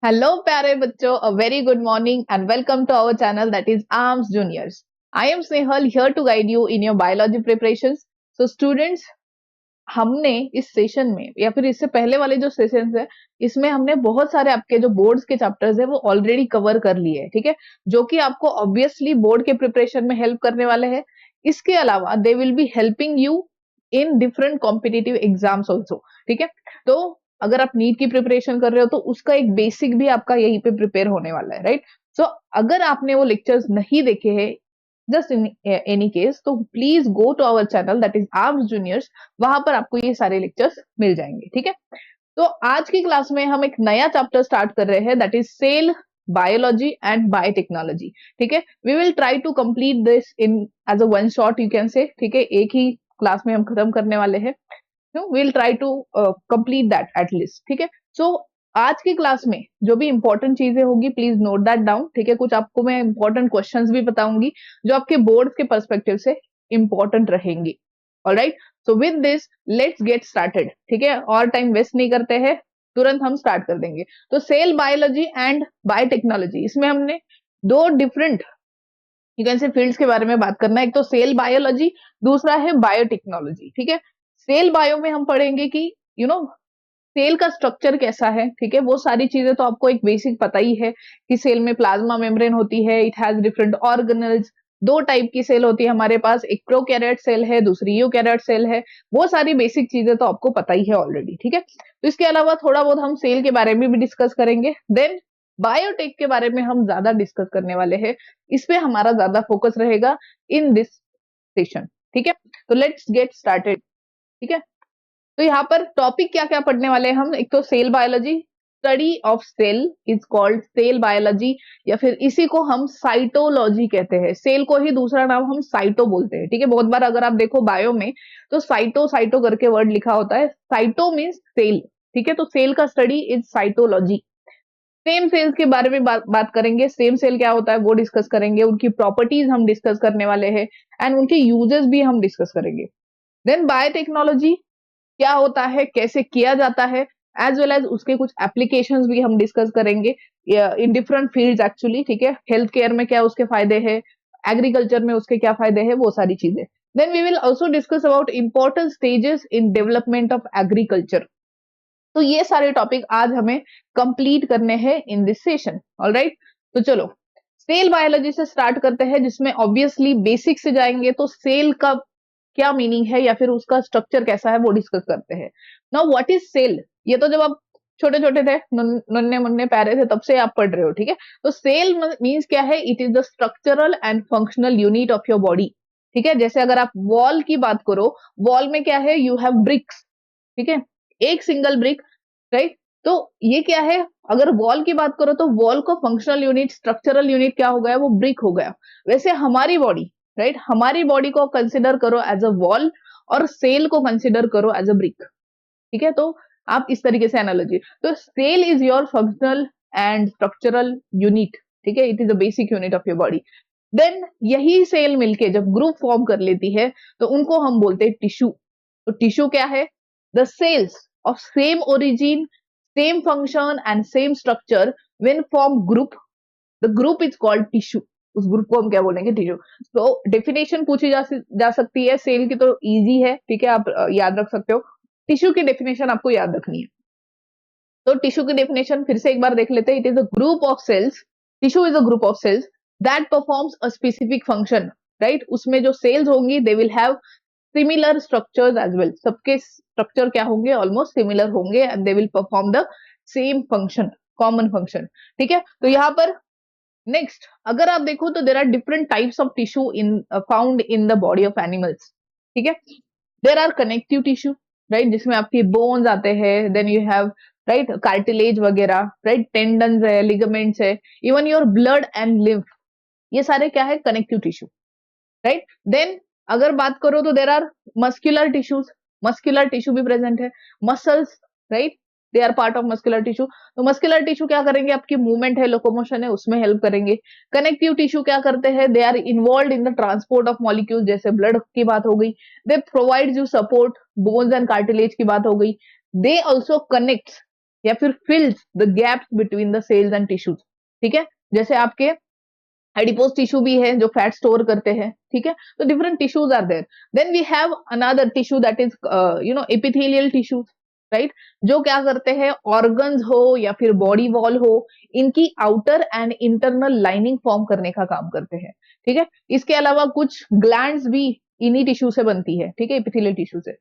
Hello प्यारे बच्चों, a very good morning and welcome to our channel that is Arms Juniors. I am Snehal here to guide you in your biology preparations. So students, हमने इस session में या फिर इससे पहले वाले जो सेशंस है, इसमें हमने बहुत सारे आपके जो बोर्ड्स के चैप्टर्स है वो ऑलरेडी कवर कर लिए हैं, ठीक है, जो कि आपको ऑब्वियसली बोर्ड के प्रिपरेशन में हेल्प करने वाले हैं। इसके अलावा दे will be helping you in different competitive exams also, ठीक है। तो अगर आप नीट की प्रिपरेशन कर रहे हो तो उसका एक बेसिक भी आपका यहीं पे प्रिपेयर होने वाला है, राइट। सो अगर आपने वो लेक्चर्स नहीं देखे हैं, जस्ट इन एनी केस, तो please go to our channel that is Arms Juniors. वहां पर आपको ये सारे लेक्चर्स मिल जाएंगे, ठीक है। तो आज की क्लास में हम एक नया चैप्टर स्टार्ट कर रहे हैं that is cell biology and biotechnology, ठीक है। We will try to complete this in as a one shot, you can say, ठीक है। एक ही क्लास में हम खत्म करने वाले हैं। Will try to complete that at least, ठीक है। सो आज की क्लास में जो भी इंपॉर्टेंट चीजें होगी प्लीज नोट दैट डाउन, ठीक है। कुछ आपको मैं इंपॉर्टेंट क्वेश्चंस भी बताऊंगी जो आपके बोर्ड के पर्सपेक्टिव से इंपॉर्टेंट रहेंगी। Alright, so with this let's get started, ठीक है। और टाइम वेस्ट नहीं करते हैं, तुरंत हम स्टार्ट कर देंगे। तो सेल बायोलॉजी एंड बायोटेक्नोलॉजी, इसमें हमने दो डिफरेंट यू कैन से फील्ड्स के बारे में बात करना है। एक तो सेल बायोलॉजी, दूसरा है बायोटेक्नोलॉजी, ठीक है। सेल बायो में हम पढ़ेंगे कि यू नो सेल का स्ट्रक्चर कैसा है, ठीक है। वो सारी चीजें तो आपको एक बेसिक पता ही है कि सेल में प्लाज्मा मेम्ब्रेन होती है, इट हैज डिफरेंट ऑर्गेनल्स। दो टाइप की सेल होती है हमारे पास, एक प्रोकैरियोट सेल है, दूसरी यूकैरियोट सेल है। वो सारी बेसिक चीजें तो आपको पता ही है ऑलरेडी, ठीक है। तो इसके अलावा थोड़ा बहुत हम सेल के बारे में भी डिस्कस करेंगे। देन बायोटेक के बारे में हम ज्यादा डिस्कस करने वाले हैं, इस पे हमारा ज्यादा फोकस रहेगा इन दिस सेशन, ठीक है। तो लेट्स गेट स्टार्टेड, ठीक है। तो यहाँ पर टॉपिक क्या क्या पढ़ने वाले हैं हम। एक तो cell biology, study of cell is called cell biology, या फिर इसी को हम साइटोलॉजी कहते हैं। सेल को ही दूसरा नाम हम साइटो बोलते हैं, ठीक है। बहुत बार अगर आप देखो बायो में तो साइटो साइटो करके वर्ड लिखा होता है, साइटो मीन्स सेल, ठीक है। तो सेल का study is cytology. Same cells के बारे में बात करेंगे, सेम सेल क्या होता है वो डिस्कस करेंगे, उनकी प्रॉपर्टीज हम डिस्कस करने वाले हैं एंड उनके यूजेस भी हम डिस्कस करेंगे। देन बायोटेक्नोलॉजी क्या होता है, कैसे किया जाता है, एज वेल एज उसके कुछ एप्लीकेशंस भी हम डिस्कस करेंगे इन डिफरेंट फील्ड्स एक्चुअली, ठीक है। हेल्थ केयर में क्या उसके फायदे हैं, एग्रीकल्चर में उसके क्या फायदे हैं, वो सारी चीजें। Then we will also discuss about important stages in development of agriculture. तो ये सारे टॉपिक आज हमें कंप्लीट करने हैं इन दिस सेशन, ऑलराइट। तो चलो सेल बायोलॉजी से स्टार्ट करते हैं, जिसमें ऑब्वियसली बेसिक से जाएंगे तो सेल का क्या मीनिंग है या फिर उसका स्ट्रक्चर कैसा है वो डिस्कस करते हैं। नाउ व्हाट इज सेल, ये तो जब आप छोटे छोटे थे, नन्हे मुन्ने प्यारे थे, तब से आप पढ़ रहे हो, ठीक है। तो सेल मीन्स क्या है, it is the structural and functional unit of your body, ठीक है। जैसे अगर आप वॉल की बात करो, वॉल में क्या है, यू हैव ब्रिक्स, ठीक है, एक सिंगल ब्रिक, राइट। तो ये क्या है, अगर वॉल की बात करो तो वॉल को फंक्शनल यूनिट, स्ट्रक्चरल यूनिट क्या हो गया, वो ब्रिक हो गया। वैसे हमारी बॉडी, राइट, हमारी बॉडी को कंसिडर करो एज अ वॉल और सेल को कंसिडर करो एज अ ब्रिक, ठीक है। तो आप इस तरीके से एनालॉजी, तो cell is your functional and structural unit, ठीक है, it is the basic unit of your body. Then यही सेल मिलके जब ग्रुप फॉर्म कर लेती है तो उनको हम बोलते हैं टिश्यू। तो टिश्यू क्या है, the cells of same origin, same function and same structure when form group, the group is called tissue। उस ग्रुप को हम क्या बोलेंगे, टिश्यू। तो डेफिनेशन पूछी जा सकती है सेल की, तो इजी है, ठीक है, आप याद रख सकते हो। टिश्यू की डेफिनेशन आपको याद रखनी है। तो टिश्यू की डेफिनेशन फिर से एक बार देख लेते हैं। It is a group of cells, tissue is a group of cells that performs a specific function, right. उसमें जो सेल्स होंगी they will have similar structures as well, सबके स्ट्रक्चर क्या होंगे, ऑलमोस्ट सिमिलर होंगे and they will perform the same function, common function, ठीक है। तो यहाँ पर नेक्स्ट अगर आप देखो तो there are different types of tissue in found in the body of animals, ठीक है। There are connective tissue, right, जिसमें आपके बोन्स आते हैं, then you have right cartilage वगैरह, राइट, टेंडन्स है, लिगामेंट्स है, even your blood and lymph, ये सारे क्या है, कनेक्टिव टिश्यू, राइट। देन अगर बात करो तो there are muscular tissues, muscular tissue भी प्रेजेंट है, muscles, right, they are part of muscular tissue. तो मस्कुलर टिश्यू क्या करेंगे, आपकी मूवमेंट है, लोकोमोशन है, उसमें हेल्प करेंगे। कनेक्टिव टिश्यू क्या करते हैं, they are involve in the transport of molecule, जैसे ब्लड की बात हो गई, they provide you support, bones and cartilage की बात हो गई, दे ऑल्सो कनेक्ट, या फिर fills the gaps between the cells and tissues, ठीक है। जैसे आपके एडिपोज टिश्यू भी है जो फैट स्टोर करते हैं, ठीक है। तो different tissues are there. Then we have another tissue that is epithelial tissues, right, जो क्या करते हैं, ऑर्गन्स हो या फिर बॉडी वॉल हो, इनकी outer and internal lining form करने का काम करते हैं, ठीक है। इसके अलावा कुछ ग्लैंड्स भी इन्हीं टिश्यू से बनती है, ठीक है, एपिथेलियल टिश्यू से।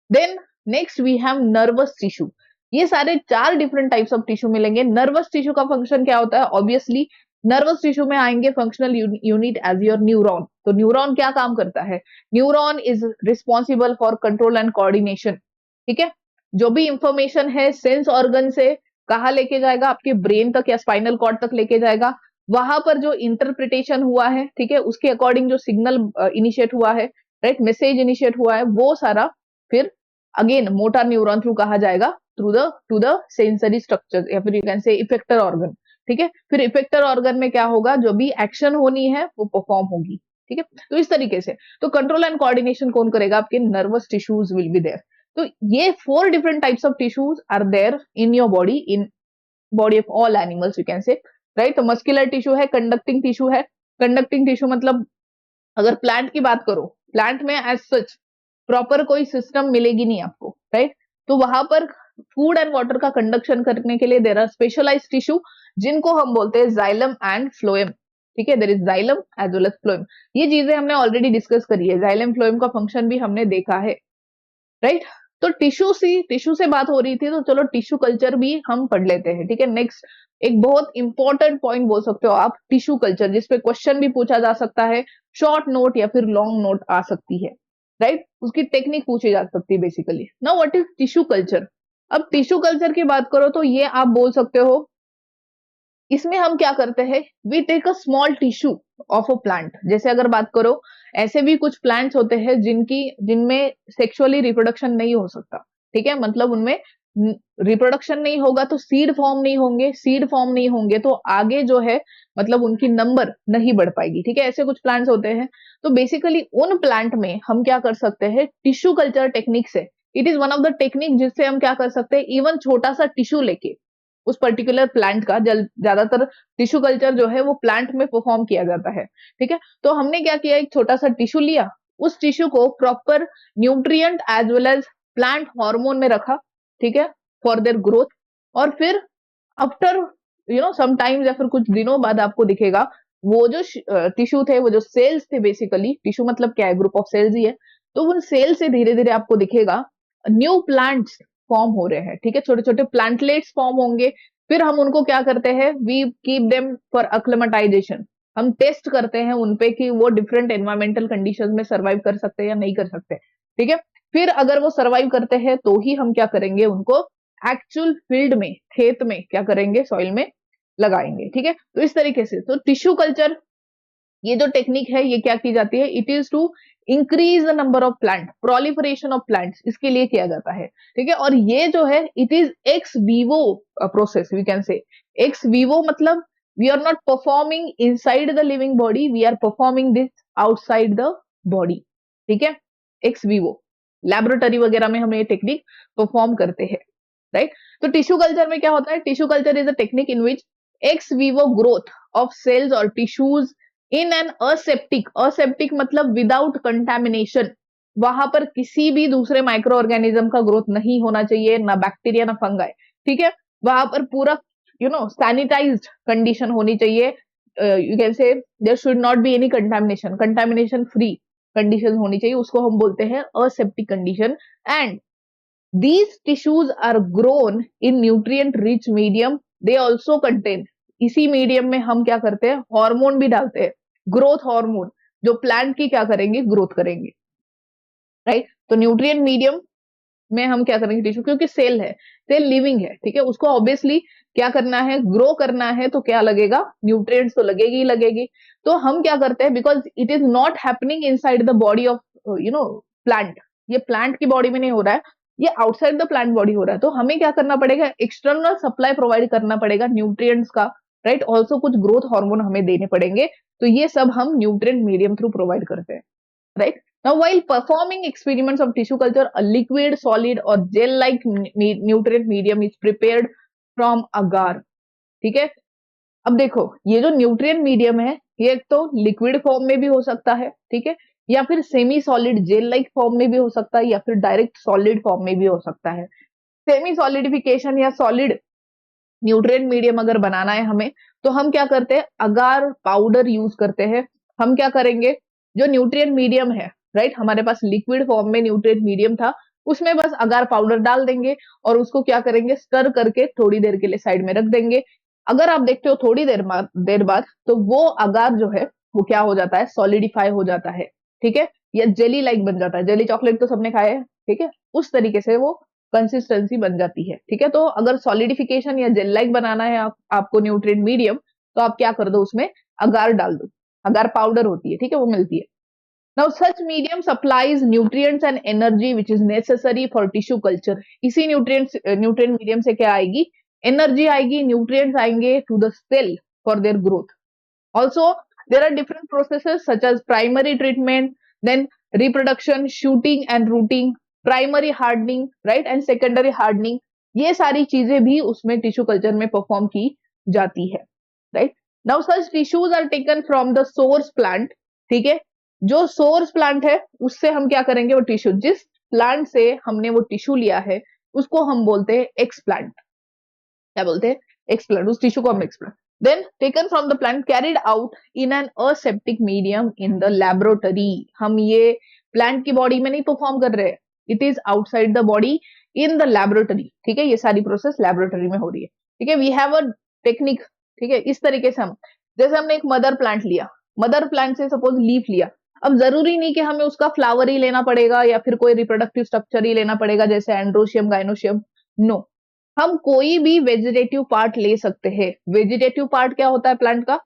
Then next we have nervous tissue. ये सारे 4 डिफरेंट टाइप्स ऑफ टिश्यू मिलेंगे। नर्वस टिश्यू का फंक्शन क्या होता है, ऑब्वियसली नर्वस टिश्यू में आएंगे functional unit as your neuron. तो न्यूरॉन क्या काम करता है, neuron is responsible for control and coordination, ठीक है। जो भी इंफॉर्मेशन है सेंस ऑर्गन से कहा लेके जाएगा, आपके ब्रेन तक या स्पाइनल कॉर्ड तक लेके जाएगा, वहां पर जो इंटरप्रिटेशन हुआ है, ठीक है, उसके अकॉर्डिंग जो सिग्नल इनिशिएट हुआ है, राइट, मैसेज इनिशिएट हुआ है, वो सारा फिर अगेन मोटर न्यूरॉन थ्रू कहा जाएगा टू द सेंसरी स्ट्रक्चर या फिर यू कैन से इफेक्टर ऑर्गन, ठीक है। फिर इफेक्टर ऑर्गन में क्या होगा, जो भी एक्शन होनी है वो परफॉर्म होगी, ठीक है। तो इस तरीके से तो कंट्रोल एंड कोऑर्डिनेशन कौन करेगा, आपके nervous tissues will be there. तो ये 4 different types of tissues are there in your body, in body of all animals you can say, right. तो मस्कुलर टिश्यू है, कंडक्टिंग टिश्यू है। कंडक्टिंग टिश्यू मतलब अगर प्लांट की बात करो, प्लांट में एज सच प्रॉपर कोई सिस्टम मिलेगी नहीं आपको, राइट। तो वहां पर फूड एंड वाटर का कंडक्शन करने के लिए देर आर स्पेशलाइज्ड टिश्यू जिनको हम बोलते हैं जाइलम एंड फ्लोएम, ठीक है। There is xylem as well as phloem. ये चीजें हमने ऑलरेडी डिस्कस करी है, जाइलम फ्लोएम का फंक्शन भी हमने देखा है, राइट। तो टिश्यू से बात हो रही थी, तो चलो टिश्यू कल्चर भी हम पढ़ लेते हैं, ठीक है। नेक्स्ट एक बहुत इंपॉर्टेंट पॉइंट बोल सकते हो आप, टिश्यू कल्चर, जिसपे क्वेश्चन भी पूछा जा सकता है, शॉर्ट नोट या फिर लॉन्ग नोट आ सकती है, राइट। उसकी टेक्निक पूछी जा सकती है basically. Now what is tissue culture. अब टिश्यू कल्चर की बात करो तो ये आप बोल सकते हो, इसमें हम क्या करते हैं, we take a small tissue of a plant. जैसे अगर बात करो, ऐसे भी कुछ प्लांट्स होते हैं जिनमें सेक्सुअली रिप्रोडक्शन नहीं हो सकता, ठीक है। मतलब उनमें रिप्रोडक्शन नहीं होगा तो सीड फॉर्म नहीं होंगे, सीड फॉर्म नहीं होंगे तो आगे जो है मतलब उनकी नंबर नहीं बढ़ पाएगी, ठीक है। ऐसे कुछ प्लांट्स होते हैं। तो बेसिकली उन प्लांट में हम क्या कर सकते हैं, टिश्यू कल्चर टेक्निक से, it is one of the technique जिससे हम क्या कर सकते हैं, इवन छोटा सा टिश्यू लेके उस पर्टिकुलर प्लांट का, ज्यादातर टिश्यू कल्चर जो है वो प्लांट में परफॉर्म किया जाता है, ठीक है। तो हमने क्या किया, एक छोटा सा टिश्यू लिया, उस टिश्यू को proper nutrient as well as plant hormone में रखा, ठीक है, फॉर देयर ग्रोथ। और फिर आफ्टर समटाइम्स या फिर कुछ दिनों बाद आपको दिखेगा वो जो टिश्यू थे, वो जो सेल्स थे, बेसिकली टिश्यू मतलब क्या है, ग्रुप ऑफ सेल्स ही है। तो उन सेल से धीरे धीरे आपको दिखेगा न्यू प्लांट्स फॉर्म हो रहे हैं, ठीक है, छोटे छोटे प्लांटलेट्स फॉर्म होंगे। फिर हम उनको क्या करते हैं, वी कीप देम फॉर अक्लेमेटाइजेशन। हम टेस्ट करते हैं उनपे कि वो डिफरेंट एनवायरमेंटल कंडीशंस में सर्वाइव कर सकते हैं या नहीं कर सकते, ठीक है। फिर अगर वो सर्वाइव करते हैं तो ही हम क्या करेंगे, उनको एक्चुअल फील्ड में, खेत में क्या करेंगे, सॉइल में लगाएंगे, ठीक है। तो इस तरीके से तो टिश्यू कल्चर, ये जो टेक्निक है ये क्या की जाती है, it is to increase the number of plant, proliferation of plants, इसके लिए किया जाता है, ठीक है। और ये जो है it is ex vivo process, we can say. Ex vivo मतलब we are not performing inside the living body, we are performing this outside the body, ठीक है। एक्स वीवो लैबोरेटरी वगैरह में हम ये टेक्निक परफॉर्म करते हैं, राइट। तो टिश्यू कल्चर में क्या होता है, tissue culture is a technique in which ex vivo growth of cells और टिश्यूज इन एन असेप्टिक मतलब विदाउट कंटेमिनेशन, वहां पर किसी भी दूसरे माइक्रो ऑर्गेनिज्म का ग्रोथ नहीं होना चाहिए, ना बैक्टीरिया ना फंगाई, ठीक है। वहां पर पूरा सैनिटाइज्ड कंडीशन होनी चाहिए, you can say there should not be any contamination free condition होनी चाहिए, उसको हम बोलते हैं aseptic condition. And these tissues are grown in nutrient rich medium, they also contain, इसी मीडियम में हम क्या करते हैं, हार्मोन भी डालते हैं, ग्रोथ हार्मोन, जो प्लांट की क्या करेंगे, ग्रोथ करेंगे, राइट। तो न्यूट्रिएंट मीडियम में हम क्या करेंगे, टिश्यू, क्योंकि सेल है, सेल लिविंग है, ठीक है, उसको ऑब्वियसली क्या करना है, ग्रो करना है, तो क्या लगेगा, न्यूट्रिएंट्स तो लगेगी ही लगेगी। तो हम क्या करते हैं, because it is not happening inside the body of plant, ये प्लांट की बॉडी में नहीं हो रहा है, ये आउटसाइड द प्लांट बॉडी हो रहा है। तो हमें क्या करना पड़ेगा, एक्सटर्नल सप्लाई प्रोवाइड करना पड़ेगा न्यूट्रिएंट्स का, राइट। ऑल्सो कुछ ग्रोथ हार्मोन हमें देने पड़ेंगे, तो ये सब हम न्यूट्रिएंट मीडियम थ्रू प्रोवाइड करते हैं, right. Now, while performing experiments of tissue culture, a liquid, solid, or gel-like nutrient medium is prepared from agar, ठीक है। अब देखो ये जो न्यूट्रिएंट मीडियम है ये एक तो लिक्विड फॉर्म में भी हो सकता है, ठीक है, या फिर semi solid gel like form में भी हो सकता है, या फिर डायरेक्ट सॉलिड फॉर्म में भी हो सकता है। सेमी सॉलिडिफिकेशन या सॉलिड न्यूट्रिएंट मीडियम अगर बनाना है हमें, तो हम क्या करते हैं, अगार पाउडर यूज करते हैं। हम क्या करेंगे, जो न्यूट्रिएंट मीडियम है, राइट, हमारे पास लिक्विड फॉर्म में न्यूट्रिएंट मीडियम था, उसमें बस अगार पाउडर डाल देंगे और उसको क्या करेंगे, स्टर करके थोड़ी देर के लिए साइड में रख देंगे। अगर आप देखते हो थोड़ी देर बाद तो वो अगार जो है वो क्या हो जाता है, सॉलिडिफाई हो जाता है, ठीक है, या जेली लाइक बन जाता है। जेली चॉकलेट तो सबने खाया है, ठीक है, उस तरीके से वो कंसिस्टेंसी बन जाती है, ठीक है। तो अगर सॉलिडिफिकेशन या जेल लाइक बनाना है आपको न्यूट्रिएंट मीडियम, तो आप क्या कर दो, उसमें अगार डाल दो। अगार पाउडर होती है, ठीक है, वो मिलती है। Now such medium supplies nutrients and energy which is necessary for tissue culture. इसी न्यूट्रिएंट मीडियम से क्या आएगी, एनर्जी आएगी, न्यूट्रिएंट्स आएंगे to the cell for their growth. Also, there are different processes such as primary treatment, then reproduction, shooting and rooting, primary hardening, right, and secondary hardening. ये सारी चीजें भी उसमें टिश्यू कल्चर में परफॉर्म की जाती है, right. Now such tissues are taken from the source plant, ठीक है। जो सोर्स प्लांट है उससे हम क्या करेंगे, वो टिश्यू, जिस प्लांट से हमने वो टिश्यू लिया है उसको हम बोलते हैं एक्सप्लांट। क्या बोलते हैं, एक्सप्लांट, उस टिश्यू को हम explant. Then taken from the plant, carried out in an aseptic medium in the laboratory. हम ये प्लांट की बॉडी में नहीं परफॉर्म कर रहे हैं, it is outside the body in the laboratory, ठीक है। ये सारी प्रोसेस लैबोरेटरी में हो रही है, ठीक है। वी हैव अ टेक्निक, ठीक है। इस तरीके से हम, जैसे हमने एक मदर प्लांट लिया, मदर प्लांट से सपोज लीफ लिया, अब जरूरी नहीं कि हमें उसका फ्लावर ही लेना पड़ेगा या फिर कोई रिप्रोडक्टिव स्ट्रक्चर ही लेना पड़ेगा जैसे एंड्रोशियम, गाइनोशियम, नो। हम कोई भी वेजिटेटिव पार्ट ले सकते हैं। वेजिटेटिव पार्ट क्या होता है प्लांट का,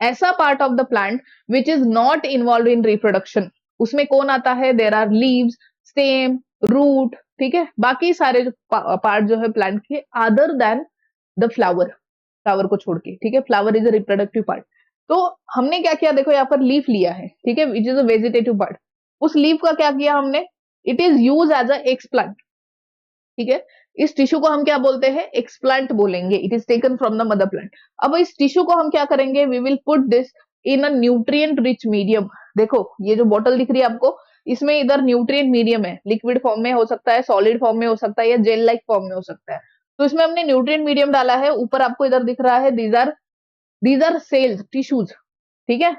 ऐसा part of the plant which is not involve in reproduction. उसमें कौन आता है, there are leaves, stem, root, ठीक है, बाकी सारे जो पार्ट जो है प्लांट के, other than the flower, flower को छोड़ के, ठीक है। Flower is a reproductive part. तो हमने क्या किया, देखो यहाँ पर लीफ लिया है, ठीक है, which is a vegetative part. उस लीफ का क्या किया हमने, it is use as a explant, ठीक है। इस टिश्यू को हम क्या बोलते हैं, एक्सप्लांट बोलेंगे। It is taken from the mother plant. अब इस टिश्यू को हम क्या करेंगे, we will put this in a nutrient rich medium. देखो ये जो बॉटल दिख रही है आपको, इसमें इधर न्यूट्रिएंट मीडियम है, लिक्विड फॉर्म में हो सकता है, सॉलिड फॉर्म में हो सकता है, या जेल लाइक फॉर्म में हो सकता है। तो इसमें हमने न्यूट्रिएंट मीडियम डाला है। ऊपर आपको इधर दिख रहा है, दीज आर सेल्स, टिश्यूज, ठीक है,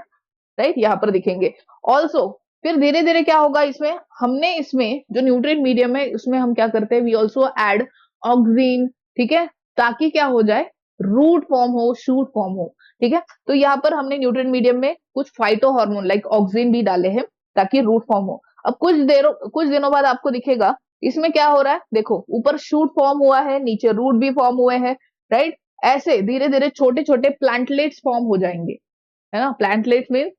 राइट, यहाँ पर दिखेंगे ऑल्सो। फिर धीरे धीरे क्या होगा, इसमें हमने, इसमें जो न्यूट्रिएंट मीडियम है उसमें हम क्या करते हैं, वी ऑल्सो एड ऑक्सीन, ठीक है, ताकि क्या हो जाए, रूट फॉर्म हो, शूट फॉर्म हो, ठीक है। तो यहाँ पर हमने न्यूट्रिएंट मीडियम में कुछ फाइटो हार्मोन लाइक ऑक्सीन भी डाले हैं ताकि रूट फॉर्म हो। अब कुछ दिनों बाद आपको दिखेगा इसमें क्या हो रहा है, देखो ऊपर शूट फॉर्म हुआ है, नीचे रूट भी फॉर्म हुए हैं, राइट। ऐसे धीरे धीरे छोटे छोटे प्लांटलेट्स फॉर्म हो जाएंगे, है ना। प्लांटलेट्स मीन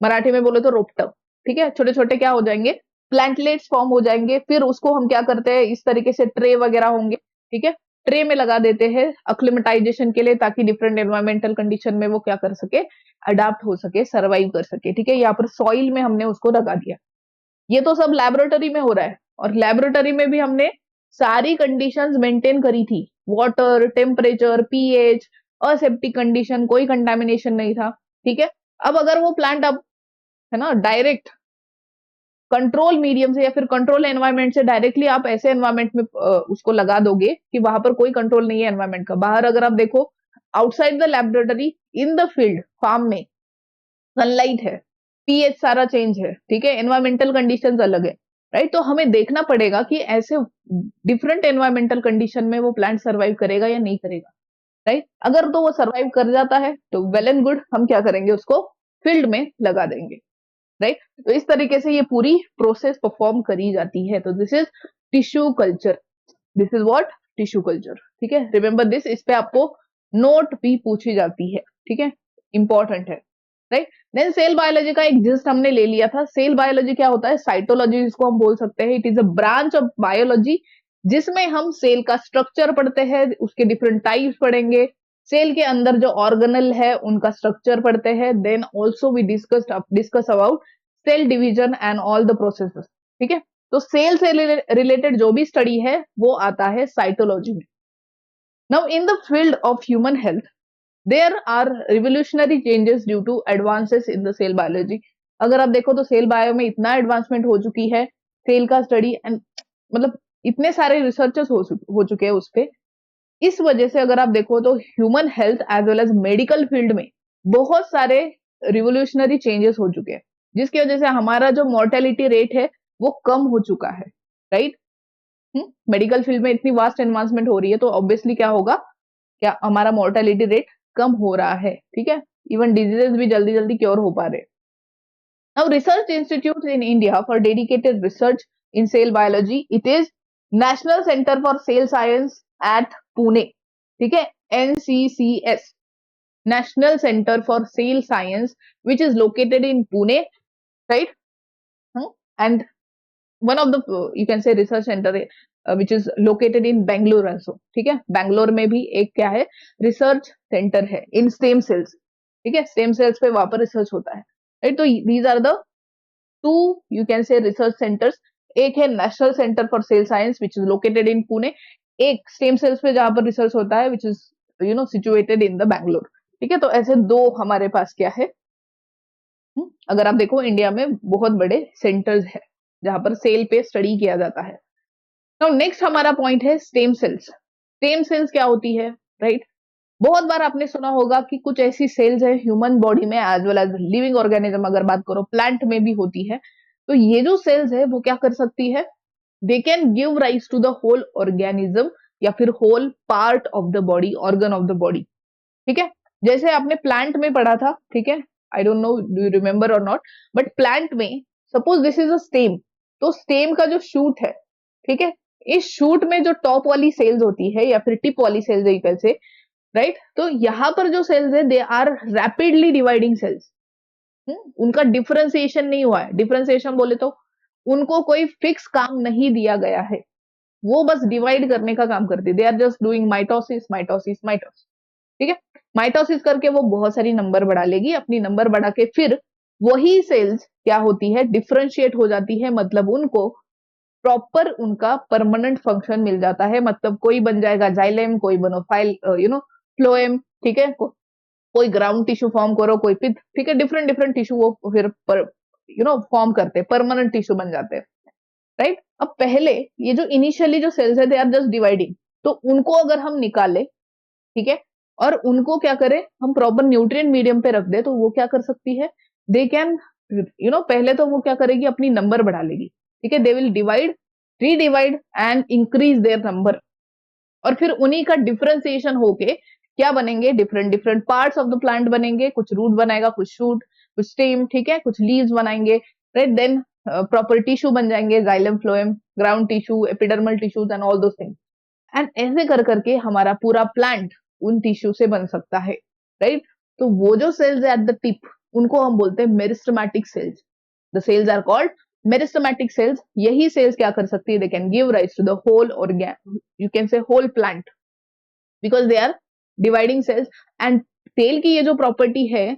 मराठी में बोले तो रोपटप, ठीक है, छोटे छोटे क्या हो जाएंगे, प्लांटलेट्स फॉर्म हो जाएंगे। फिर उसको हम क्या करते हैं, इस तरीके से ट्रे वगैरह होंगे, ठीक है, ट्रे में लगा देते हैं अक्लिमेटाइजेशन के लिए, ताकि डिफरेंट एनवायरमेंटल कंडीशन में वो क्या कर सके, अडाप्ट हो सके, सर्वाइव कर सके, ठीक है। यहाँ पर सॉइल में हमने उसको लगा दिया। ये तो सब लैबोरेटरी में हो रहा है, और लैबोरेटरी में भी हमने सारी कंडीशंस मेंटेन करी थी, water, temperature, pH, aseptic condition, कोई कंटामिनेशन नहीं था, ठीक है। अब अगर वो प्लांट, अब है ना, डायरेक्ट कंट्रोल मीडियम से या फिर कंट्रोल एनवायरनमेंट से डायरेक्टली आप ऐसे एनवायरनमेंट में उसको लगा दोगे कि वहां पर कोई कंट्रोल नहीं है एनवायरनमेंट का। बाहर अगर आप देखो, outside the laboratory, in the field, farm में सनलाइट है, पीएच सारा चेंज है, ठीक है, एनवायरमेंटल कंडीशंस अलग है, राइट। तो हमें देखना पड़ेगा कि ऐसे डिफरेंट एनवायरमेंटल कंडीशन में वो प्लांट सर्वाइव करेगा या नहीं करेगा, राइट। अगर तो वो सर्वाइव कर जाता है तो वेल एंड गुड, हम क्या करेंगे, उसको फील्ड में लगा देंगे, राइट। तो इस तरीके से ये पूरी प्रोसेस परफॉर्म करी जाती है। तो this is tissue culture, this is what, tissue culture, ठीक है। रिमेंबर दिस, इस पे आपको नोट भी पूछी जाती है, ठीक है, इंपॉर्टेंट है, राइट। देन सेल बायोलॉजी का एक जिस्ट हमने ले लिया था। सेल बायोलॉजी क्या होता है, साइटोलॉजी जिसको हम बोल सकते हैं। It is a branch of biology जिसमें हम सेल का स्ट्रक्चर पढ़ते हैं, उसके डिफरेंट टाइप्स पढ़ेंगे, सेल के अंदर जो ऑर्गेनल है उनका स्ट्रक्चर पढ़ते हैं। Then also we discuss about cell division and all the processes, ठीक है। तो सेल से रिलेटेड जो भी स्टडी है वो आता है साइटोलॉजी में। Now in the field of human health there are revolutionary changes due to advances in the cell biology. अगर आप देखो तो सेल बायो में इतना एडवांसमेंट हो चुकी है, सेल का स्टडी एंड मतलब इतने सारे रिसर्चेस हो चुके हैं उस पे। इस वजह से अगर आप देखो तो human health as well as medical field में बहुत सारे रिवोल्यूशनरी चेंजेस हो चुके हैं, जिसकी वजह से हमारा जो मोर्टेलिटी रेट है वो कम हो चुका है, राइट। मेडिकल फील्ड में इतनी वास्ट एडवांसमेंट हो रही है तो ऑब्वियसली क्या होगा, क्या हमारा मोर्टेलिटी रेट कम हो रहा है, ठीक है। इवन डिजीजेस भी जल्दी जल्दी क्योर हो पा रहे। Now, research institutes in India for dedicated research in cell biology. It is National Center for Cell Science at Pune. ठीक है, NCCS, National Center for Cell Science, which is located in Pune, right? And one of the you can say research center which is located in Bangalore also. ठीक है, बैंगलोर में भी एक क्या है, research centre है इन स्टेम सेल्स। ठीक है, स्टेम सेल्स पे वहां पर रिसर्च होता है, राइट। तो these are the two you can say research centres. एक है national centre for cell science which is located in Pune, एक स्टेम सेल्स पे जहां पर रिसर्च होता है which is situated in the Bangalore. ठीक है, तो ऐसे दो हमारे पास क्या है, अगर आप देखो इंडिया में बहुत बड़े सेंटर्स है जहां पर सेल पे स्टडी किया जाता है। नाउ नेक्स्ट हमारा पॉइंट है स्टेम सेल्स। स्टेम सेल्स क्या होती है, राइट। बहुत बार आपने सुना होगा कि कुछ ऐसी सेल्स है ह्यूमन बॉडी में as well as living organism, अगर बात करो प्लांट में भी होती है। तो ये जो सेल्स है वो क्या कर सकती है, they can give rise to the whole organism या फिर whole part of the body, organ of the body. ठीक है, जैसे आपने प्लांट में पढ़ा था, ठीक है, I don't know do you remember और नॉट, बट प्लांट में suppose this is a stem, तो स्टेम का जो शूट है, ठीक है, इस शूट में जो टॉप वाली सेल्स होती है या फिर टिप वाली सेल्स एक से, राइट, तो यहां पर जो सेल्स है they are rapidly dividing cells. उनका डिफरेंशिएशन नहीं हुआ है। डिफरेंशिएशन बोले तो उनको कोई फिक्स काम नहीं दिया गया है, वो बस डिवाइड करने का काम करती है। They are just doing mitosis mitosis mitosis. ठीक है, माइटोसिस करके वो बहुत सारी नंबर बढ़ा लेगी, अपनी नंबर बढ़ा के फिर वही सेल्स क्या होती है, डिफरेंशिएट हो जाती है। मतलब उनको प्रॉपर उनका परमानेंट फंक्शन मिल जाता है। मतलब कोई बन जाएगा जाइलेम, कोई बनो फाइल फ्लोएम, ठीक है, कोई ग्राउंड टिश्यू फॉर्म करो, कोई पिथ, ठीक है, डिफरेंट डिफरेंट टिश्यू वो फिर फॉर्म करते हैं, परमानेंट टिश्यू बन जाते हैं, राइट। अब पहले ये जो इनिशियली जो सेल्स है दे आर जस्ट डिवाइडिंग, तो उनको अगर हम निकाले, ठीक है, और उनको क्या करें, हम प्रॉपर न्यूट्रिएंट मीडियम पे रख दे, तो वो क्या कर सकती है, दे कैन पहले तो वो क्या करेगी, अपनी नंबर बढ़ा लेगी। ठीक है, they will divide, redivide and increase their number, और फिर उन्हीं का डिफरेंशिएशन होके क्या बनेंगे, different different parts of the plant बनेंगे। कुछ रूट बनाएगा, कुछ शूट, कुछ स्टेम, ठीक है, कुछ लीव्स बनाएंगे, राइट। देन प्रॉपर टिश्यू बन जाएंगे, xylem, phloem, ground tissue, epidermal tissues and all those things. And ऐसे कर करके हमारा पूरा प्लांट उन टिश्यू से बन सकता है, राइट। तो वो जो सेल्स है एट द टिप, उनको हम बोलते हैं meristematic cells. The cells are called meristematic cells. यही सेल्स क्या कर सकती है, they can give rise to the whole organ, you can say whole plant, because they are dividing cells. And cell की ये जो प्रॉपर्टी है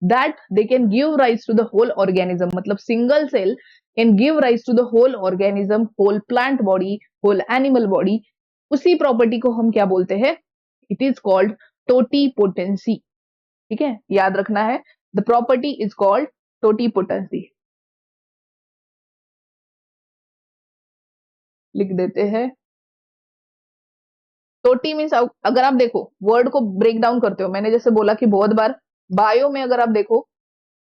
that they can give rise to the whole organism, मतलब single cell can give rise to the whole organism, whole plant body, whole animal body. उसी property को हम क्या बोलते हैं, इट इज कॉल्ड टोटीपोटेंसी। ठीक है, याद रखना है, the property is called totipotency. लिख देते हैं, टोटी मीन्स, अगर आप देखो वर्ड को ब्रेक डाउन करते हो, मैंने जैसे बोला कि बहुत बार बायो में अगर आप देखो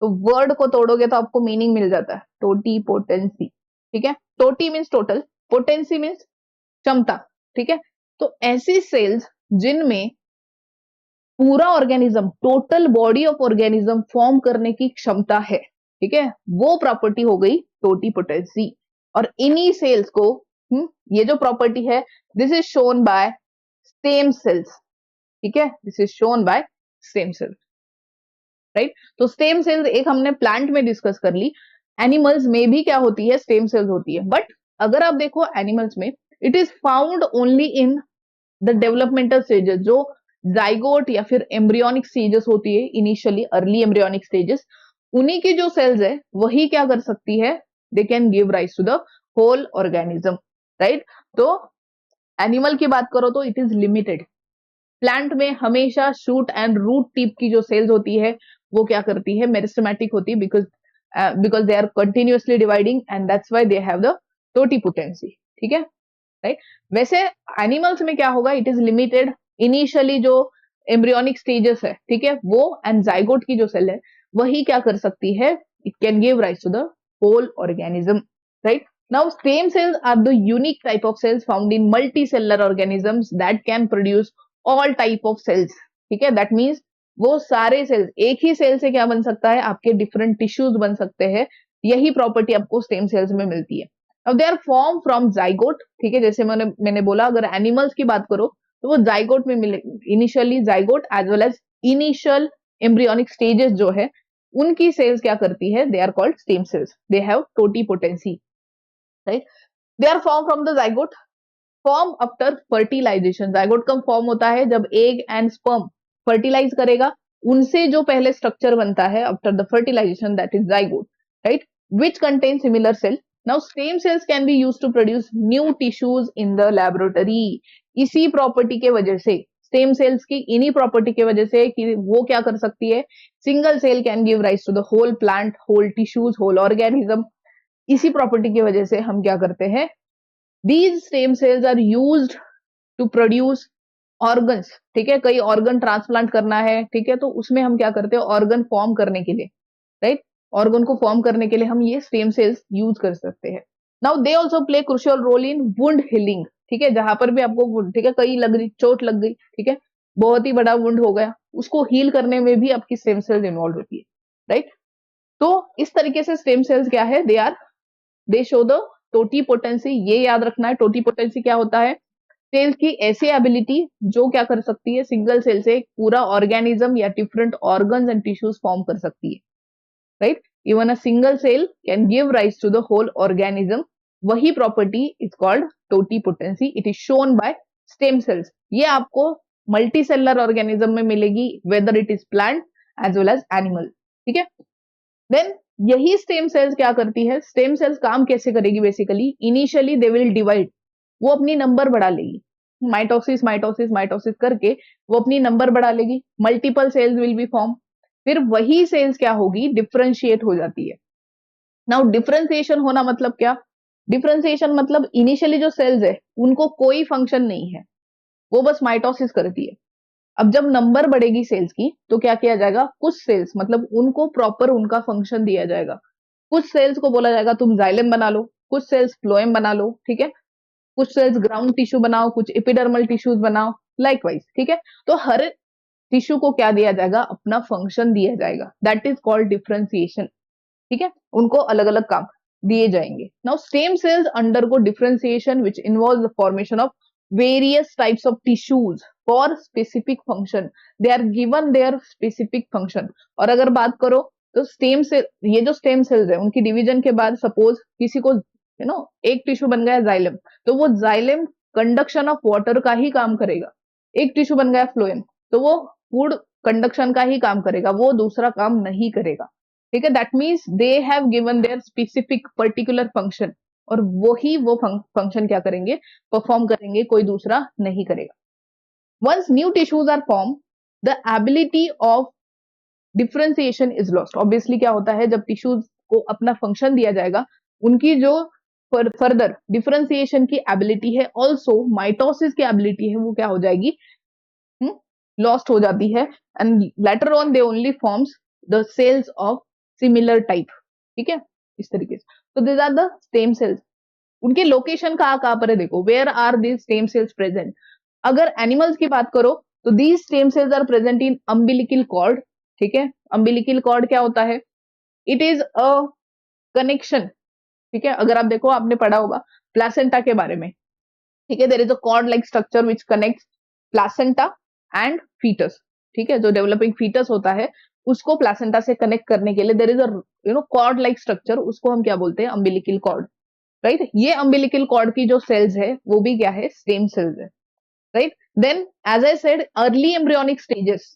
तो वर्ड को तोड़ोगे तो आपको मीनिंग मिल जाता है, टोटी पोटेंसी। ठीक है, टोटी मीन्स टोटल, पोटेंसी मीन्स क्षमता। ठीक है, तो ऐसी सेल्स जिनमें पूरा organism, total body of organism form करने की क्षमता है, ठीक है, वो प्रॉपर्टी हो गई टोटी पोटेंसी। और इन्हीं सेल्स को ये जो प्रॉपर्टी है, this is shown by stem cells. ठीक है, this is shown by stem cells, right. तो स्टेम सेल्स एक हमने प्लांट में डिस्कस कर ली, एनिमल्स में भी क्या होती है, स्टेम सेल्स होती है। बट अगर आप देखो एनिमल्स में, it is found only in the developmental stages, जो जाइगोट या फिर एम्ब्रियोनिक स्टेजेस होती है, इनिशियली अर्ली एम्ब्रियोनिक स्टेजेस, उन्हीं की जो सेल्स है वही क्या कर सकती है, they can give rise to the whole organism, right. तो एनिमल की बात करो तो इट इज लिमिटेड, प्लांट में हमेशा शूट एंड रूट टिप की जो सेल्स होती है वो क्या करती है, मेरिस्टेमेटिक होती है, because they are continuously dividing and that's why they have the totipotency. ठीक है, राइट। वैसे एनिमल्स में क्या होगा, इट इज लिमिटेड। इनिशियली जो एम्ब्रियोनिक स्टेजेस है, ठीक है, वो एंड जाइगोट की जो सेल है वही क्या कर सकती है, it can give rise to the whole organism, right. Now, stem cells are the unique type of cells found in multicellular organisms that can produce all type of cells. ठीक है, that means वो सारे sales, एक ही cell से क्या बन सकता है, आपके डिफरेंट टिश्यूज बन सकते हैं। यही प्रॉपर्टी आपको स्टेम सेल्स में मिलती है। अब they are form from zygote. ठीक है, जैसे मैंने बोला, अगर एनिमल्स की बात करो तो वो जाइगोट में मिले, initially zygote as well as initial embryonic stages जो है उनकी सेल्स क्या करती है, they are called stem cells. They have totipotency, right. They are form from the zygote, form after fertilisation. Zygote कब फॉर्म होता है, जब एग एंड स्पर्म फर्टिलाइज करेगा, उनसे जो पहले स्ट्रक्चर बनता है after the fertilisation, that is zygote, right, which contain similar cell. Now stem cells can be used to produce new tissues in the laboratory. इसी प्रॉपर्टी के वजह से, स्टेम सेल्स की इन्हीं प्रॉपर्टी के वजह से कि वो क्या कर सकती है, single cell can give rise to the whole plant, whole tissues, whole organism. इसी प्रॉपर्टी की वजह से हम क्या करते हैं, these stem cells are used to produce organs। ठीक है, कई ऑर्गन ट्रांसप्लांट करना है, ठीक है, तो उसमें हम क्या करते हैं, ऑर्गन फॉर्म करने के लिए, राइट, ऑर्गन को फॉर्म करने के लिए हम ये स्टेम सेल्स यूज कर सकते हैं। Now they also play crucial role in wound healing. ठीक है, जहां पर भी आपको वुंड, ठीक है, कई लग रही, चोट लग गई, ठीक है, बहुत ही बड़ा वुंड हो गया, उसको हील करने में भी आपकी स्टेम सेल्स इन्वॉल्व होती है, राइट। तो इस तरीके से स्टेम सेल्स क्या है, दे शो द टोटीपोटेंसी। ये याद रखना है, टोटीपोटेंसी क्या होता है, सेल्स की ऐसी एबिलिटी जो क्या कर सकती है, सिंगल सेल से एक पूरा ऑर्गेनिज्म या different organs and tissues form कर सकती है, right. Even a single cell can give rise to the whole organism. वही property is called totipotency. It is shown by stem cells. ये आपको मल्टी सेलर ऑर्गेनिज्म में मिलेगी, whether it is plant as well as animal. ठीक है, then यही stem cells क्या करती है, स्टेम सेल्स काम कैसे करेगी, basically initially they will divide, वो अपनी नंबर बढ़ा लेगी, माइटोसिस माइटोसिस माइटोसिस करके वो अपनी नंबर बढ़ा लेगी, multiple cells will be form, फिर वही सेल्स क्या होगी, डिफरेंशिएट हो जाती है। नाउ डिफरेंशिएशन होना मतलब क्या, डिफरेंशिएशन मतलब इनिशियली जो सेल्स है उनको कोई फंक्शन नहीं है, वो बस माइटोसिस करती है। अब जब नंबर बढ़ेगी सेल्स की तो क्या किया जाएगा, कुछ सेल्स मतलब उनको प्रॉपर उनका फंक्शन दिया जाएगा। कुछ सेल्स को बोला जाएगा तुम जाइलम बना लो, कुछ सेल्स फ्लोएम बना लो, ठीक है, कुछ सेल्स ग्राउंड टिश्यू बनाओ, कुछ एपिडर्मल टिश्यूज बनाओ, लाइकवाइज। ठीक है, तो हर टिश्यू को क्या दिया जाएगा, अपना फंक्शन दिया जाएगा, दैट इज कॉल्ड डिफरेंशिएशन। ठीक है, उनको अलग अलग काम दिए जाएंगे। Now stem sales undergo differentiation which involves the formation of various types of tissues for specific function. They are given their specific function। और अगर बात करो तो स्टेम से, ये जो स्टेम सेल्स है उनकी डिवीजन के बाद सपोज किसी को एक टिश्यू बन गया जाइलम, तो वो जाइलम कंडक्शन ऑफ वाटर का ही काम करेगा। एक टिश्यू बन गया फ्लोएम, तो वो फूड कंडक्शन का ही काम करेगा, वो दूसरा काम नहीं करेगा। ठीक है, that means they have given there specific particular function, और वही वो फंक्शन क्या करेंगे, परफॉर्म करेंगे, कोई दूसरा नहीं करेगा। Once new tissues are form, the ability of differentiation is lost. Obviously क्या होता है, जब टिश्यूज को अपना फंक्शन दिया जाएगा, उनकी जो फर्दर डिफरेंशिएशन की एबिलिटी है, ऑल्सो माइटोसिस की एबिलिटी है, वो क्या हो जाएगी, लॉस्ट हो जाती है। And later on they only forms the cells of similar type. ठीक है, इस तरीके से। तो this are the stem cells. उनके लोकेशन कहां पर है, देखो, where are these stem cells present. अगर एनिमल्स की बात करो तो these stem cells are present in umbilical cord. ठीक है, अम्बिलिकल कॉर्ड क्या होता है, इट इज अ कनेक्शन। ठीक है, अगर आप देखो, आपने पढ़ा होगा प्लासेंटा के बारे में। ठीक है, there is a cord like structure which connects placenta and foetus. ठीक है, जो डेवलपिंग फीटस होता है उसको प्लासेंटा से कनेक्ट करने के लिए there is a cord like structure, उसको हम क्या बोलते हैं, अम्बिलिकल कॉर्ड, राइट। ये अम्बिलिकल कॉर्ड की जो सेल्स है वो भी क्या है, स्टेम सेल्स है, right. Then as I said, early embryonic stages,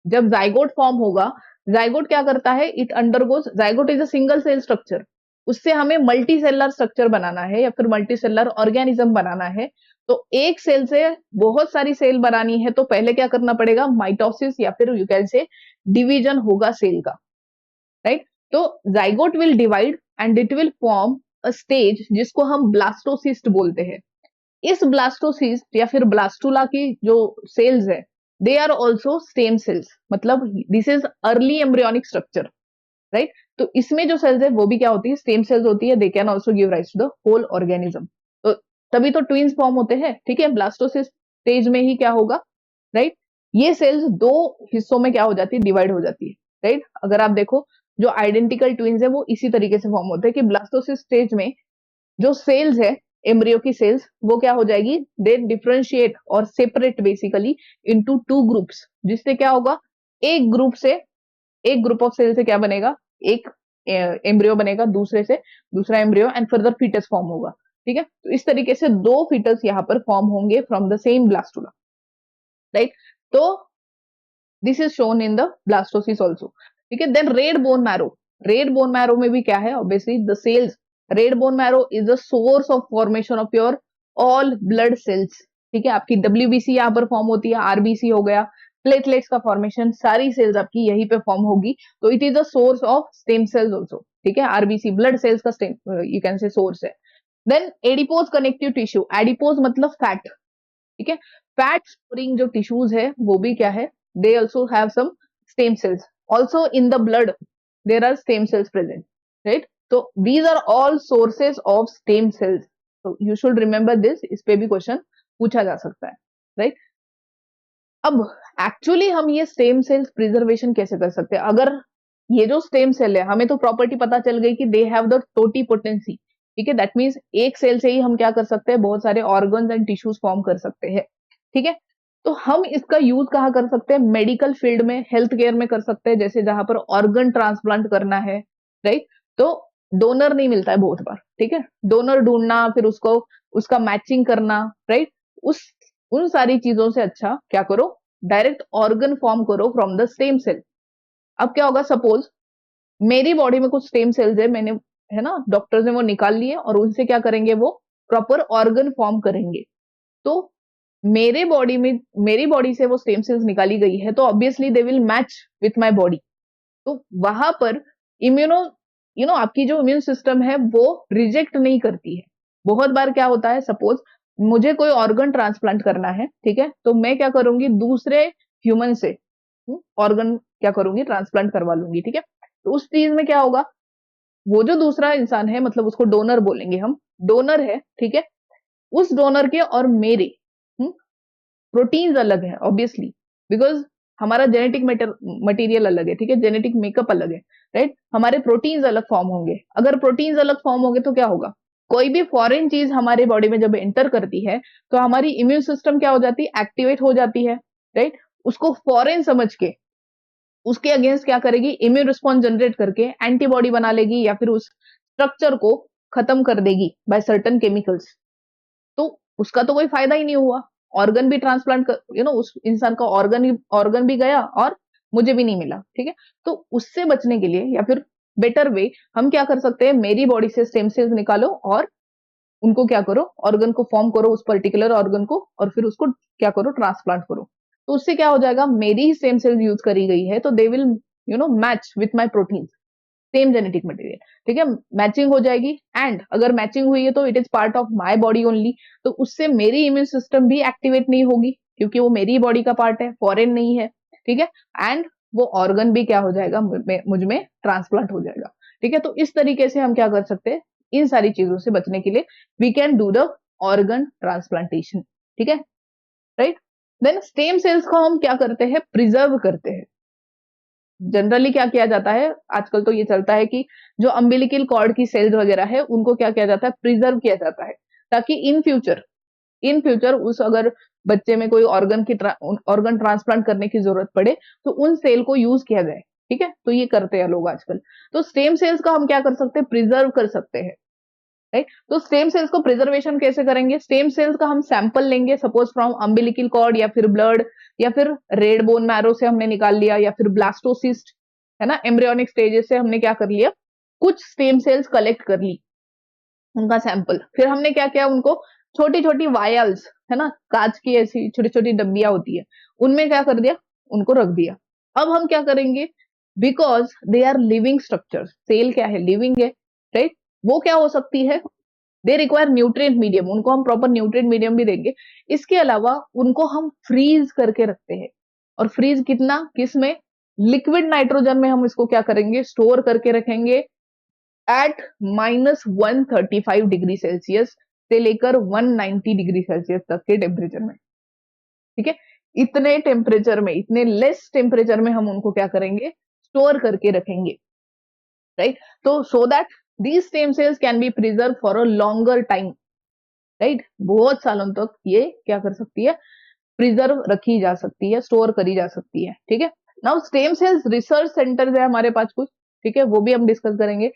जब जाइगोट फॉर्म होगा, जाइगोट क्या करता है, it undergoes, zygote is a single cell structure, उससे हमें मल्टी सेलर स्ट्रक्चर बनाना है या फिर मल्टी सेलर ऑर्गेनिज्म बनाना है, तो एक सेल से बहुत सारी सेल बनानी है तो पहले क्या करना पड़ेगा, माइटोसिस या फिर यू कैन से डिवीजन होगा सेल का, राइट। तो zygote will divide and it will form a stage जिसको हम ब्लास्टोसिस्ट बोलते हैं। इस ब्लास्टोसिस्ट या फिर ब्लास्टुला की जो सेल्स है, they are also stem cells, मतलब this is early embryonic structure, right. तो इसमें जो सेल्स है वो भी क्या होती है, स्टेम सेल्स होती है। They can also give rise to the whole organism. तो तभी तो ट्विंस फॉर्म होते हैं, ठीक है। ब्लास्टोसिस्ट स्टेज में ही क्या होगा, राइट, ये सेल्स दो हिस्सों में क्या हो जाती है, डिवाइड हो जाती है, राइट। अगर आप देखो जो आइडेंटिकल ट्विंस है वो इसी तरीके से फॉर्म होते हैं कि ब्लास्टोसिस्ट स्टेज में जो सेल्स है, एम्ब्रियो की सेल्स, वो क्या हो जाएगी, दे डिफरेंशिएट और separate basically into two groups, जिससे क्या होगा, एक ग्रुप से, एक ग्रुप ऑफ सेल से क्या बनेगा, एक एम्ब्रियो बनेगा, दूसरे से दूसरा embryo and further foetus form होगा, ठीक है। तो इस तरीके से दो फीटस यहाँ पर फॉर्म होंगे from the same blastula, right. तो this is shown in the blastocyst also, ठीक है। Then red bone marrow, red bone marrow में भी क्या है, obviously the cells, red bone marrow is the source of formation of your all blood cells, ठीक है। आपकी डब्ल्यूबीसी यहाँ पर फॉर्म होती है, आरबीसी हो गया, प्लेटलेट्स का फॉर्मेशन, सारी सेल्स आपकी यहीं पे फॉर्म होगी। तो it is the source of stem cells also, ठीक है। आरबीसी ब्लड सेल्स का stem you can say source है। Then adipose connective tissue, adipose मतलब फैट, ठीक है। फैट स्टोरिंग जो टिश्यूज है वो भी क्या है, they also have some stem cells, also in the blood there are stem cells present, right. तो these are all sources of stem cells, तो यू शुड रिमेंबर दिस, इस पे भी क्वेश्चन पूछा जा सकता है, राइट। अब एक्चुअली हम ये स्टेम सेल्स प्रिजर्वेशन कैसे कर सकते हैं, अगर ये जो स्टेम सेल है, हमें तो प्रॉपर्टी पता चल गई कि दे हैव द टोटीपोटेंसी, ठीक है। दैट मीन्स एक सेल से ही हम क्या कर सकते हैं, बहुत सारे ऑर्गन्स एंड टिश्यूज फॉर्म कर सकते हैं, ठीक है। तो हम इसका यूज कहाँ कर सकते हैं, मेडिकल फील्ड में, हेल्थ केयर में कर सकते हैं, जैसे जहां पर ऑर्गन ट्रांसप्लांट करना है, राइट। तो डोनर नहीं मिलता है बहुत बार, ठीक है। डोनर ढूंढना, फिर उसको उसका मैचिंग करना, राइट, उस उन सारी चीजों से अच्छा क्या करो, डायरेक्ट ऑर्गन फॉर्म करो फ्रॉम द स्टेम सेल। अब क्या होगा, सपोज मेरी बॉडी में कुछ स्टेम सेल्स है, मैंने, है ना, डॉक्टर्स ने वो निकाल लिए और उनसे क्या करेंगे, वो प्रॉपर ऑर्गन फॉर्म करेंगे। तो मेरी बॉडी से वो स्टेम सेल्स निकाली गई है, तो obviously they will match with my body. तो वहां पर इम्यूनो आपकी जो इम्यून सिस्टम है वो रिजेक्ट नहीं करती है। बहुत बार क्या होता है, सपोज मुझे कोई ऑर्गन ट्रांसप्लांट करना है, ठीक है, तो मैं क्या करूंगी, दूसरे ह्यूमन से ऑर्गन क्या करूंगी, ट्रांसप्लांट करवा लूंगी, ठीक है। तो उस चीज में क्या होगा, वो जो दूसरा इंसान है, मतलब उसको डोनर बोलेंगे हम, डोनर है, ठीक है, उस डोनर के और मेरे प्रोटीन्स अलग है ऑब्वियसली, बिकॉज हमारा जेनेटिक मटेरियल अलग है, ठीक है, जेनेटिक मेकअप अलग है, राइट। हमारे प्रोटीन्स अलग फॉर्म होंगे। अगर प्रोटीन्स अलग फॉर्म होंगे तो क्या होगा, कोई भी फॉरेन चीज हमारे बॉडी में जब एंटर करती है तो हमारी इम्यून सिस्टम क्या हो जाती है, एक्टिवेट हो जाती है, राइट। उसको फॉरेन समझ के उसके अगेंस्ट क्या करेगी, इम्यून रिस्पॉन्स जनरेट करके एंटीबॉडी बना लेगी या फिर उस स्ट्रक्चर को खत्म कर देगी बाय सर्टन केमिकल्स। तो उसका तो कोई फायदा ही नहीं हुआ, ऑर्गन भी ट्रांसप्लांट कर, उस इंसान का ऑर्गन भी गया और मुझे भी नहीं मिला, ठीक है। तो उससे बचने के लिए या फिर बेटर वे हम क्या कर सकते हैं, मेरी बॉडी से स्टेम सेल्स निकालो और उनको क्या करो, ऑर्गन को फॉर्म करो, उस पर्टिकुलर ऑर्गन को, और फिर उसको क्या करो, ट्रांसप्लांट करो। तो उससे क्या हो जाएगा, मेरी ही सेम सेल्स यूज करी गई है, तो they will match with my protein, same genetic material, ठीक है, मैचिंग हो जाएगी। एंड अगर मैचिंग हुई है तो it is part of my body only, तो उससे मेरी इम्यून सिस्टम भी एक्टिवेट नहीं होगी क्योंकि वो मेरी बॉडी का पार्ट है, फॉरेन नहीं है, ठीक है। एंड वो ऑर्गन भी क्या हो जाएगा, मुझ में ट्रांसप्लांट हो जाएगा, ठीक है। तो इस तरीके से हम क्या कर सकते हैं, इन सारी चीजों से बचने के लिए we can do the organ transplantation, ठीक है, राइट। देन स्टेम सेल्स को हम क्या करते हैं, प्रिजर्व करते हैं। जनरली क्या किया जाता है, आजकल तो ये चलता है कि जो अम्बिलिकल कॉर्ड की सेल्स वगैरह है उनको क्या किया जाता है, प्रिजर्व किया जाता है, ताकि इन फ्यूचर उस अगर बच्चे में कोई ऑर्गन ट्रांसप्लांट करने की जरूरत पड़े तो उन सेल को यूज किया जाए, ठीक है। तो ये करते हैं लोग आजकल। तो स्टेम सेल्स का हम क्या कर सकते हैं, प्रिजर्व कर सकते हैं, राइट। तो स्टेम सेल्स को प्रिजर्वेशन कैसे करेंगे, स्टेम सेल्स का हम सैंपल लेंगे, सपोज फ्रॉम अम्बिलिकल कॉर्ड या फिर ब्लड या फिर रेड बोन मैरो से हमने निकाल लिया, या फिर ब्लास्टोसिस्ट, है ना, एम्ब्रियोनिक स्टेजेस से हमने क्या कर लिया, कुछ स्टेम सेल्स कलेक्ट कर ली, उनका सैंपल, फिर हमने क्या किया, उनको छोटी छोटी वायल्स है ना, कांच की ऐसी छोटी छोटी डब्बियां होती है, उनमें क्या कर दिया, उनको रख दिया। अब हम क्या करेंगे, because they are living structure, cell क्या है, लिविंग है, राइट। वो क्या हो सकती है, दे रिक्वायर न्यूट्रिएंट मीडियम, उनको हम प्रॉपर न्यूट्रिएंट मीडियम भी देंगे। इसके अलावा उनको हम फ्रीज करके रखते हैं, और फ्रीज कितना, किस में, लिक्विड नाइट्रोजन में हम इसको क्या करेंगे, स्टोर करके रखेंगे एट -135 डिग्री सेल्सियस से लेकर 190 डिग्री सेल्सियस तक के टेम्परेचर में। ठीक है, इतने टेम्परेचर में, इतने लेस टेम्परेचर में हम उनको क्या करेंगे, स्टोर करके रखेंगे, राइट। तो so that these stem cells can be preserve for a longer time, right. बहुत सालों तक ये क्या कर सकती है, प्रिजर्व रखी जा सकती है, स्टोर करी जा सकती है। ठीक है, now stem sales research centre है हमारे पास कुछ, ठीक है, वो भी हम डिस्कस करेंगे।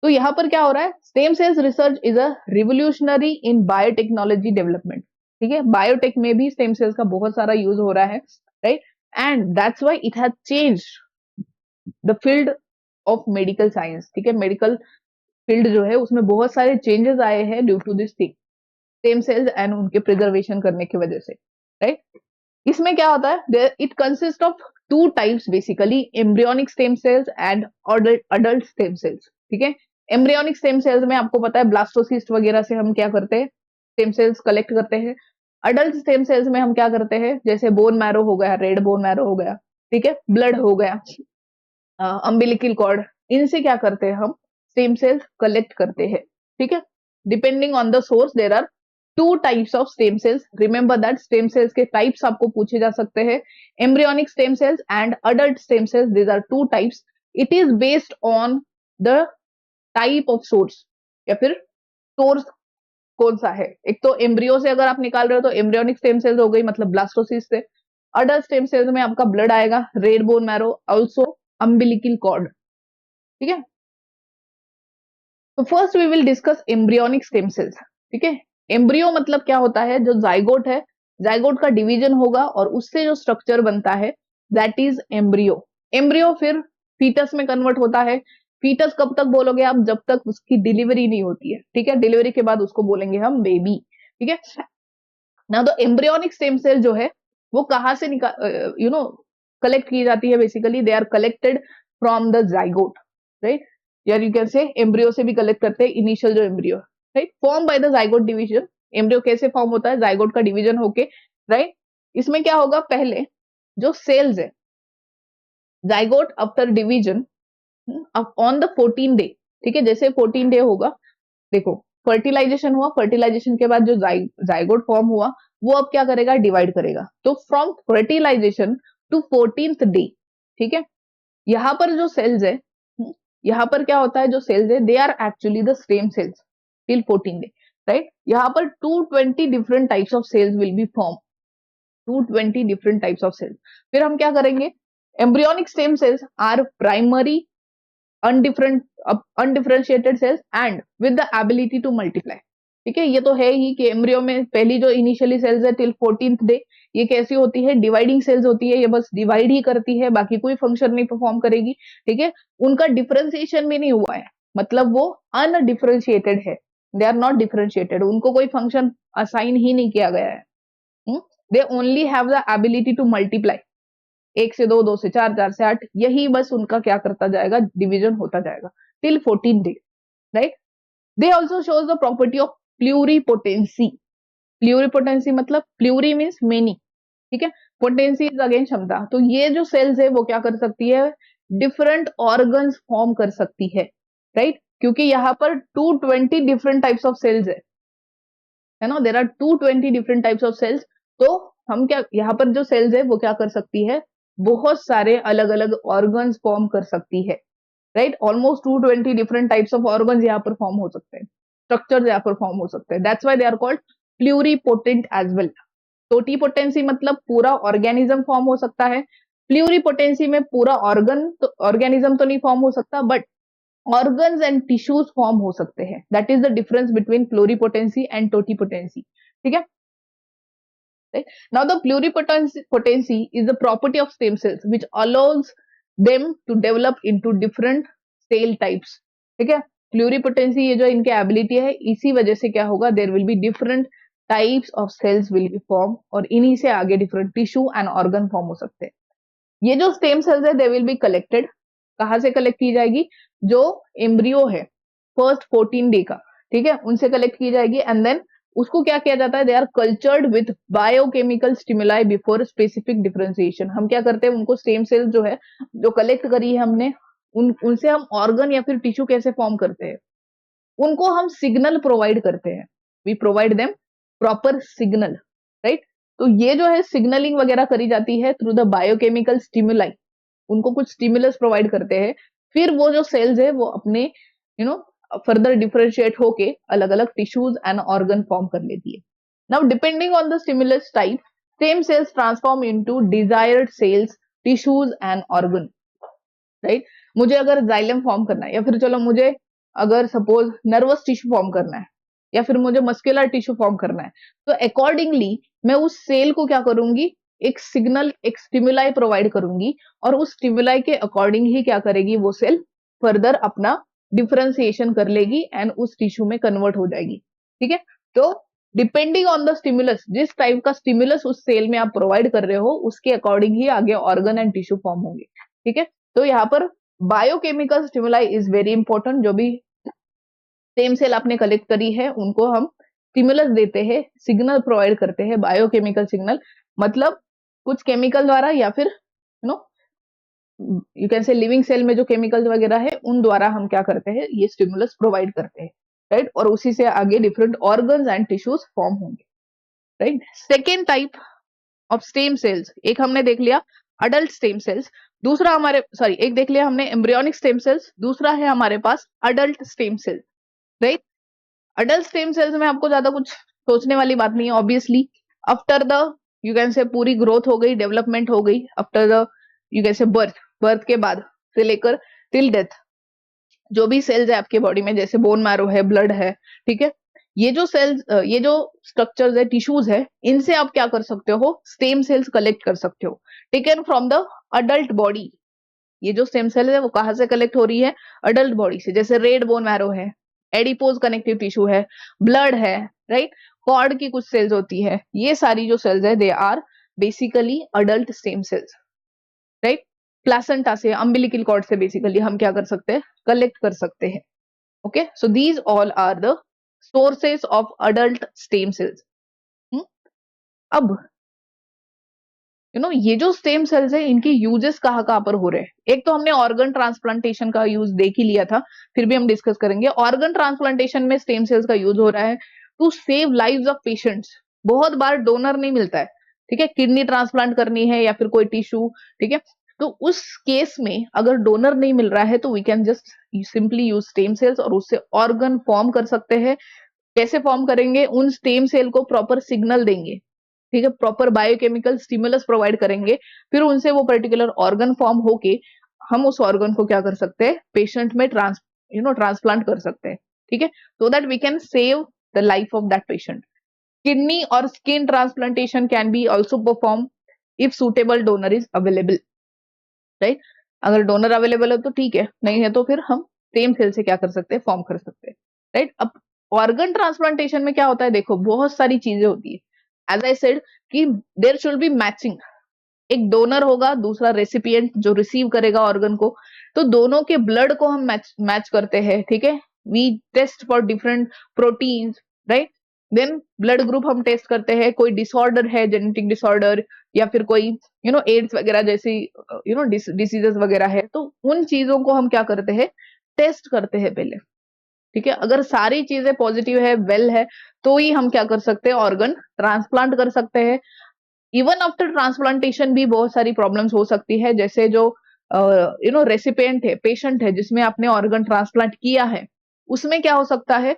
तो यहाँ पर क्या हो रहा है, stem sales research is a revolutionary in biotechnology development. ठीक है, बायोटेक में भी स्टेम सेल्स का बहुत सारा यूज हो रहा है, right, and that's why it has change the field of medical science. ठीक है, मेडिकल फील्ड जो है उसमें बहुत सारे चेंजेस आए हैं due to this thing, stem cells and उनके प्रिजर्वेशन करने की वजह से, राइट। इसमें क्या होता है, it consist of two types basically, embryonic stem cells and adult stem cells. ठीक है, एम्ब्रियोनिक स्टेम सेल्स में आपको पता है ब्लास्टोसिस्ट वगैरह से हम क्या करते हैं, स्टेम सेल्स कलेक्ट करते हैं। अडल्ट स्टेम सेल्स में हम क्या करते हैं, जैसे बोन मैरो हो गया, रेड बोन मैरो हो गया, ठीक है, ब्लड हो गया, अम्बिलिकल कॉर्ड, इनसे क्या करते हैं, हम स्टेम सेल्स कलेक्ट करते हैं। ठीक है, depending on the source there are two types of stem cells. Remember that stem cells के टाइप्स आपको पूछे जा सकते हैं, embryonic stem cells and adult stem cells, these are two types. It is based on the type of source, या फिर source कौन सा है। एक तो एम्ब्रियो से अगर आप निकाल रहे हो तो एम्ब्रियोनिक स्टेम सेल्स हो गई, मतलब ब्लास्टोसिस्ट से। अडल्ट स्टेम सेल्स में आपका ब्लड आएगा, red bone marrow, also umbilical cord. ठीक है, तो first we will discuss embryonic stem cells. ठीक है, एम्ब्रियो मतलब क्या होता है, जो जाइगोट है, जाइगोट का डिवीजन होगा और उससे जो स्ट्रक्चर बनता है दैट इज एम्ब्रियो। एम्ब्रियो फिर फीटस में कन्वर्ट होता है। फीटस कब तक बोलोगे आप, जब तक उसकी डिलीवरी नहीं होती है। ठीक है, डिलीवरी के बाद उसको बोलेंगे हम बेबी। ठीक है ना, तो एम्ब्रियोनिक स्टेम सेल जो है वो कहां से निकाल कलेक्ट की जाती है, basically they are collected from the zygote, right, यार यू कैन से एम्ब्रियो से भी कलेक्ट करते हैं इनिशियल जो embryo, right, form by the zygote division. Embryo कैसे फॉर्म होता है, जाइगोट का डिवीजन होके, राइट। इसमें क्या होगा, पहले जो सेल्स है, zygote after division on the 14 day, ठीक है, जैसे 14 डे होगा, देखो फर्टिलाइजेशन हुआ, फर्टिलाइजेशन के बाद जो जाइगोट फॉर्म हुआ वो अब क्या करेगा, डिवाइड करेगा। तो from fertilisation to 14th day, ठीक है, यहाँ पर जो सेल्स है, यहाँ पर क्या होता है, जो सेल्स है they are actually the stem cells till 14 day, right. यहाँ पर 220 different types of cells will be form, 220 different types of cells. फिर हम क्या करेंगे, embryonic stem cells are primary undifferentiated cells and with the ability to multiply. ठीक है, ये तो है ही कि एम्ब्रियो में पहली जो इनिशियली सेल्स है टिल 14th डे, ये कैसी होती है, डिवाइडिंग सेल्स होती है, ये बस डिवाइड ही करती है, बाकी कोई फंक्शन नहीं परफॉर्म करेगी। ठीक है, उनका डिफरेंशिएशन भी नहीं हुआ है, मतलब वो अनडिफरेंशिएटेड है, दे आर नॉट डिफरेंशिएटेड, उनको कोई फंक्शन असाइन ही नहीं किया गया है। They only have the ability to multiply, 1 से 2, 2 से 4, 4 से 8, यही बस उनका क्या करता जाएगा, डिवीजन होता जाएगा till 14 day, right. They also shows the property of pluripotency. Pluripotency मतलब प्लूरी मीन्स मेनी, ठीक है, पोटेंसी इज अगेन क्षमता। तो ये जो सेल्स है वो क्या कर सकती है, डिफरेंट ऑर्गन्स फॉर्म कर सकती है, क्योंकि यहाँ पर 220 डिफरेंट टाइप्स ऑफ सेल्स है ना, there are 220 different types of cells. तो हम क्या, यहाँ पर जो सेल्स है वो क्या कर सकती है, बहुत सारे अलग अलग ऑर्गन्स फॉर्म कर सकती है, right. Almost 220 different types of organs यहाँ पर फॉर्म हो सकते हैं, स्ट्रक्चर यहाँ पर फॉर्म हो सकते हैं, that's why they are called pluripotent as well. Totipotency मतलब पूरा ऑर्गेनिज्म फॉर्म हो सकता है, प्लूरिपोटेंसी में पूरा ऑर्गेनिज्म तो नहीं फॉर्म हो सकता, but organs and tissues form हो सकते हैं। That is the difference between pluripotency and totipotency. ठीक है, right? Now the pluripotency is the property of stem cells which allows them to develop into different cell types. ठीक है, प्लूरिपोटेंसी ये जो इनके एबिलिटी है, इसी वजह से क्या होगा, there will be different types of cells will be form, और इन्हीं से आगे different tissue and organ form हो सकते हैं। ये जो स्टेम सेल्स है दे विल बी कलेक्टेड, कहाँ से कलेक्ट की जाएगी, जो एम्ब्रियो है फर्स्ट 14 डे का, ठीक है, उनसे कलेक्ट की जाएगी, एंड देन उसको क्या किया जाता है, they are cultured with biochemical stimuli before specific differentiation. हम क्या करते हैं, उनको स्टेम सेल्स जो है, जो कलेक्ट करी है हमने, उनसे हम ऑर्गन या फिर टिश्यू कैसे फॉर्म करते हैं, उनको हम सिग्नल प्रोवाइड करते हैं, we provide them proper signal, right. तो ये जो है सिग्नलिंग वगैरह करी जाती है थ्रू द बायोकेमिकल स्टिमुलाई, उनको कुछ स्टिमुलस प्रोवाइड करते हैं, फिर वो जो सेल्स है वो अपने फर्दर डिफरेंशिएट होके अलग अलग टिश्यूज एंड ऑर्गन फॉर्म कर लेती है। Now depending on the stimulus type, same cells transform into desired cells, tissues and organ, right. मुझे अगर जाइलम फॉर्म करना है, या फिर चलो मुझे अगर सपोज नर्वस टिश्यू फॉर्म करना है, या फिर मुझे मस्कुलर टिश्यू फॉर्म करना है, तो अकॉर्डिंगली मैं उस सेल को क्या करूंगी, एक सिग्नल, एक स्टिमुलाई प्रोवाइड करूंगी, और उस स्टिमुलाई के अकॉर्डिंग ही क्या करेगी वो सेल, फर्दर अपना डिफरेंशिएशन कर लेगी एंड उस टिश्यू में कन्वर्ट हो जाएगी, ठीक है। तो डिपेंडिंग ऑन द स्टिमुलस, जिस टाइप का स्टिमुलस उस सेल में आप प्रोवाइड कर रहे हो, उसके अकॉर्डिंग ही आगे ऑर्गन एंड टिश्यू फॉर्म होंगे, ठीक है। तो यहाँ पर biochemical stimuli is very important. जो भी सेम सेल आपने कलेक्ट करी है उनको हम स्टिमुलस देते हैं, सिग्नल प्रोवाइड करते हैं, बायोकेमिकल सिग्नल, मतलब कुछ केमिकल द्वारा, या फिर no you can say living cell में जो केमिकल वगैरह है उन द्वारा हम क्या करते हैं, ये स्टिमुलस प्रोवाइड करते हैं, राइट। और उसी से आगे different organs and tissues form होंगे, right. Second type of stem cells, एक हमने देख लिया अडल्ट स्टेम सेल्स, दूसरा हमारे सॉरी एक देख लिया हमने एम्ब्रियोनिक स्टेम सेल्स, दूसरा है हमारे पास adult stem cells, right. Adult stem cells में आपको ज्यादा कुछ सोचने वाली बात नहीं है, obviously after the you can say पूरी ग्रोथ हो गई, डेवलपमेंट हो गई, after the you can say birth, birth के बाद से लेकर टिल डेथ, जो भी सेल्स है आपके बॉडी में, जैसे बोन मैरो है, ब्लड है, ठीक है, ये जो सेल्स, ये जो स्ट्रक्चर्स है, टिश्यूज है, इनसे आप क्या कर सकते हो, स्टेम सेल्स कलेक्ट कर सकते हो, taken from the adult body. ये जो स्टेम सेल है वो कहां से कलेक्ट हो रही है, अडल्ट बॉडी से, जैसे रेड बोन मैरो है, एडिपोज कनेक्टिव टिश्यू है, ब्लड है, राइट, कॉर्ड की कुछ सेल्स होती है, ये सारी जो सेल्स है they are basically adult stem cells, right. Placenta से, अम्बिलिकल कॉर्ड से बेसिकली हम क्या कर सकते हैं, कलेक्ट कर सकते हैं, okay. So these all are the sources of adult stem cells. अब ये जो स्टेम सेल्स है इनकी यूजेस कहाँ कहाँ पर हो रहे हैं, एक तो हमने ऑर्गन ट्रांसप्लांटेशन का यूज देख ही लिया था, फिर भी हम डिस्कस करेंगे। ऑर्गन ट्रांसप्लांटेशन में स्टेम सेल्स का यूज हो रहा है to save lives of patients. बहुत बार डोनर नहीं मिलता है, ठीक है, किडनी ट्रांसप्लांट करनी है या फिर कोई टिश्यू, ठीक है, तो उस केस में अगर डोनर नहीं मिल रहा है तो we can just simply use stem cells और उससे ऑर्गन फॉर्म कर सकते हैं। कैसे फॉर्म करेंगे, उन स्टेम सेल को प्रॉपर सिग्नल देंगे, ठीक है, प्रॉपर बायोकेमिकल स्टिमुलस प्रोवाइड करेंगे, फिर उनसे वो पर्टिकुलर ऑर्गन फॉर्म होके हम उस ऑर्गन को क्या कर सकते हैं, पेशेंट में ट्रांसप्लांट कर सकते हैं, ठीक है, so that we can save the life of that patient. Kidney और skin transplantation can be also perform if suitable donor is available, right. अगर डोनर अवेलेबल है तो ठीक है, नहीं है तो फिर हम सेम सेल से क्या कर सकते हैं, फॉर्म कर सकते हैं, राइट। अब ऑर्गन ट्रांसप्लांटेशन में क्या होता है, देखो बहुत सारी चीजें होती है, एज आई सेड कि देयर शुड बी मैचिंग, एक डोनर होगा, दूसरा रेसिपिएंट जो रिसीव करेगा ऑर्गन को, तो दोनों के ब्लड को हम मैच करते हैं, ठीक है, we test for different proteins, right. Then blood group हम टेस्ट करते हैं, कोई डिसऑर्डर है, जेनेटिक डिसऑर्डर, या फिर कोई एड्स वगैरह जैसी डिसीजेस वगैरह है, तो उन चीजों को हम क्या करते हैं, टेस्ट करते हैं पहले, ठीक है। अगर सारी चीजें पॉजिटिव है, वेल है, तो ही हम क्या कर सकते हैं, ऑर्गन ट्रांसप्लांट कर सकते हैं। इवन आफ्टर ट्रांसप्लांटेशन भी बहुत सारी प्रॉब्लम्स हो सकती है, जैसे जो रेसिपिएंट है, पेशेंट है जिसमें आपने ऑर्गन ट्रांसप्लांट किया है, उसमें क्या हो सकता है,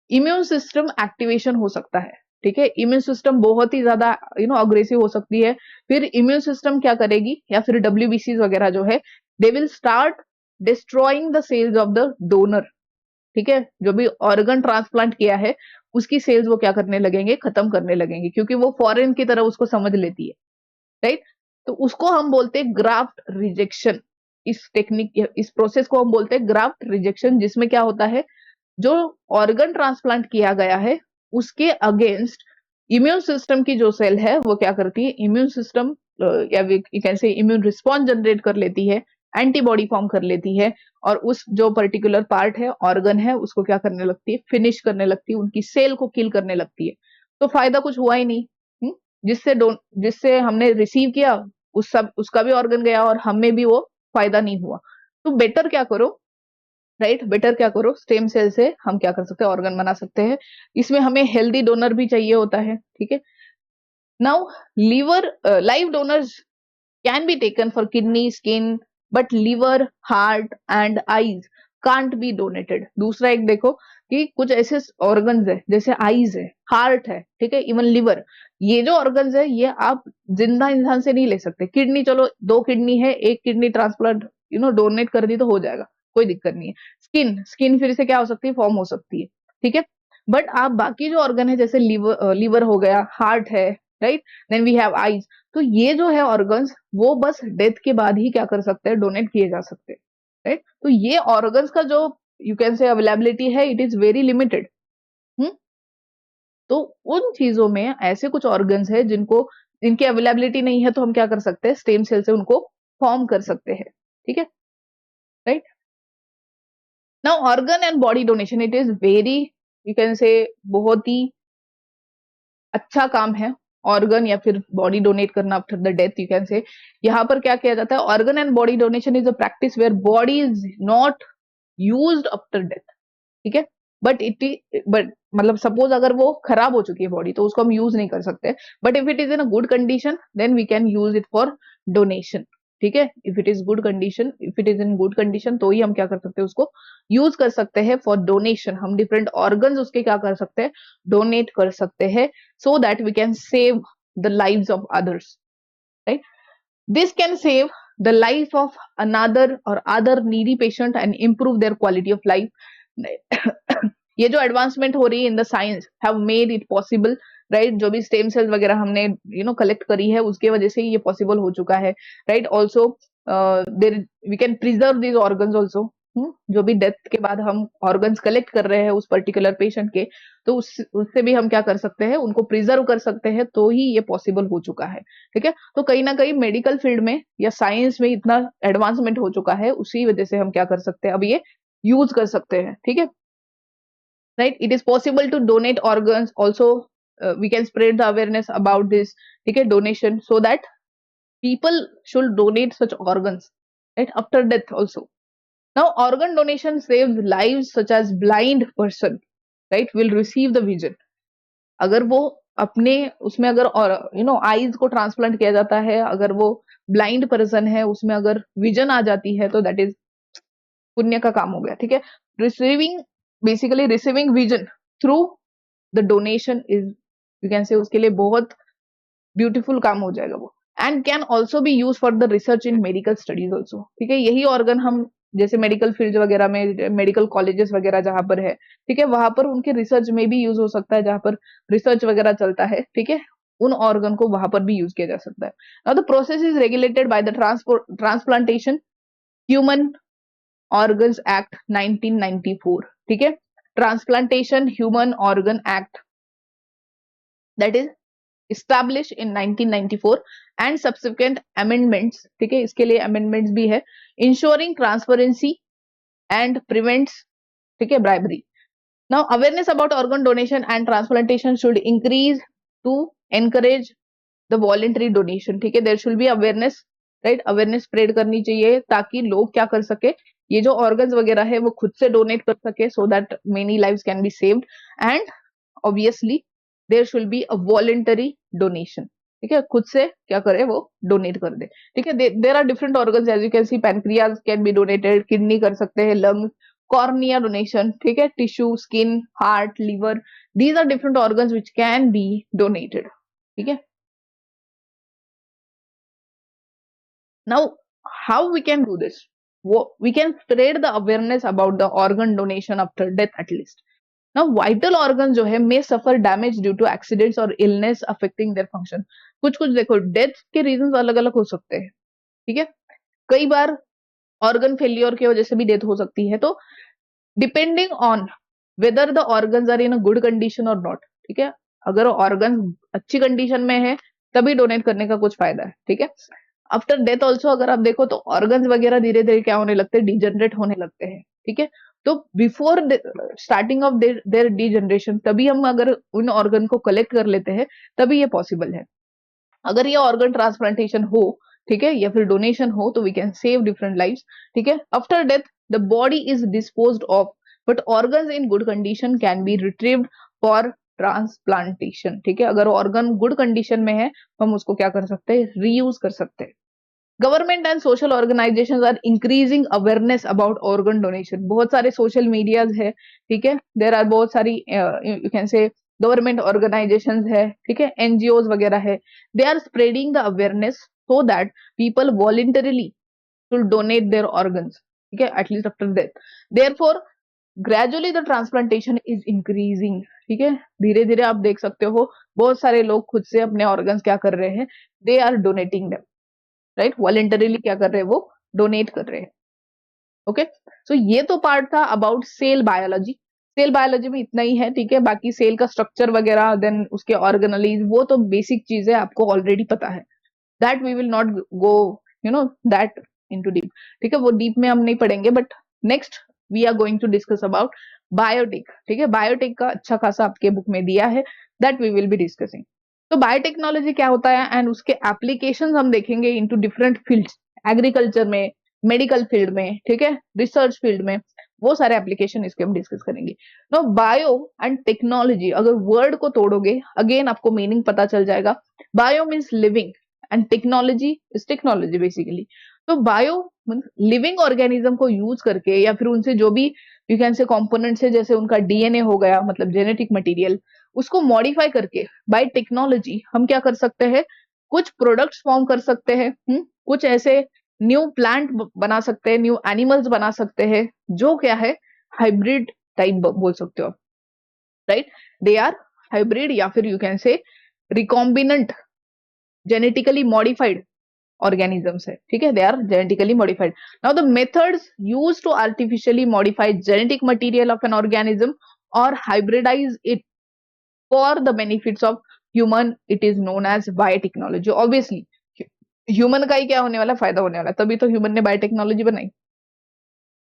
इम्यून सिस्टम एक्टिवेशन हो सकता है, ठीक है, इम्यून सिस्टम बहुत ही ज्यादा अग्रेसिव हो सकती है, फिर इम्यून सिस्टम क्या करेगी, या फिर डब्ल्यूबीसी वगैरह जो है, they will start destroying the cells of the donor, ठीक है, जो भी ऑर्गन ट्रांसप्लांट किया है उसकी सेल्स वो क्या करने लगेंगे, खत्म करने लगेंगे, क्योंकि वो फॉरेन की तरह उसको समझ लेती है, राइट। तो उसको हम बोलते हैं ग्राफ्ट रिजेक्शन। इस टेक्निक, इस प्रोसेस को हम बोलते हैं ग्राफ्ट रिजेक्शन, जिसमें क्या होता है, जो ऑर्गन ट्रांसप्लांट किया गया है उसके अगेंस्ट इम्यून सिस्टम की जो सेल है वो क्या करती है, इम्यून सिस्टम या कैसे इम्यून रिस्पॉन्स जनरेट कर लेती है, एंटीबॉडी फॉर्म कर लेती है, और उस जो पर्टिकुलर पार्ट है, ऑर्गन है, उसको क्या करने लगती है, फिनिश करने लगती है, उनकी सेल को किल करने लगती है। तो फायदा कुछ हुआ ही नहीं। हम्म? जिससे हमने रिसीव किया उसका भी ऑर्गन गया और हमें भी वो फायदा नहीं हुआ। तो बेटर क्या करो, राइट, बेटर क्या करो, स्टेम सेल से हम क्या कर सकते हैं, ऑर्गन बना सकते हैं। इसमें हमें हेल्दी डोनर भी चाहिए होता है, ठीक है। Now liver live donors can be taken for kidney, skin, but liver, heart and eyes can't be donated। दूसरा एक देखो कि कुछ ऐसे ऑर्गन्स है, जैसे आईज है, हार्ट है, ठीक है, इवन लिवर, ये जो ऑर्गन्स है ये आप जिंदा इंसान से नहीं ले सकते। किडनी, चलो 2 किडनी है, एक किडनी ट्रांसप्लांट डोनेट कर दी तो हो जाएगा, कोई दिक्कत नहीं है। स्किन, स्किन फिर से क्या हो सकती है, फॉर्म हो सकती है, ठीक है। बट आप बाकी जो ऑर्गन है, जैसे लीवर हो गया, हार्ट है, right, then we have eyes, तो ये जो है ऑर्गन्स, वो बस डेथ के बाद ही क्या कर सकते हैं, डोनेट किए जा सकते हैं, राइट। तो ये ऑर्गन्स का जो यू कैन से अवेलेबिलिटी है, इट इज वेरी लिमिटेड। तो उन चीजों में ऐसे कुछ ऑर्गन्स है इनकी अवेलेबिलिटी नहीं है, तो हम क्या कर सकते हैं, स्टेम सेल से उनको फॉर्म कर सकते हैं, ठीक है, right. Now organ and body donation, it is very, you can say, बहुत ही अच्छा काम है ऑर्गन या फिर बॉडी डोनेट करना after the death, you can say. यहाँ पर क्या किया जाता है, organ and body donation is a practice where body is not used after death, ठीक है। बट मतलब सपोज अगर वो खराब हो चुकी है बॉडी, तो उसको हम यूज नहीं कर सकते। But if it is in a good condition, then we can use it for donation, ठीक है। If it is good condition, if it is in good condition, तो ही हम क्या कर सकते हैं, उसको यूज कर सकते हैं फॉर डोनेशन। हम डिफरेंट ऑर्गन्स उसके क्या कर सकते हैं, डोनेट कर सकते हैं, so that we can save the lives of others, right? This can save the life of another or other needy patient and improve their quality of life। ये जो एडवांसमेंट हो रही है in the science have made it possible, right. जो भी stem cells वगैरह हमने collect करी है, उसके वजह से ही ये पॉसिबल हो चुका है, right. Also there we can preserve these organs also. जो भी डेथ के बाद हम ऑर्गन्स कलेक्ट कर रहे हैं उस पर्टिकुलर पेशेंट के, तो उससे भी हम क्या कर सकते हैं, उनको प्रिजर्व कर सकते हैं, तो ही ये पॉसिबल हो चुका है, ठीक है। तो कहीं ना कहीं मेडिकल फील्ड में या साइंस में इतना एडवांसमेंट हो चुका है, उसी वजह से हम क्या कर सकते हैं, अब ये यूज कर सकते हैं, ठीक है, right? It is possible to donate organs also। We can spread the awareness about this, ठीक है, donation, so that people should donate such organs, right, after death also। Now organ donation saves lives, such as blind person, right, will receive the vision। अगर वो अपने उसमें अगर और eyes को transplant किया जाता है, अगर वो ब्लाइंड पर्सन है, उसमें अगर विजन आ जाती है, तो दैट इज पुण्य का काम हो गया, ठीक है। Receiving, basically receiving vision through the donation is, you can से, उसके लिए बहुत ब्यूटीफुल काम हो जाएगा वो। And can also B use for the research in medical studies also, ठीक है। यही ऑर्गन हम जैसे मेडिकल फील्ड वगैरह में, मेडिकल कॉलेजेस वगैरह जहां पर है, ठीक है, वहां पर उनके रिसर्च में भी यूज हो सकता है, जहां पर रिसर्च वगैरह चलता है, ठीक है, उन ऑर्गन को वहां पर भी यूज किया जा सकता है। Now the process is regulated by the transplantation human organs act 1994, ठीक है। Transplantation human organ act, that is established in 1994 and subsequent amendments, ठीक है, इसके लिए amendments भी है, ensuring transparency and prevents, ठीक है, bribery। Now awareness about organ donation and transplantation should increase to encourage the voluntary donation, ठीक है। there should be awareness, right, awareness spread करनी चाहिए, ताकि लोग क्या कर सके, ये जो organs वगैरह है वो खुद से donate कर सके, so that many lives can be saved। and obviously there should be a voluntary donation, ठीक है, खुद से क्या करे, वो डोनेट कर दे, ठीक है। There are different organs, as you can see, pancreas can be donated, kidney कर सकते हैं, लंग, कॉर्निया डोनेशन, ठीक है, tissue, skin, heart, liver, these are different organs which can be donated, ठीक है। Now how we can do this, we can spread the awareness about the organ donation after death at least। Now vital organ जो है may suffer damage due to accidents or illness affecting their function। कुछ कुछ देखो, death के reasons अलग अलग हो सकते हैं, ठीक है। कई बार ऑर्गन फेलियर की वजह से भी डेथ हो सकती है, तो depending on whether the organs are in a good condition और नॉट, ठीक है। अगर ऑर्गन अच्छी कंडीशन में है तभी डोनेट करने का कुछ फायदा है, ठीक है। आफ्टर डेथ ऑल्सो अगर आप देखो तो ऑर्गन्स वगैरह धीरे धीरे क्या होने लगते हैं, डिजनरेट होने लगते हैं, ठीक है। तो before starting of their degeneration तभी हम अगर उन ऑर्गन को कलेक्ट कर लेते हैं तभी ये पॉसिबल है। अगर ये ऑर्गन ट्रांसप्लांटेशन हो, ठीक है, या फिर डोनेशन हो तो we can save different lives, ठीक है। After death the body is disposed of but organs in good condition can be retrieved for transplantation, ठीक है। अगर ऑर्गन गुड कंडीशन में है तो हम उसको क्या कर सकते हैं, रीयूज कर सकते हैं। Government and social organisations are increasing awareness about organ donation. बहुत सारे सोशल मीडियाज है, ठीक है, देर आर बहुत सारी you can say government organisations है, ठीक है, एनजीओज वगैरह है, they are spreading the awareness so that people voluntarily should donate their organs, ठीक है, at least after death. Therefore gradually the transplantation is increasing, ठीक है, धीरे धीरे आप देख सकते हो बहुत सारे लोग खुद से अपने ऑर्गन्स क्या कर रहे हैं, they are donating them, right, voluntarily क्या कर रहे हैं, वो डोनेट कर रहे हैं। ओके, सो ये तो पार्ट था about cell biology. Cell biology में इतना ही है, ठीक है, बाकी सेल का स्ट्रक्चर वगैरह देन उसके ऑर्गेनलीज वो तो बेसिक चीजें आपको ऑलरेडी पता है, that we will not go you know that into deep, ठीक है, वो डीप में हम नहीं पढ़ेंगे। But next we are going to discuss about biotech, ठीक है, बायोटेक का अच्छा खासा आपके बुक में दिया है, that we will be discussing. तो बायोटेक्नोलॉजी क्या होता है एंड उसके एप्लीकेशंस हम देखेंगे इनटू डिफरेंट फील्ड्स, एग्रीकल्चर में, मेडिकल फील्ड में, ठीक है, रिसर्च फील्ड में, वो सारे एप्लीकेशन इसके हम डिस्कस करेंगे। नो बायो एंड टेक्नोलॉजी, अगर वर्ड को तोड़ोगे अगेन आपको मीनिंग पता चल जाएगा। Bio means living and technology is technology basically. तो बायो लिविंग ऑर्गेनिज्म को यूज करके या फिर उनसे जो भी यू कैन से कंपोनेंट्स है, जैसे उनका डीएनए हो गया मतलब जेनेटिक मटेरियल, उसको मॉडिफाई करके बाय टेक्नोलॉजी हम क्या कर सकते हैं, कुछ प्रोडक्ट्स फॉर्म कर सकते हैं, कुछ ऐसे न्यू प्लांट बना सकते हैं, न्यू एनिमल्स बना सकते हैं जो क्या है हाइब्रिड टाइप बोल सकते हो, राइट, दे आर हाइब्रिड या फिर यू कैन से रिकॉम्बिनेंट जेनेटिकली मॉडिफाइड organisms है, ठीक है, they are genetically modified. Now the methods used to artificially modify genetic material of an organism or hybridize it for the benefits of human, it is known as biotechnology. Obviously human का ही क्या होने वाला, फायदा होने वाला, तभी तो human ने बायोटेक्नोलॉजी बनाई,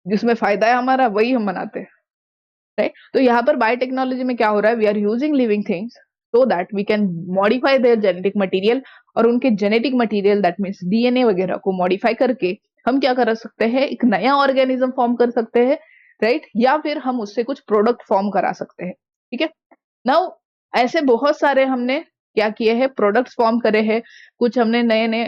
जिसमें फायदा है हमारा वही हम बनाते हैं, राइट। तो यहाँ पर बायोटेक्नोलॉजी में क्या हो रहा है, we are using living things so that we can modify their genetic material, और उनके genetic material that means DNA वगैरह को मॉडिफाई करके हम क्या कर सकते हैं, एक नया ऑर्गेनिज्म फॉर्म कर सकते हैं, राइट, या फिर हम उससे कुछ प्रोडक्ट फॉर्म करा सकते हैं, ठीक है। नाउ ऐसे बहुत सारे हमने क्या किए हैं, प्रोडक्ट्स फॉर्म करे हैं, कुछ हमने नए नए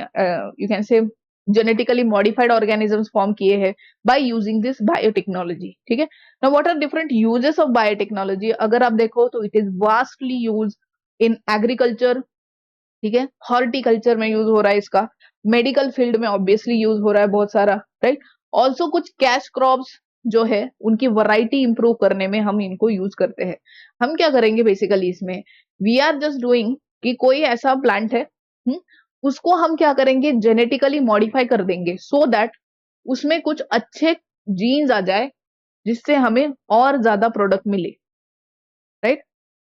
you can say genetically modified organisms form किए हैं बाय यूजिंग दिस बायोटेक्नोलॉजी, ठीक है। Now what are different uses of biotechnology, अगर आप देखो तो it is vastly use in agriculture, ठीक है, हॉर्टिकल्चर में यूज हो रहा है इसका, मेडिकल फील्ड में ऑब्वियसली यूज हो रहा है बहुत सारा, राइट। ऑल्सो कुछ कैश क्रॉप्स जो है उनकी वैरायटी इंप्रूव करने में हम इनको यूज करते हैं। हम क्या करेंगे बेसिकली इसमें, वी आर जस्ट डूइंग कि कोई ऐसा प्लांट है, उसको हम क्या करेंगे, जेनेटिकली मॉडिफाई कर देंगे सो दैट उसमें कुछ अच्छे जीन्स आ जाए जिससे हमें और ज्यादा प्रोडक्ट मिले, राइट।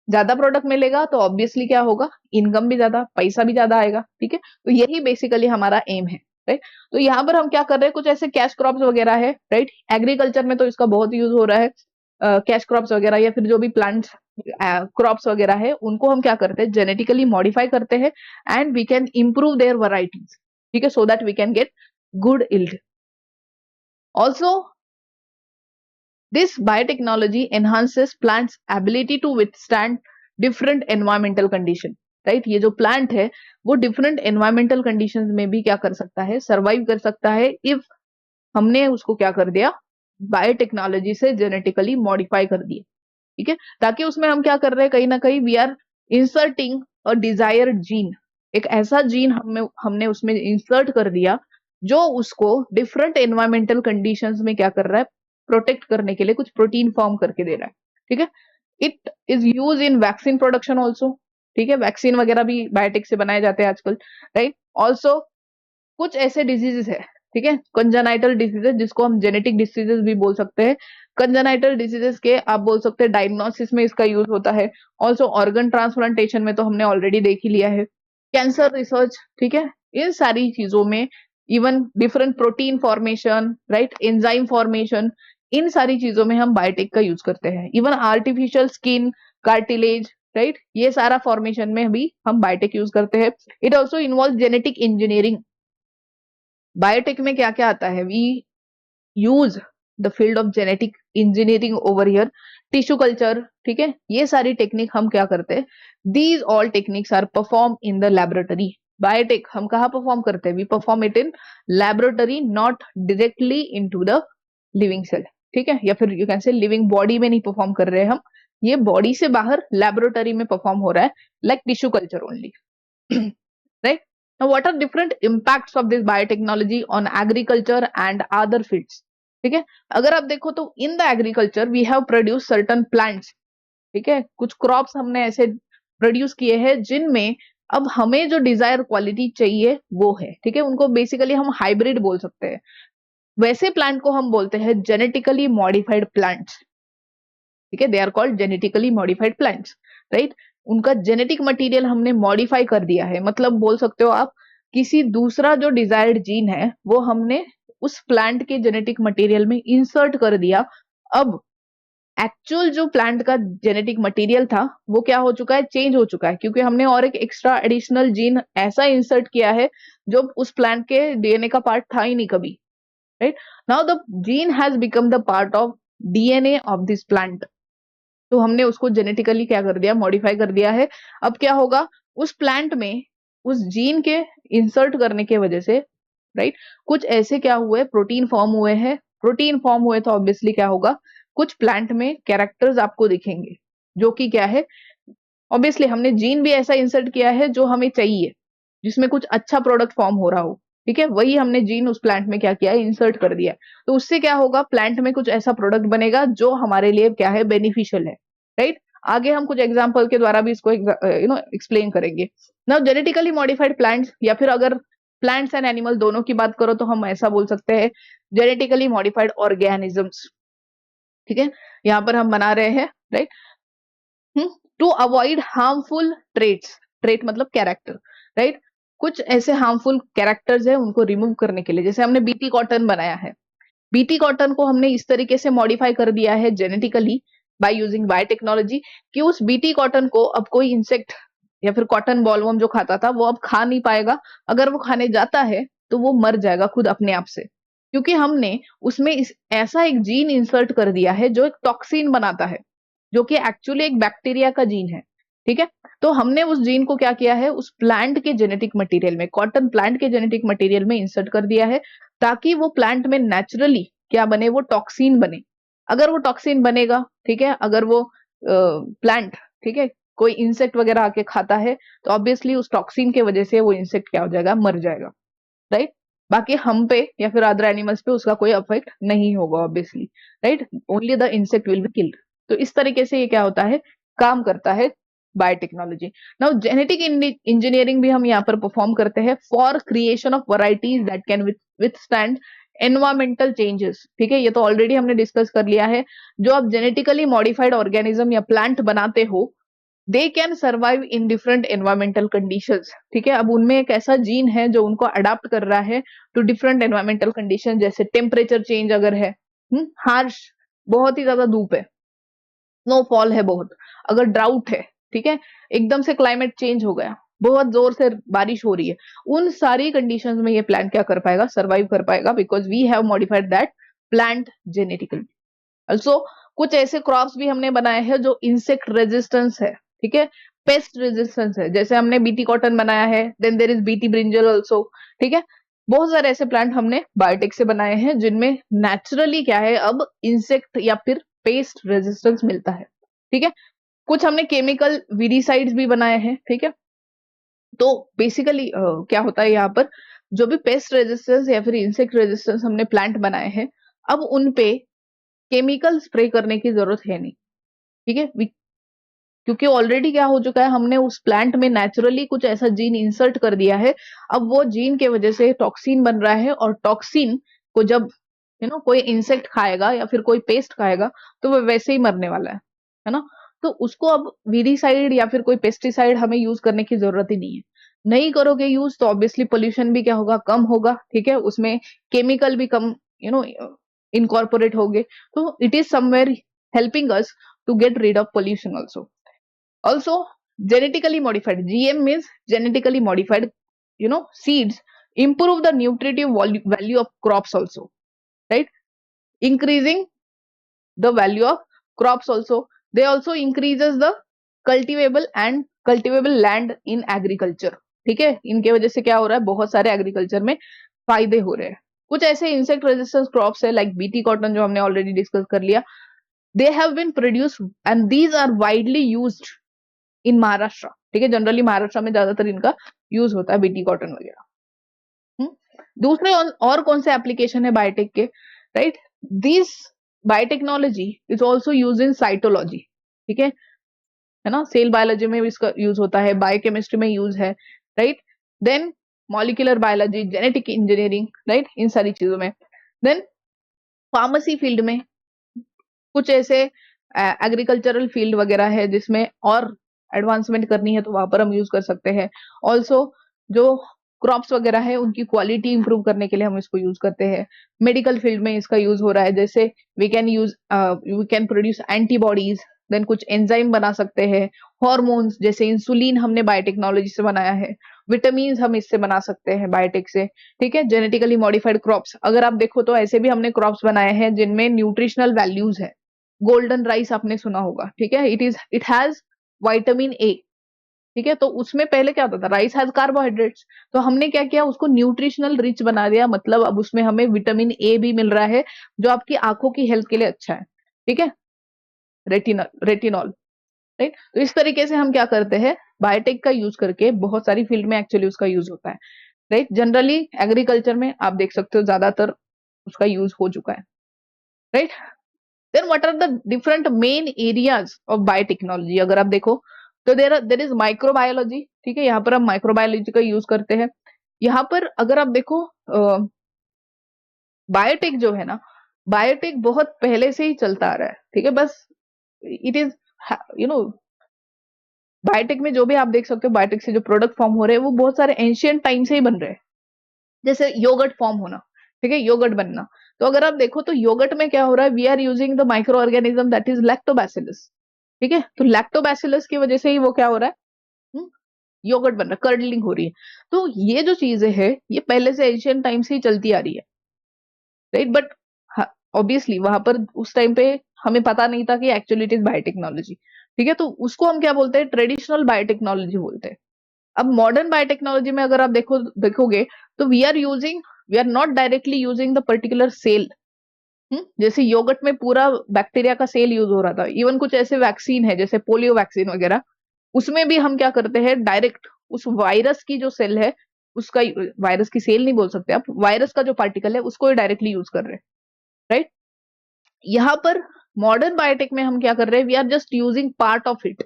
ज्यादा प्रोडक्ट मिलेगा तो ऑब्वियसली क्या होगा, इनकम भी ज्यादा, पैसा भी ज्यादा आएगा, ठीक है। तो यही बेसिकली हमारा एम है, राइट। तो यहाँ पर हम क्या कर रहे हैं, कुछ ऐसे कैश क्रॉप्स वगैरह है, राइट, एग्रीकल्चर में तो इसका बहुत यूज हो रहा है, कैश क्रॉप्स वगैरह या फिर जो भी प्लांट्स क्रॉप्स वगैरह है उनको हम क्या करते हैं, जेनेटिकली मॉडिफाई करते हैं and we can improve their varieties, ठीक है, so that we can get good yield. Also this biotechnology enhances plants ability to withstand different environmental condition, right. ये जो प्लांट है वो डिफरेंट एनवायरमेंटल कंडीशंस में भी क्या कर सकता है, सर्वाइव कर सकता है, इफ हमने उसको क्या कर दिया, बायोटेक्नोलॉजी से जेनेटिकली मॉडिफाई कर दिए, ठीक है। ताकि उसमें हम क्या कर रहे हैं, कहीं ना कहीं we are inserting a desired gene, एक ऐसा जीन हमने उसमें इंसर्ट कर दिया जो उसको डिफरेंट एनवायरमेंटल कंडीशंस में क्या कर रहा है, प्रोटेक्ट करने के लिए कुछ प्रोटीन फॉर्म करके दे रहा है, ठीक है। It is use in vaccine production also, ठीक है, वैक्सीन वगैरह भी बायोटेक से बनाए जाते हैं आजकल, राइट। ऑल्सो कुछ ऐसे डिजीजेस है ठीक है, कंजेनाइटल डिसीजेस जिसको हम जेनेटिक डिसीजेस भी बोल सकते हैं, कंजेनाइटल डिसीजेस के आप बोल सकते हैं डायग्नोसिस में इसका यूज होता है। ऑल्सो ऑर्गन ट्रांसप्लांटेशन में तो हमने ऑलरेडी देख ही लिया है, कैंसर रिसर्च, ठीक है, इन सारी चीजों में, even different protein formation, right, enzyme formation, इन सारी चीजों में हम बायोटेक का यूज करते हैं। Even artificial skin, cartilage, right, ये सारा फॉर्मेशन में भी हम बायोटेक यूज करते हैं। It also involve genetic engineering. Biotech में क्या क्या आता है? We use the field of genetic engineering over here, tissue culture, ठीक है, ये सारी टेक्निक हम क्या करते हैं, these all techniques are perform in the laboratory. Biotech हम कहाँ परफॉर्म करते हैं? We perform it in laboratory, not directly into the living cell, ठीक है, या फिर you can say living body में नहीं परफॉर्म कर रहे हैं हम, ये बॉडी से बाहर लैबोरेटरी में परफॉर्म हो रहा है, like tissue culture only. right? Now, what are different impacts of this biotechnology on agriculture and other fields? ठीक है, अगर आप देखो तो in the agriculture we have produce certain plants, ठीक है, कुछ क्रॉप्स हमने ऐसे प्रोड्यूस किए हैं जिनमें अब हमें जो डिजायर क्वालिटी चाहिए वो है, ठीक है, उनको बेसिकली हम हाइब्रिड बोल सकते हैं। वैसे प्लांट को हम बोलते हैं जेनेटिकली मॉडिफाइड प्लांट्स, ठीक है, they are called genetically modified plants, right. उनका जेनेटिक मटेरियल हमने मॉडिफाई कर दिया है, मतलब बोल सकते हो आप किसी दूसरा जो डिजायर्ड जीन है वो हमने उस प्लांट के जेनेटिक मटेरियल में इंसर्ट कर दिया। अब एक्चुअल जो प्लांट का जेनेटिक मटेरियल था वो क्या हो चुका है? चेंज हो चुका है, क्योंकि हमने और एक एक्स्ट्रा एडिशनल जीन ऐसा इंसर्ट किया है जो उस प्लांट के डीएनए का पार्ट था ही नहीं कभी, right. Now the gene has become the part of DNA of this plant, तो हमने उसको जेनेटिकली क्या कर दिया? मॉडिफाई कर दिया है। अब क्या होगा? उस प्लांट में उस जीन के इंसर्ट करने की वजह से, राइट, कुछ ऐसे क्या हुए? प्रोटीन फॉर्म हुए हैं। प्रोटीन फॉर्म हुए तो ऑब्वियसली क्या होगा? कुछ प्लांट में कैरेक्टर्स आपको दिखेंगे, जो कि क्या है? ऑब्वियसली हमने जीन भी ऐसा इंसर्ट किया है जो हमें चाहिए, जिसमें कुछ अच्छा प्रोडक्ट फॉर्म हो रहा हो, ठीक है, वही हमने जीन उस प्लांट में क्या किया है? इंसर्ट कर दिया। तो उससे क्या होगा? प्लांट में कुछ ऐसा प्रोडक्ट बनेगा जो हमारे लिए क्या है? बेनिफिशियल है, राइट। आगे हम कुछ एग्जाम्पल के द्वारा भी इसको एक्सप्लेन करेंगे। नाउ जेनेटिकली मॉडिफाइड प्लांट्स, या फिर अगर प्लांट्स एंड एनिमल दोनों की बात करो तो हम ऐसा बोल सकते हैं जेनेटिकली मॉडिफाइड ऑर्गेनिजम्स, ठीक है, यहाँ पर हम बना रहे हैं, right, to avoid harmful traits. Trait मतलब कैरेक्टर, राइट। कुछ ऐसे हार्मफुल कैरेक्टर्स है उनको रिमूव करने के लिए, जैसे हमने बीटी कॉटन बनाया है। बीटी कॉटन को हमने इस तरीके से मॉडिफाई कर दिया है जेनेटिकली बाय यूजिंग बायोटेक्नोलॉजी कि उस बीटी कॉटन को अब कोई इंसेक्ट या फिर कॉटन बॉलवर्म जो खाता था वो अब खा नहीं पाएगा। अगर वो खाने जाता है तो वो मर जाएगा खुद अपने आप से, क्योंकि हमने उसमें ऐसा एक जीन इंसर्ट कर दिया है जो एक टॉक्सिन बनाता है, जो कि एक्चुअली एक बैक्टीरिया का जीन है, ठीक है। तो हमने उस जीन को क्या किया है? उस प्लांट के जेनेटिक मटेरियल में, कॉटन प्लांट के जेनेटिक मटेरियल में इंसर्ट कर दिया है, ताकि वो प्लांट में नेचुरली क्या बने? वो टॉक्सिन बने। अगर वो टॉक्सिन बनेगा, ठीक है, अगर वो प्लांट, ठीक है, कोई इंसेक्ट वगैरह आके खाता है तो ऑब्वियसली उस टॉक्सिन की वजह से वो इंसेक्ट क्या हो जाएगा? मर जाएगा, राइट। बाकी हम पे या फिर अदर एनिमल्स पे उसका कोई इफेक्ट नहीं होगा obviously, right, only the insect will be killed. तो इस तरीके से ये क्या होता है? काम करता है बायोटेक्नोलॉजी। नाउ जेनेटिक इंजीनियरिंग भी हम यहाँ पर परफॉर्म करते हैं for creation of varieties that can withstand environmental changes, ठीक है, ये तो ऑलरेडी हमने डिस्कस कर लिया है। जो आप जेनेटिकली मॉडिफाइड ऑर्गेनिज्म या प्लांट बनाते हो, they can survive in different environmental conditions, ठीक है। अब उनमें एक ऐसा जीन है जो उनको अडाप्ट कर रहा है टू डिफरेंट एनवायरमेंटल कंडीशन, जैसे टेम्परेचर चेंज अगर है, हार्श, बहुत ही ज्यादा धूप है, स्नोफॉल है बहुत, अगर ड्राउट है, ठीक है, एकदम से क्लाइमेट चेंज हो गया, बहुत जोर से बारिश हो रही है, उन सारी कंडीशंस में ये प्लांट क्या कर पाएगा? सर्वाइव कर पाएगा, because we have modified that plant genetically. Also कुछ ऐसे क्रॉप्स भी हमने बनाए हैं जो इंसेक्ट रेजिस्टेंस है, ठीक है, पेस्ट रेजिस्टेंस है, जैसे हमने बीटी कॉटन बनाया है, then there is BT brinjal also, ठीक है। बहुत सारे ऐसे प्लांट हमने बायोटेक से बनाए हैं जिनमें नेचुरली क्या है? अब इंसेक्ट या फिर पेस्ट रेजिस्टेंस मिलता है, ठीक है। कुछ हमने केमिकल वीडीसाइड्स भी बनाए हैं, ठीक है। तो बेसिकली क्या होता है यहाँ पर? जो भी पेस्ट रेजिस्टेंस या फिर इंसेक्ट रेजिस्टेंस हमने प्लांट बनाए हैं, अब उन पे केमिकल स्प्रे करने की जरूरत है नहीं, ठीक है। क्योंकि ऑलरेडी क्या हो चुका है, हमने उस प्लांट में नेचुरली कुछ ऐसा जीन इंसर्ट कर दिया है। अब वो जीन के वजह से टॉक्सिन बन रहा है, और टॉक्सिन को जब कोई इंसेक्ट खाएगा या फिर कोई पेस्ट खाएगा तो वो वैसे ही मरने वाला है ना। तो उसको अब वीडीसाइड या फिर कोई पेस्टिसाइड हमें यूज करने की जरूरत ही नहीं है। नहीं करोगे यूज तो ऑब्वियसली पोल्यूशन भी क्या होगा, कम होगा। ठीक है, उसमें केमिकल भी कम इनकॉर्पोरेट होंगे। तो it is somewhere helping us to get rid of pollution also. Also, genetically modified, GM means genetically modified seeds improve the nutritive value of crops also, right? Increasing the value of crops also. They also increases the cultivable land in agriculture. ठीक है, इनके वजह से क्या हो रहा है, बहुत सारे एग्रीकल्चर में फायदे हो रहे हैं। कुछ ऐसे इंसेक्ट रेजिस्टेंस क्रॉप्स है लाइक बीटी कॉटन, जो हमने ऑलरेडी डिस्कस कर लिया। They have been produced and these are widely used in Maharashtra. ठीक है, जनरली महाराष्ट्र में ज्यादातर इनका यूज होता है, बीटी कॉटन वगैरह। दूसरे और कौन से एप्लीकेशन है बायोटेक के, right? This biotechnology is also use in cytology. ठीक है ना, सेल बायोलॉजी में भी इसका यूज होता है, बायोकेमिस्ट्री में यूज है, right? Then molecular biology, genetic engineering, right, इन सारी चीजों में। देन फार्मेसी फील्ड में कुछ ऐसे एग्रीकल्चरल फील्ड वगैरह है जिसमें और एडवांसमेंट करनी है तो वहां पर हम यूज कर सकते हैं। ऑल्सो जो क्रॉप्स वगैरह है उनकी क्वालिटी इंप्रूव करने के लिए हम इसको यूज करते हैं। मेडिकल फील्ड में इसका यूज हो रहा है, जैसे we can produce antibodies, then कुछ एंजाइम बना सकते हैं। हॉर्मोन्स जैसे इंसुलिन हमने बायोटेक्नोलॉजी से बनाया है, विटामिन हम इससे बना सकते हैं बायोटेक से। ठीक है, जेनेटिकली मॉडिफाइड क्रॉप्स, अगर आप देखो तो ऐसे भी हमने क्रॉप्स बनाए हैं जिनमें न्यूट्रिशनल वैल्यूज है। गोल्डन राइस आपने सुना होगा, ठीक है, इट हैज विटामिन ए। ठीक है, तो उसमें पहले क्या होता था, राइस हैज कार्बोहाइड्रेट्स, तो हमने क्या किया, उसको न्यूट्रिशनल रिच बना दिया। मतलब अब उसमें हमें विटामिन ए भी मिल रहा है जो आपकी आंखों की हेल्थ के लिए अच्छा है। ठीक है, रेटिनॉल, राइट? तो इस तरीके से हम क्या करते हैं, बायोटेक का यूज करके बहुत सारी फील्ड में एक्चुअली उसका यूज होता है, राइट? जनरली एग्रीकल्चर में आप देख सकते हो ज्यादातर उसका यूज हो चुका है, right? Then what are the different main areas of biotechnology? अगर आप देखो तो देर इज माइक्रोबायोलॉजी। ठीक है, यहाँ पर हम माइक्रोबायोलॉजी का यूज करते हैं। यहाँ पर अगर आप देखो बायोटेक जो है ना, बायोटेक बहुत पहले से ही चलता आ रहा है। ठीक है, बस इट इज बायोटेक में जो भी आप देख सकते हो, बायोटेक से जो प्रोडक्ट फॉर्म हो रहे हैं वो बहुत सारे एंशियंट टाइम से ही बन रहे हैं। जैसे योगर्ट फॉर्म होना, ठीक है, योगर्ट बनना। तो अगर आप देखो तो योगर्ट में क्या हो रहा है, we are using the micro organism that is lactobacillus. ठीक है, तो लैक्टोबैसिलस की वजह से ही वो क्या हो रहा है, योगर्ट बन रहा है, कर्डलिंग हो रही है। तो ये जो चीजें है ये पहले से एशियन टाइम से ही चलती आ रही है, राइट? बट ऑब्वियसली वहां पर उस टाइम पे हमें पता नहीं था कि एक्चुअली इट इज बायोटेक्नोलॉजी। ठीक है, तो उसको हम क्या बोलते हैं, ट्रेडिशनल बायोटेक्नोलॉजी बोलते हैं। अब मॉडर्न बायोटेक्नोलॉजी में अगर आप देखोगे तो we are not directly using the particular cell. जैसे योगर्ट में पूरा बैक्टीरिया का सेल यूज हो रहा था। इवन कुछ ऐसे वैक्सीन है जैसे पोलियो वैक्सीन वगैरह, उसमें भी हम क्या करते हैं, डायरेक्ट उस वायरस की जो सेल है उसका, वायरस की सेल नहीं बोल सकते आप, वायरस का जो पार्टिकल है उसको डायरेक्टली यूज कर रहे हैं, राइट? यहाँ पर मॉडर्न बायोटेक में हम क्या कर रहे हैं, we are just using part of it,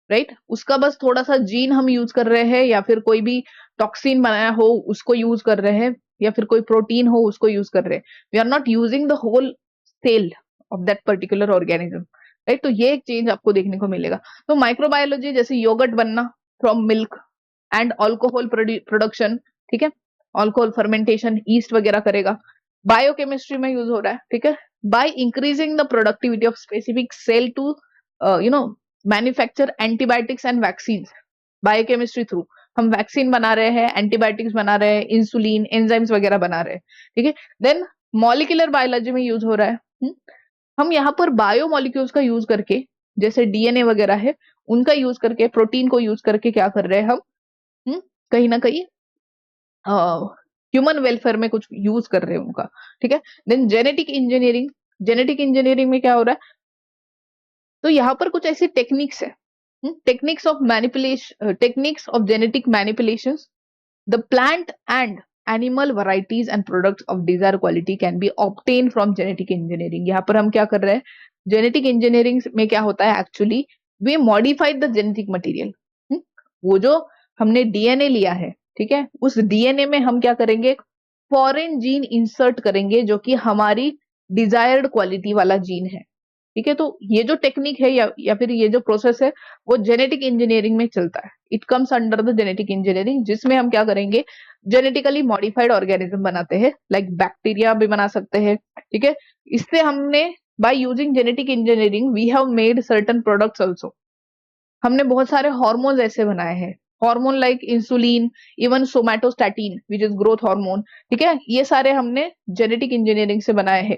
right? उसका बस थोड़ा सा जीन हम यूज कर रहे हैं, या फिर कोई भी टॉक्सिन बनाया हो उसको यूज कर रहे हैं, या फिर कोई प्रोटीन हो उसको यूज कर रहे हैं। We are not using the whole cell of that particular organism, right? तो ये एक चेंज आपको देखने को मिलेगा। तो माइक्रोबायोलॉजी जैसे योगर्ट बनना from milk and alcohol production, ठीक है, अल्कोहल फर्मेंटेशन, ईस्ट वगैरह करेगा। बायोकेमिस्ट्री में यूज हो रहा है, ठीक है, by increasing the productivity of specific cell to manufacture antibiotics and vaccine. Biochemistry through हम वैक्सीन बना रहे हैं, एंटीबायोटिक्स बना रहे हैं, इंसुलिन, एंजाइम्स वगैरह बना रहे हैं, ठीक है। देन मॉलिक्यूलर बायोलॉजी में यूज हो रहा है, हम यहाँ पर बायोमोलिक्यूल्स का यूज करके, जैसे डीएनए वगैरह है उनका यूज करके, प्रोटीन को यूज करके क्या कर रहे हैं हम, कहीं ना कहीं ह्यूमन वेलफेयर में कुछ यूज कर रहे हैं उनका, ठीक है। Then genetic engineering, genetic engineering में क्या हो रहा है, तो यहाँ पर कुछ ऐसी टेक्निक्स है, techniques of manipulation, techniques of genetic manipulation, the plant and animal varieties and products of desire quality can be obtain from genetic engineering. यहाँ पर हम क्या कर रहे हैं, जेनेटिक इंजीनियरिंग में क्या होता है actually, we modified the genetic material. वो जो हमने डीएनए लिया है, ठीक है, उस डीएनए में हम क्या करेंगे, फॉरेन जीन इंसर्ट करेंगे जो कि हमारी डिजायर्ड क्वालिटी वाला जीन है। ठीक है, तो ये जो टेक्निक है या फिर ये जो प्रोसेस है वो जेनेटिक इंजीनियरिंग में चलता है। It comes under the genetic engineering, जिसमें हम क्या करेंगे, जेनेटिकली मॉडिफाइड ऑर्गेनिज्म बनाते हैं, लाइक बैक्टीरिया भी बना सकते हैं। ठीक है, इससे हमने by using genetic engineering we have made certain products also. हमने बहुत सारे हार्मोन्स ऐसे बनाए हैं, hormone like insulin, even somatostatin which is growth hormone. ठीक है, ये सारे हमने जेनेटिक इंजीनियरिंग से बनाए हैं।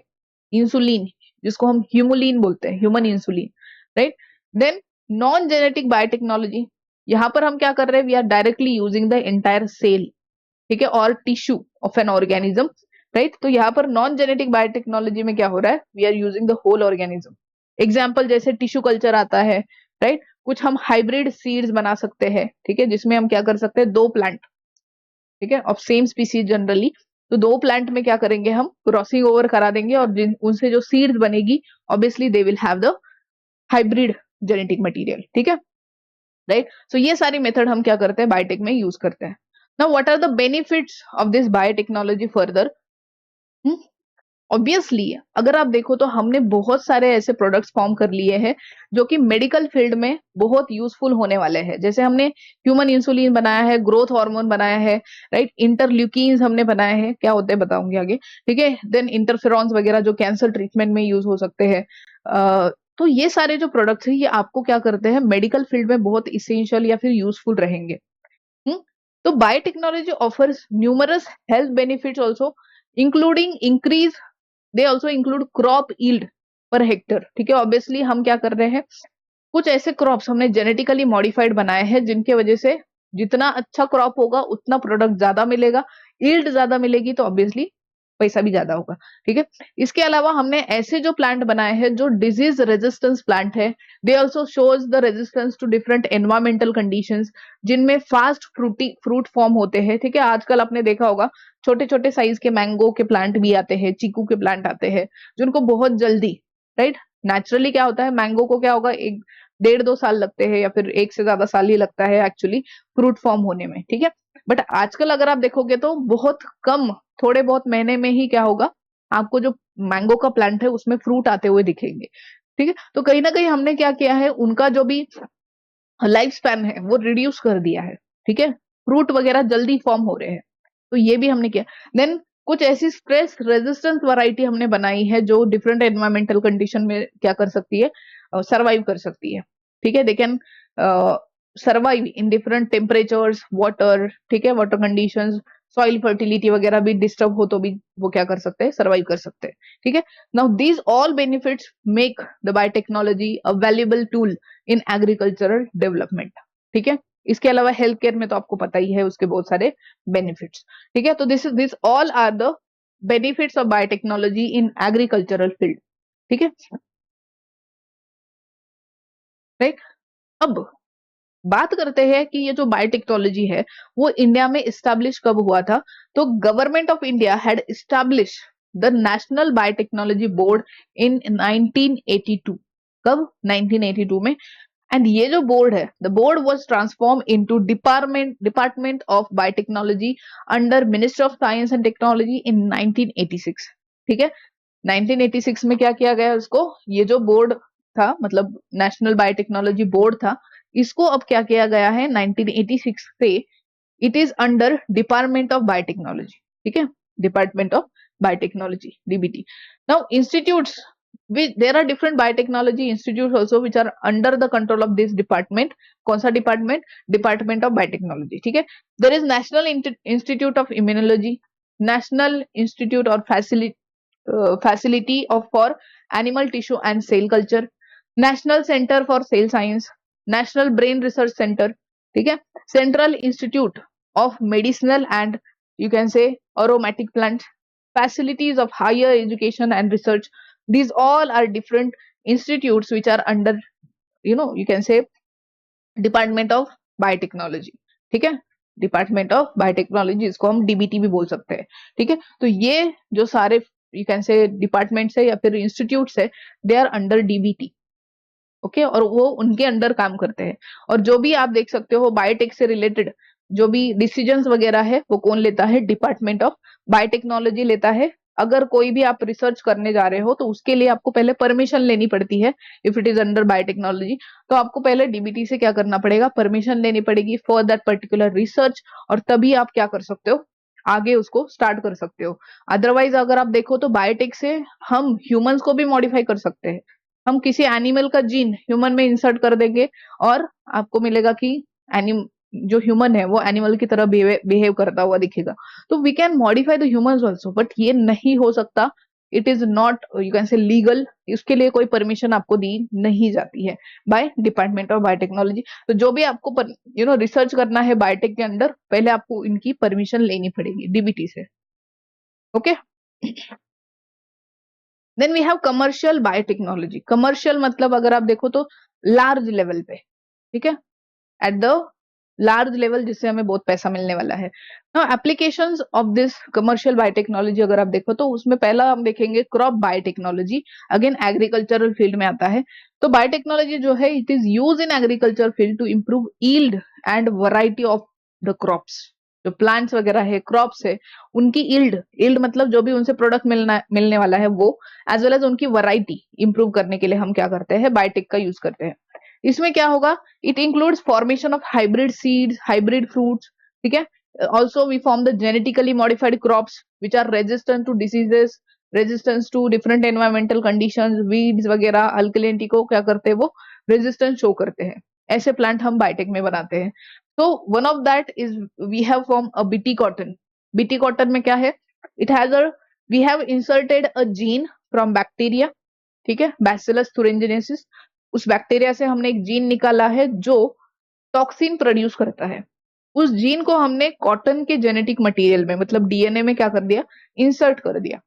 इंसुलिन जिसको हम ह्यूमुलिन बोलते हैं, human insulin, right. Then non genetic biotechnology, यहाँ पर हम क्या कर रहे हैं, we are directly using the entire cell, ठीक है, और tissue of an organism, right. तो यहाँ पर नॉन जेनेटिक बायोटेक्नोलॉजी में क्या हो रहा है, we are using the whole organism. Example जैसे टिश्यू कल्चर आता है, राइट। कुछ हम हाइब्रिड सीड्स बना सकते हैं, ठीक है, जिसमें हम क्या कर सकते हैं, दो प्लांट, ठीक है, ऑफ सेम स्पीसीज जनरली, तो दो प्लांट में क्या करेंगे, हम क्रॉसिंग ओवर करा देंगे और जिन उनसे जो सीड्स बनेगी obviously they will have the hybrid genetic material. ठीक है, राइट। सो ये सारी मेथड हम क्या करते हैं, बायोटेक में यूज करते हैं। Now what are the benefits of this biotechnology further. Obviously अगर आप देखो तो हमने बहुत सारे ऐसे प्रोडक्ट्स फॉर्म कर लिए हैं जो कि मेडिकल फील्ड में बहुत यूजफुल होने वाले हैं। जैसे हमने ह्यूमन इंसुलिन बनाया है, ग्रोथ हार्मोन बनाया है, राइट, इंटरल्यूकिन्स हमने बनाए हैं, क्या होते हैं बताऊंगी आगे। ठीक है, देन इंटरफेरॉन्स वगैरह जो कैंसर ट्रीटमेंट में यूज हो सकते हैं। तो ये सारे जो प्रोडक्ट्स हैं ये आपको क्या करते हैं, मेडिकल फील्ड में बहुत इसेंशियल या फिर यूजफुल रहेंगे। हम्म, तो biotechnology offers numerous health benefits also, including increase, they also include crop yield per hectare. ठीक है, ऑब्वियसली हम क्या कर रहे हैं, कुछ ऐसे क्रॉप्स हमने जेनेटिकली मॉडिफाइड बनाए हैं जिनके वजह से जितना अच्छा क्रॉप होगा उतना प्रोडक्ट ज्यादा मिलेगा, यील्ड ज्यादा मिलेगी तो ऑब्वियसली पैसा भी ज्यादा होगा। ठीक है, इसके अलावा हमने ऐसे जो प्लांट बनाए हैं जो डिजीज रेजिस्टेंस प्लांट है, they also shows the resistance to different environmental conditions, जिनमें फास्ट फ्रूट फॉर्म होते हैं। ठीक है, आजकल आपने देखा होगा छोटे छोटे साइज के मैंगो के प्लांट भी आते हैं, चीकू के प्लांट आते हैं, जिनको बहुत जल्दी, राइट, नेचुरली क्या होता है, मैंगो को क्या होगा, एक 1.5-2 साल लगते हैं या फिर एक से ज्यादा साल ही लगता है एक्चुअली फ्रूट फॉर्म होने में। ठीक है, बट आजकल अगर आप देखोगे तो बहुत कम, थोड़े बहुत महीने में ही क्या होगा, आपको जो मैंगो का प्लांट है उसमें फ्रूट आते हुए दिखेंगे। ठीक है, तो कहीं ना कहीं हमने क्या किया है, उनका जो भी लाइफ स्पैन है वो रिड्यूस कर दिया है। ठीक है, फ्रूट वगैरह जल्दी फॉर्म हो रहे हैं, तो ये भी हमने किया। देन कुछ ऐसी स्ट्रेस रेजिस्टेंस वैरायटी हमने बनाई है जो डिफरेंट एनवायरमेंटल कंडीशन में क्या कर सकती है, सरवाइव कर सकती है। ठीक है, they can survive in different temperatures, water, ठीक है, वाटर कंडीशंस, सॉइल फर्टिलिटी वगैरह भी डिस्टर्ब हो तो भी वो क्या कर सकते हैं, सर्वाइव कर सकते हैं। ठीक है, now these all benefits make the biotechnology a valuable tool in agricultural development. ठीक है, इसके अलावा हेल्थ केयर में तो आपको पता ही है उसके बहुत सारे बेनिफिट्स। ठीक है, तो this all are the benefits of biotechnology in agricultural field. ठीक है, राइट। अब बात करते हैं कि ये जो बायोटेक्नोलॉजी है वो इंडिया में इस्टेब्लिश कब हुआ था। तो government of India had establish the national biotechnology board in 1982। कब, 1982 में। एंड ये जो बोर्ड है, the board was transform into department of biotechnology under ministry of science and technology in 1986। ठीक है, 1986 में क्या किया गया उसको, ये जो बोर्ड था, मतलब नेशनल बायोटेक्नोलॉजी बोर्ड था, इसको अब क्या किया गया है 1986 से, it is under department of biotechnology. ठीक है, department of biotechnology, DBT. Now institutes, there are different biotechnology institutes also which are under the control of this department। कौन सा डिपार्टमेंट, डिपार्टमेंट ऑफ बायोटेक्नोलॉजी। ठीक है, there is national institute of immunology, national institute or facility of for animal tissue and cell culture, national center for cell science, national brain research center, ठीक है, central institute of medicinal and you can say aromatic plants, facilities of higher education and research। These all are different institutes which are under, you can say department of biotechnology. ठीक है, department of biotechnology, इसको हम DBT भी बोल सकते हैं। ठीक है, तो ये जो सारे यू कैन से डिपार्टमेंट्स है या फिर इंस्टीट्यूट्स है, they are under DBT. Okay, और वो उनके अंडर काम करते हैं। और जो भी आप देख सकते हो बायोटेक से रिलेटेड जो भी डिसीजंस वगैरह है वो कौन लेता है, डिपार्टमेंट ऑफ बायोटेक्नोलॉजी लेता है। अगर कोई भी आप रिसर्च करने जा रहे हो तो उसके लिए आपको पहले परमिशन लेनी पड़ती है। If it is under biotechnology तो आपको पहले डीबीटी से क्या करना पड़ेगा, परमिशन लेनी पड़ेगी फॉर दैट पर्टिकुलर रिसर्च, और तभी आप क्या कर सकते हो, आगे उसको स्टार्ट कर सकते हो। अदरवाइज अगर आप देखो तो बायोटेक से हम ह्यूमंस को भी मॉडिफाई कर सकते हैं। हम किसी एनिमल का जीन ह्यूमन में इंसर्ट कर देंगे और आपको मिलेगा कि एनिम जो ह्यूमन है वो एनिमल की तरह बिहेव करता हुआ दिखेगा। तो we can modify the humans also, but ये नहीं हो सकता। It is not you can say legal, इसके लिए कोई परमिशन आपको दी नहीं जाती है बाय डिपार्टमेंट ऑफ बायोटेक्नोलॉजी। तो जो भी आपको रिसर्च करना है बायोटेक के अंदर, पहले आपको इनकी परमिशन लेनी पड़ेगी डीबीटी से। Okay, then we have commercial biotechnology. Commercial मतलब अगर आप देखो तो लार्ज लेवल पे, ठीक है, एट द लार्ज लेवल, जिससे हमें बहुत पैसा मिलने वाला है। Now applications of this commercial biotechnology अगर आप देखो तो उसमें पहला हम देखेंगे crop biotechnology, again agricultural field में आता है। तो बायोटेक्नोलॉजी जो है it is use in agriculture field to improve yield and variety of the crops. जो प्लांट्स वगैरह है, क्रॉप्स है, उनकी यील्ड, यील्ड मतलब जो भी उनसे प्रोडक्ट मिलने वाला है वो, एज वेल एज उनकी वैरायटी इंप्रूव करने के लिए हम क्या करते हैं, बायोटेक का यूज करते हैं। इसमें क्या होगा, it includes formation of hybrid seeds, hybrid fruits, ठीक है। Also we form the genetically modified crops which are resistant to diseases, resistance to different environmental conditions, weeds वगैरह, अल्कलिनिटी को क्या करते हैं वो रेजिस्टेंस शो करते हैं। ऐसे प्लांट हम बायोटेक में बनाते हैं। तो one of that is we have form a BT cotton. BT cotton में क्या है, it has a we have inserted a gene from bacteria, ठीक है, बैसिलस thuringiensis। उस बैक्टीरिया से हमने एक जीन निकाला है जो टॉक्सिन प्रोड्यूस करता है। उस जीन को हमने कॉटन के जेनेटिक मटेरियल में मतलब डीएनए में क्या कर दिया, इंसर्ट कर दिया।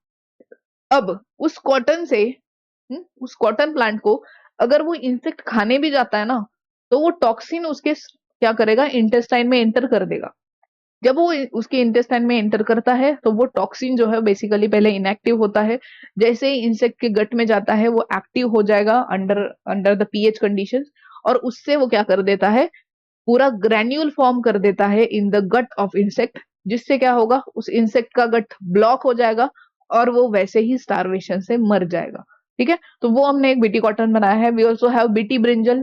अब उस कॉटन से उस कॉटन प्लांट को अगर वो इंसेक्ट खाने भी जाता है ना, तो वो टॉक्सिन उसके क्या करेगा, इंटेस्टाइन में एंटर कर देगा। जब वो उसके इंटेस्टाइन में एंटर करता है तो वो टॉक्सिन जो है बेसिकली पहले इनएक्टिव होता है, जैसे ही इंसेक्ट के गट में जाता है वो एक्टिव हो जाएगा under under the pH conditions, और उससे वो क्या कर देता है, पूरा ग्रैन्यूल फॉर्म कर देता है in the gut of insect, जिससे क्या होगा, उस इंसेक्ट का गट ब्लॉक हो जाएगा और वो वैसे ही स्टारवेशन से मर जाएगा। ठीक है, तो वो हमने एक बीटी कॉटन बनाया है। We also have BT brinjal,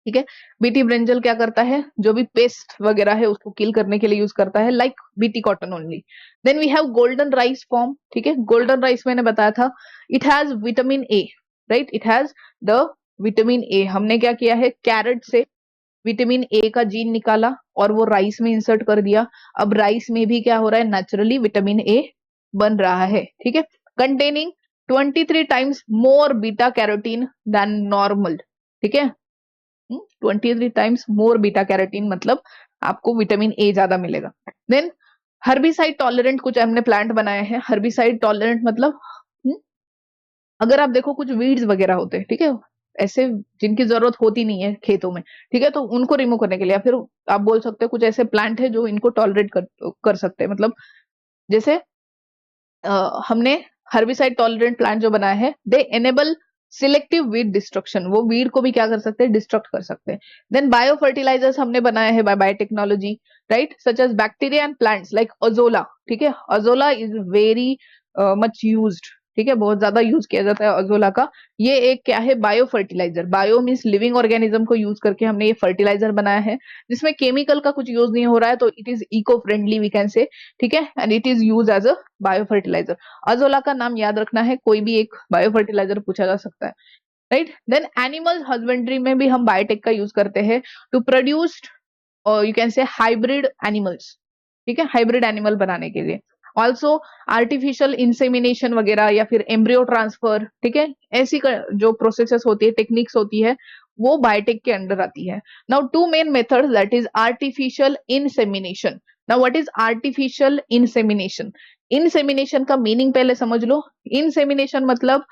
ठीक है। बीटी ब्रिंजल क्या करता है, जो भी पेस्ट वगैरह है उसको किल करने के लिए यूज करता है, like BT cotton only. Then we have golden rice form, ठीक है। गोल्डन राइस मैंने बताया था, it has vitamin A, right, it has the vitamin A. हमने क्या किया है, कैरेट से विटामिन ए का जीन निकाला और वो राइस में इंसर्ट कर दिया। अब राइस में भी क्या हो रहा है, नेचुरली विटामिन ए बन रहा है, ठीक है, containing 23 times more beta carotene than normal, ठीक है। 23 टाइम्स मोर बीटा कैरोटीन मतलब आपको विटामिन ए ज्यादा मिलेगा। देन हर्बिसाइड टॉलरेंट कुछ हमने प्लांट बनाए हैं। हर्बिसाइड टॉलरेंट मतलब अगर आप देखो कुछ वीड्स वगैरह होते हैं, ठीक है, ऐसे जिनकी जरूरत होती नहीं है खेतों में, ठीक है, तो उनको रिमूव करने के लिए, या फिर आप बोल सकते हो कुछ ऐसे प्लांट है जो इनको टॉलरेट कर सकते हैं। मतलब जैसे हमने हर्बिसाइड टॉलरेंट प्लांट जो बनाया है, दे एनेबल सिलेक्टिव वीड डिस्ट्रक्शन, वो वीड को भी क्या कर सकते हैं, डिस्ट्रक्ट कर सकते हैं। देन बायो फर्टिलाइजर्स हमने बनाए हैं by biotechnology, right, such as bacteria and plants like azolla, ठीक है। Azolla is very much used, ठीक है, बहुत ज्यादा यूज किया जाता है अजोला का। ये एक क्या है, bio fertiliser. Bio means living organism को यूज करके हमने ये फर्टिलाइजर बनाया है, जिसमें केमिकल का कुछ यूज नहीं हो रहा है, तो it is eco friendly we can say, ठीक है, and it is use as a bio fertiliser. Azolla का नाम याद रखना है, कोई भी एक बायो फर्टिलाइजर पूछा जा सकता है, राइट। देन एनिमल हस्बेंड्री में भी हम बायोटेक का यूज करते हैं to produce you can say hybrid animals, ठीक है, हाइब्रिड एनिमल बनाने के लिए। ऑल्सो आर्टिफिशियल इंसेमिनेशन वगैरह या फिर एम्ब्रियो ट्रांसफर, ठीक है, ऐसी जो प्रोसेसेस होती है, टेक्निक्स होती है, वो बायोटेक के अंडर आती है। Now two main methods, that is artificial insemination. Now what is artificial insemination? Insemination का मीनिंग पहले समझ लो। इंसेमिनेशन मतलब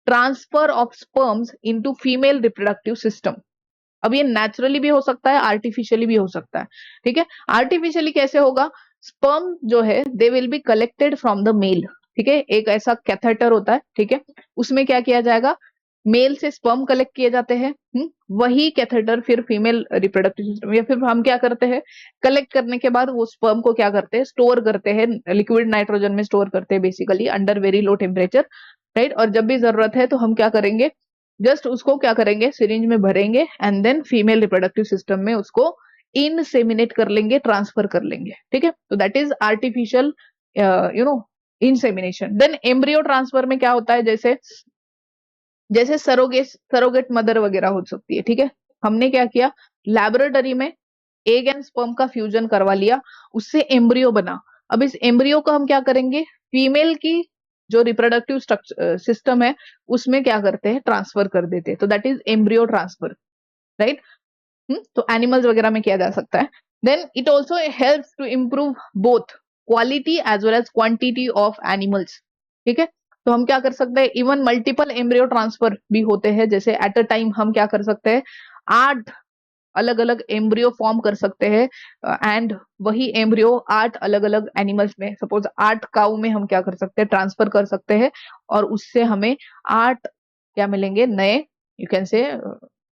transfer of sperms into female reproductive system. अब ये नेचुरली भी हो सकता है, आर्टिफिशियली भी हो सकता है, ठीक है। आर्टिफिशियली कैसे होगा, स्पर्म जो है they will be collected from the male, ठीक है, एक ऐसा कैथेटर होता है, ठीक है, उसमें क्या किया जाएगा, मेल से स्पर्म कलेक्ट किए जाते हैं, वही कैथेटर फिर फीमेल रिप्रोडक्टिव सिस्टम, या फिर हम क्या करते हैं, कलेक्ट करने के बाद वो स्पर्म को क्या करते हैं, स्टोर करते हैं, लिक्विड नाइट्रोजन में स्टोर करते हैं basically under very low temperature, right. और जब भी जरूरत है तो हम क्या करेंगे, जस्ट उसको क्या करेंगे, सिरिंज में भरेंगे and then female reproductive system में उसको इनसेमिनेट कर लेंगे, ट्रांसफर कर लेंगे, ठीक है। तो that is artificial insemination. Then embryo transfer में क्या होता है, जैसे जैसे सरोगेट मदर वगैरह हो सकती है, ठीक है। हमने क्या किया, लेबोरेटरी में एग एंड स्पर्म का फ्यूजन करवा लिया, उससे एम्ब्रियो बना। अब इस एम्ब्रियो को हम क्या करेंगे, फीमेल की जो रिप्रोडक्टिव सिस्टम है उसमें क्या करते हैं, ट्रांसफर कर देते हैं। तो that is embryo transfer, right. तो एनिमल्स वगैरह में किया जा सकता है। Then it also helps to improve both quality as well as quantity of animals, ठीक है। तो हम क्या कर सकते हैं, इवन मल्टीपल एम्ब्रियो ट्रांसफर भी होते हैं, जैसे एट अ टाइम हम क्या कर सकते हैं, 8 अलग अलग एम्ब्रियो फॉर्म कर सकते हैं, एंड वही एम्ब्रियो 8 अलग अलग एनिमल्स में, सपोज 8 काऊ में हम क्या कर सकते हैं, ट्रांसफर कर सकते हैं, और उससे हमें 8 क्या मिलेंगे, नए यू कैन से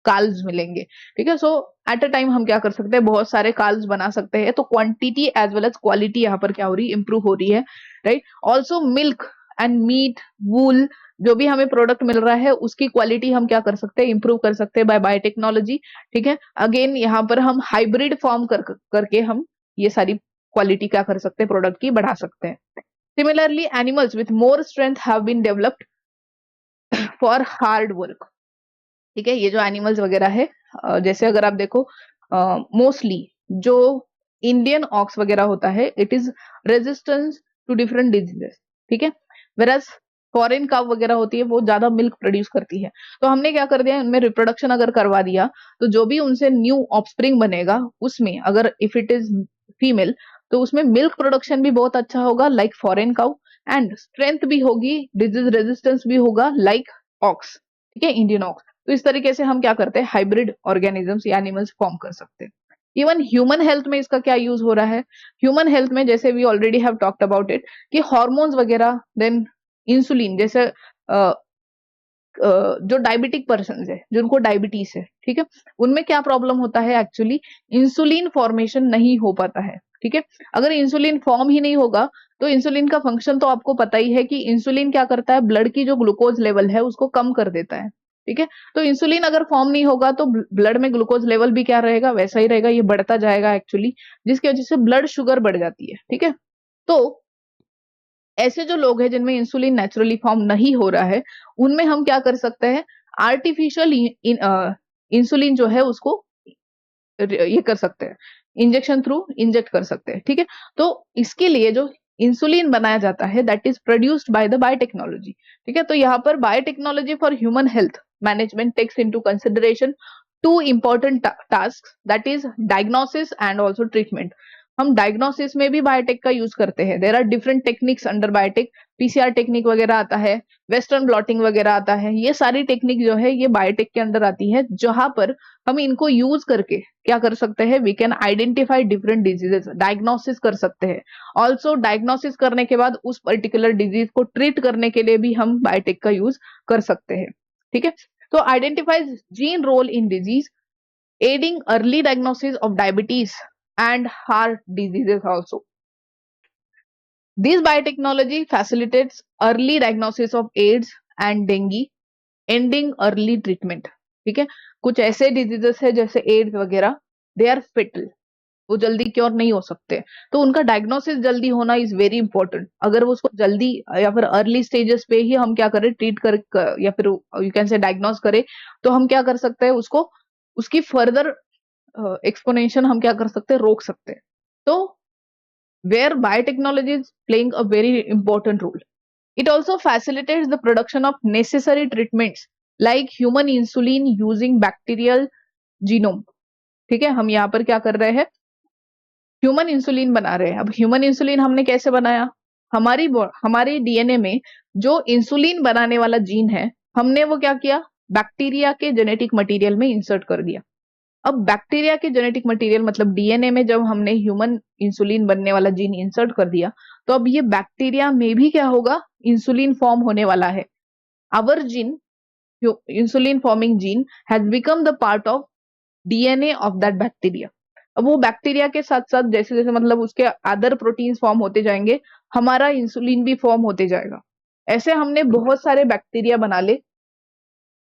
काल्स मिलेंगे, ठीक है। सो एट अ टाइम हम क्या कर सकते हैं, बहुत सारे काल्स बना सकते हैं। तो quantity as well as quality यहाँ पर क्या हो रही है, इंप्रूव हो रही है, right. Also milk and meat, wool, जो भी हमें प्रोडक्ट मिल रहा है उसकी क्वालिटी हम क्या कर सकते हैं, इंप्रूव कर सकते हैं बाय बायोटेक्नोलॉजी, ठीक है। अगेन यहाँ पर हम हाइब्रिड फॉर्म करके हम ये सारी क्वालिटी क्या कर सकते हैं, प्रोडक्ट की बढ़ा सकते हैं। Similarly animals with more strength have been developed for hard work, ठीक है। ये जो एनिमल्स वगैरह है, जैसे अगर आप देखो मोस्टली जो इंडियन ऑक्स वगैरह होता है, it is resistance to different diseases, ठीक है। वेरएज फॉरेन काव वगैरह होती है वो ज्यादा मिल्क प्रोड्यूस करती है। तो हमने क्या कर दिया, उनमें रिप्रोडक्शन अगर करवा दिया तो जो भी उनसे न्यू ऑफस्प्रिंग बनेगा उसमें अगर इफ इट इज फीमेल तो उसमें मिल्क प्रोडक्शन भी बहुत अच्छा होगा like foreign cow, and strength भी होगी, डिजीज रेजिस्टेंस भी होगा लाइक ऑक्स, ठीक है, इंडियन ऑक्स। तो इस तरीके से हम क्या करते हैं, हाइब्रिड ऑर्गेनिजम्स या एनिमल्स फॉर्म कर सकते हैं। इवन ह्यूमन हेल्थ में इसका क्या यूज हो रहा है, ह्यूमन हेल्थ में जैसे we already have talked about it कि हॉर्मोन्स वगैरह, देन इंसुलिन, जैसे जो डायबिटिक पर्सन है जिनको डायबिटीज है, ठीक है, उनमें क्या प्रॉब्लम होता है, एक्चुअली इंसुलिन फॉर्मेशन नहीं हो पाता है, ठीक है। अगर इंसुलिन फॉर्म ही नहीं होगा तो इंसुलिन का फंक्शन तो आपको पता ही है कि इंसुलिन क्या करता है, ब्लड की जो ग्लूकोज लेवल है उसको कम कर देता है, ठीक है। तो इंसुलिन अगर फॉर्म नहीं होगा तो ब्लड में ग्लूकोज लेवल भी क्या रहेगा, वैसा ही रहेगा, ये बढ़ता जाएगा एक्चुअली, जिसकी वजह से ब्लड शुगर बढ़ जाती है, ठीक है। तो ऐसे जो लोग हैं जिनमें इंसुलिन नेचुरली फॉर्म नहीं हो रहा है, उनमें हम क्या कर सकते हैं, आर्टिफिशियल इंसुलिन जो है उसको ये कर सकते हैं, इंजेक्शन थ्रू इंजेक्ट कर सकते हैं, ठीक है। तो इसके लिए जो इंसुलिन बनाया जाता है that is produced by the biotechnology, ठीक है। तो यहाँ पर biotechnology for human health management takes into consideration two important task, that is diagnosis and also treatment. हम डायग्नोसिस में भी बायोटेक का यूज करते हैं, there are different techniques under biotech, PCR technique वगैरह आता है, वेस्टर्न ब्लॉटिंग वगैरह आता है, ये सारी टेक्निक जो है ये बायोटेक के अंदर आती है, जहां पर हम इनको यूज करके क्या कर सकते हैं, we can identify different diseases, diagnosis कर सकते हैं। ऑल्सो डायग्नोसिस करने के बाद उस पर्टिकुलर डिजीज को ट्रीट करने के लिए भी हम बायोटेक का यूज कर सकते हैं, ठीक है। तो identifies gene role in disease, aiding early diagnosis of diabetes and heart diseases also. This biotechnology facilitates early diagnosis of AIDS and dengue, ending early treatment, ठीक है। कुछ ऐसे डिजीजेस है जैसे एड्स वगैरह, दे आर फेटल, वो जल्दी क्योर नहीं हो सकते, तो उनका डायग्नोसिस जल्दी होना इज वेरी इंपॉर्टेंट। अगर वो उसको जल्दी या फिर अर्ली स्टेजेस पे ही हम क्या करें, ट्रीट कर या फिर यू कैन से डायग्नोस करें, तो हम क्या कर सकते हैं, उसको उसकी फर्दर एक्सपोनेंशियल हम क्या कर सकते हैं, रोक सकते हैं। तो where biotechnology is playing a very important role, it also facilitates the production of necessary treatments like human insulin using bacterial genome, ठीक है। हम यहाँ पर क्या कर रहे हैं, ह्यूमन इंसुलिन बना रहे हैं। अब ह्यूमन इंसुलिन हमने कैसे बनाया, हमारी डीएनए में जो इंसुलिन बनाने वाला जीन है, हमने वो क्या किया, बैक्टीरिया के जेनेटिक मटेरियल में इंसर्ट कर दिया। अब बैक्टीरिया के जेनेटिक मटेरियल मतलब डीएनए में जब हमने ह्यूमन इंसुलिन बनने वाला जीन इंसर्ट कर दिया, तो अब ये बैक्टीरिया में भी क्या होगा, इंसुलिन फॉर्म होने वाला है। Our gene, insulin forming gene has become the part of DNA of that bacteria. अब वो बैक्टीरिया के साथ साथ जैसे जैसे मतलब उसके अदर प्रोटीन्स फॉर्म होते जाएंगे, हमारा इंसुलिन भी फॉर्म होते जाएगा। ऐसे हमने बहुत सारे बैक्टीरिया बना ले।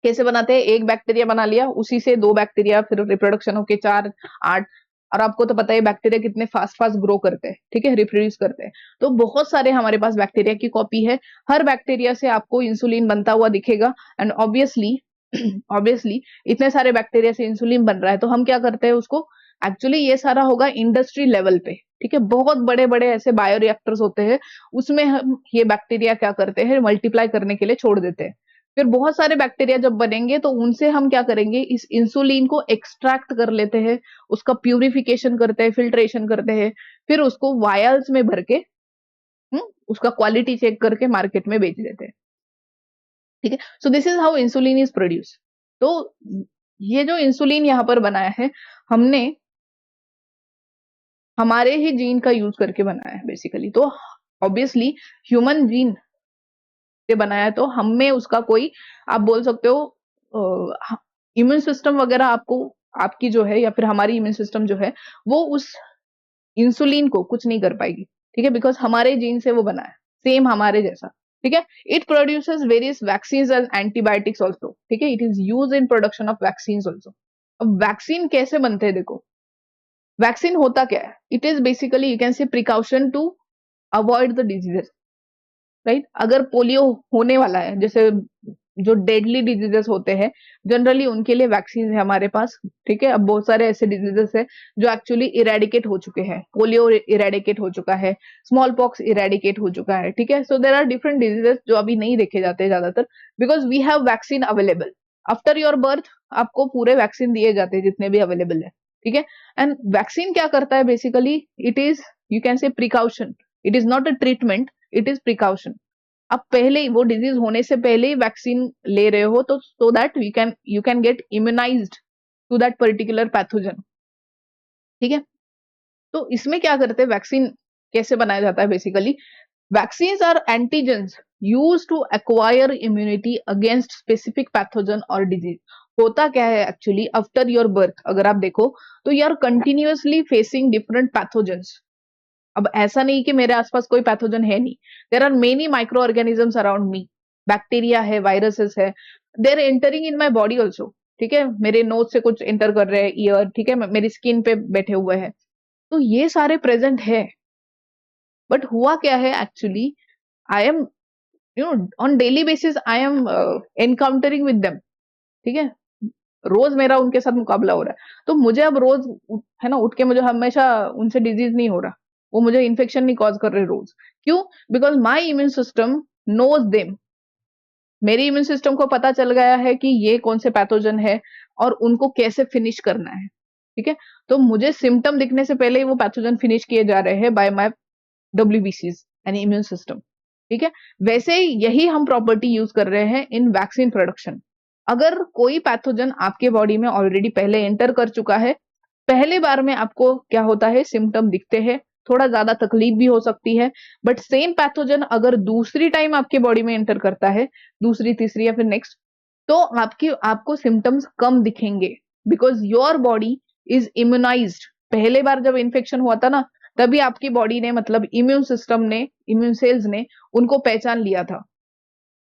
कैसे बनाते हैं, एक बैक्टीरिया बना लिया, उसी से दो बैक्टीरिया, फिर रिप्रोडक्शन होके 4, 8, और आपको तो पता है बैक्टीरिया कितने फास्ट फास्ट ग्रो करते हैं, ठीक है, रिप्रोड्यूस करते हैं। तो बहुत सारे हमारे पास बैक्टीरिया की कॉपी है। हर बैक्टीरिया से आपको इंसुलिन बनता हुआ दिखेगा। एंड ऑब्वियसली ऑब्वियसली इतने सारे बैक्टीरिया से इंसुलिन बन रहा है, तो हम क्या करते हैं उसको, एक्चुअली ये सारा होगा इंडस्ट्री लेवल पे, ठीक है। बहुत बड़े बड़े ऐसे बायोरिएक्टर्स होते हैं, उसमें हम ये बैक्टीरिया क्या करते हैं, मल्टीप्लाई करने के लिए छोड़ देते हैं। फिर बहुत सारे बैक्टीरिया जब बनेंगे तो उनसे हम क्या करेंगे, इस इंसुलिन को एक्सट्रैक्ट कर लेते हैं, उसका प्यूरिफिकेशन करते हैं, फिल्ट्रेशन करते हैं, फिर उसको वायल्स में भर के उसका क्वालिटी चेक करके मार्केट में बेच देते हैं, ठीक है। So this is how insulin is produce. तो ये जो इंसुलिन यहाँ पर बनाया है, हमने हमारे ही जीन का यूज करके बनाया है बेसिकली। तो ऑब्वियसली ह्यूमन जीन से बनाया है, तो हम में उसका कोई, आप बोल सकते हो इम्यून सिस्टम वगैरह आपको, आपकी जो है या फिर हमारी इम्यून सिस्टम जो है वो उस इंसुलिन को कुछ नहीं कर पाएगी, ठीक है, बिकॉज हमारे जीन से वो बना है, सेम हमारे जैसा, ठीक है। It produces various vaccine and antibiotics also, ठीक है। It is use in production of vaccine also. अब वैक्सीन कैसे बनते हैं, देखो वैक्सीन होता क्या है, it is basically you can say precaution to avoid the diseases, right. अगर पोलियो होने वाला है, जैसे जो डेडली डिजीजेस होते हैं, जनरली उनके लिए वैक्सीन है हमारे पास, ठीक है। अब बहुत सारे ऐसे डिजीजेस है जो एक्चुअली इरेडिकेट हो चुके हैं, पोलियो इरेडिकेट हो चुका है, स्मॉल पॉक्स इरेडिकेट हो चुका है, ठीक है। So there are different diseases जो अभी नहीं देखे जाते ज्यादातर, because we have vaccine available. After your birth आपको पूरे वैक्सीन दिए जाते हैं जितने भी अवेलेबल है, ठीक है। एंड वैक्सीन क्या करता है basically, it is you can say precaution, it is not a treatment, it is precaution. आप पहले ही वो डिजीज होने से पहले ही वैक्सीन ले रहे हो, तो so that you can get immunized to that particular pathogen, ठीक है। तो इसमें क्या करते हैं, वैक्सीन कैसे बनाया जाता है basically, vaccines are antigens use to acquire immunity against specific pathogen और डिजीज। होता क्या है एक्चुअली, आफ्टर योर बर्थ अगर आप देखो तो you are continuously facing different pathogens. अब ऐसा नहीं कि मेरे आसपास कोई पैथोजन है नहीं, there are many micro organisms around me, bacteria है, वायरसेस है, there entering in my body also, ठीक है। मेरे नोज से कुछ एंटर कर रहे हैं, ईयर, ठीक है, मेरी स्किन पे बैठे हुए हैं, तो ये सारे प्रेजेंट है। बट हुआ क्या है actually, I am on daily basis I am encountering with them, ठीक है। रोज मेरा उनके साथ मुकाबला हो रहा है, तो मुझे अब रोज है ना उठ के मुझे हमेशा उनसे डिजीज नहीं हो रहा, वो मुझे इन्फेक्शन नहीं कॉज कर रहे रोज। क्यों? Because my immune system knows them. मेरी इम्यून सिस्टम को पता चल गया है कि ये कौन से पैथोजन है और उनको कैसे फिनिश करना है, ठीक है। तो मुझे सिम्टम दिखने से पहले ही वो पैथोजन फिनिश किए जा रहे हैं बाय माय डब्ल्यूबीसीज यानी इम्यून सिस्टम, ठीक है। वैसे ही यही हम प्रॉपर्टी यूज कर रहे हैं इन वैक्सीन प्रोडक्शन। अगर कोई पैथोजन आपके बॉडी में ऑलरेडी पहले एंटर कर चुका है, पहले बार में आपको क्या होता है, सिम्टम दिखते हैं, थोड़ा ज्यादा तकलीफ भी हो सकती है। बट सेम पैथोजन अगर दूसरी टाइम आपके बॉडी में एंटर करता है, दूसरी, तीसरी या फिर नेक्स्ट, तो आपको सिम्टम्स कम दिखेंगे, because your body is immunised. पहले बार जब इन्फेक्शन हुआ था ना, तभी आपकी बॉडी ने, मतलब इम्यून सिस्टम ने, इम्यून सेल्स ने उनको पहचान लिया था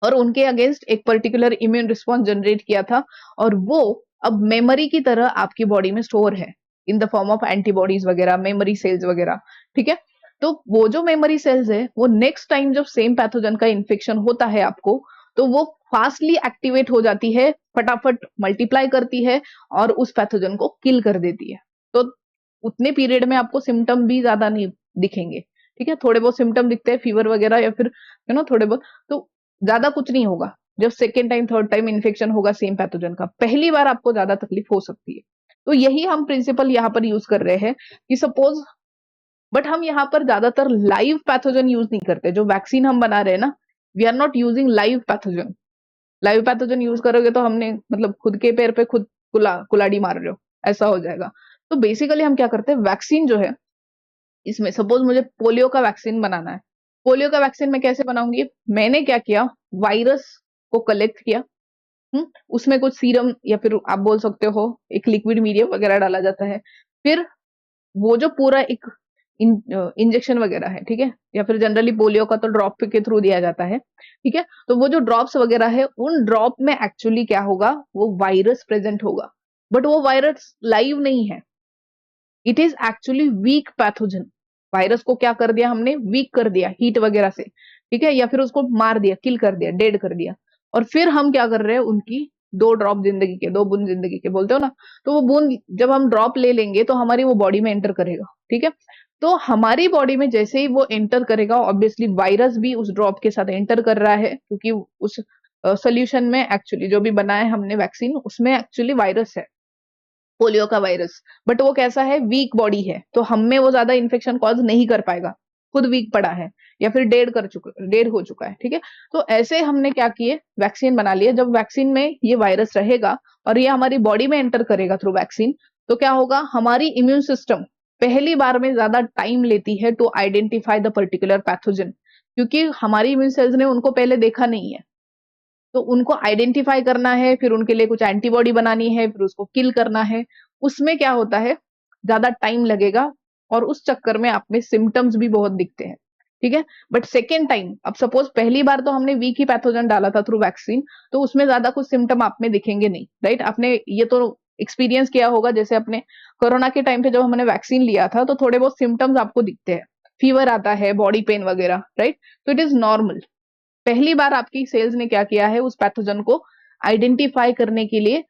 और उनके अगेंस्ट एक पर्टिकुलर इम्यून रिस्पॉन्स जनरेट किया था, और वो अब मेमोरी की तरह आपकी बॉडी में स्टोर है in the form of antibodies वगैरह, मेमोरी सेल्स वगैरह, ठीक है। तो वो जो मेमोरी सेल्स है, वो नेक्स्ट टाइम जब सेम पैथोजन का इन्फेक्शन होता है आपको, तो वो फास्टली एक्टिवेट हो जाती है, फटाफट मल्टीप्लाई करती है और उस पैथोजन को किल कर देती है। तो उतने पीरियड में आपको सिम्टम भी ज्यादा नहीं दिखेंगे, ठीक है। थोड़े बहुत सिम्टम दिखते हैं, फीवर वगैरह या फिर थोड़े बहुत, तो ज्यादा कुछ नहीं होगा। जब second time, third time infection होगा सेम पैथोजन का, पहली बार आपको ज्यादा तकलीफ हो सकती है। तो यही हम प्रिंसिपल यहाँ पर यूज कर रहे हैं कि सपोज, बट हम यहाँ पर ज्यादातर लाइव पैथोजन यूज नहीं करते। जो वैक्सीन हम बना रहे हैं ना, we are not using live pathogen. Live pathogen use करोगे तो हमने मतलब खुद के पैर पे खुद कुलाड़ी मार रहे हो, ऐसा हो जाएगा। तो बेसिकली हम क्या करते हैं, वैक्सीन जो है, इसमें सपोज मुझे पोलियो का वैक्सीन बनाना है। पोलियो का वैक्सीन मैं कैसे बनाऊंगी, मैंने क्या किया, वायरस को कलेक्ट किया, उसमें कुछ सीरम या फिर आप बोल सकते हो एक लिक्विड मीडियम वगैरह डाला जाता है। फिर वो जो पूरा एक इंजेक्शन वगैरह है, ठीक है, या फिर जनरली पोलियो का तो ड्रॉप के थ्रू दिया जाता है, ठीक है। तो वो जो ड्रॉप्स वगैरह है, उन ड्रॉप में एक्चुअली क्या होगा, वो वायरस प्रेजेंट होगा, बट वो वायरस लाइव नहीं है, it is actually weak pathogen. Virus को क्या कर दिया हमने, वीक कर दिया हीट वगैरह से, ठीक है, या फिर उसको मार दिया, किल कर दिया, डेड कर दिया। और फिर हम क्या कर रहे हैं, उनकी दो ड्रॉप जिंदगी के, दो बूंद जिंदगी के बोलते हो ना, तो वो बूंद जब हम ड्रॉप ले लेंगे तो हमारी वो बॉडी में एंटर करेगा, ठीक है। तो हमारी बॉडी में जैसे ही वो एंटर करेगा, ऑब्वियसली वायरस भी उस ड्रॉप के साथ एंटर कर रहा है, क्योंकि उस सोल्यूशन में एक्चुअली जो भी बनाया है हमने वैक्सीन, उसमें एक्चुअली वायरस है, पोलियो का वायरस। बट वो कैसा है, वीक बॉडी है, तो हम में वो ज्यादा इन्फेक्शन कॉज नहीं कर पाएगा, खुद वीक पड़ा है या फिर डेड हो चुका है, ठीक है। तो ऐसे हमने क्या किए, वैक्सीन बना लिया। जब वैक्सीन में ये वायरस रहेगा और ये हमारी बॉडी में एंटर करेगा थ्रू वैक्सीन, तो क्या होगा, हमारी इम्यून सिस्टम पहली बार में ज्यादा टाइम लेती है to identify the particular pathogen, क्योंकि हमारी इम्यून सेल्स ने उनको पहले देखा नहीं है, तो उनको आइडेंटिफाई करना है, फिर उनके लिए कुछ एंटीबॉडी बनानी है, फिर उसको किल करना है। उसमें क्या होता है, ज्यादा टाइम लगेगा, और उस चक्कर में आप में सिम्टम्स भी बहुत दिखते हैं, ठीक है। बट सेकेंड टाइम, अब सपोज पहली बार तो हमने वीक ही पैथोजन डाला था थ्रू वैक्सीन, तो उसमें ज्यादा कुछ सिम्टम आप में दिखेंगे नहीं, राइट। आपने ये तो एक्सपीरियंस किया होगा, जैसे अपने कोरोना के टाइम पे जब हमने वैक्सीन लिया था, तो थोड़े बहुत सिम्टम्स आपको दिखते हैं, फीवर आता है, बॉडी पेन वगैरह, राइट। तो इट इज नॉर्मल। पहली बार आपकी सेल्स ने क्या किया है, उस पैथोजन को आइडेंटिफाई करने के लिए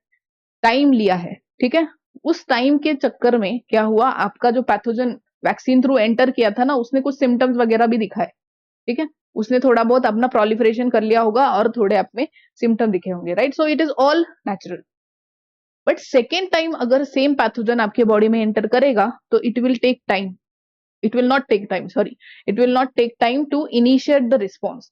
टाइम लिया है, ठीक है। उस टाइम के चक्कर में क्या हुआ, आपका जो पैथोजन वैक्सीन थ्रू एंटर किया था ना, उसने कुछ सिम्टम्स वगैरह भी दिखाए, ठीक है। उसने थोड़ा बहुत अपना प्रोलिफरेशन कर लिया होगा और थोड़े आप में सिम्टम दिखे होंगे, right. So it is all natural. But second time अगर सेम पैथोजन आपके बॉडी में एंटर करेगा, तो it will take time, it will not take time, sorry, it will not take time to initiate the response,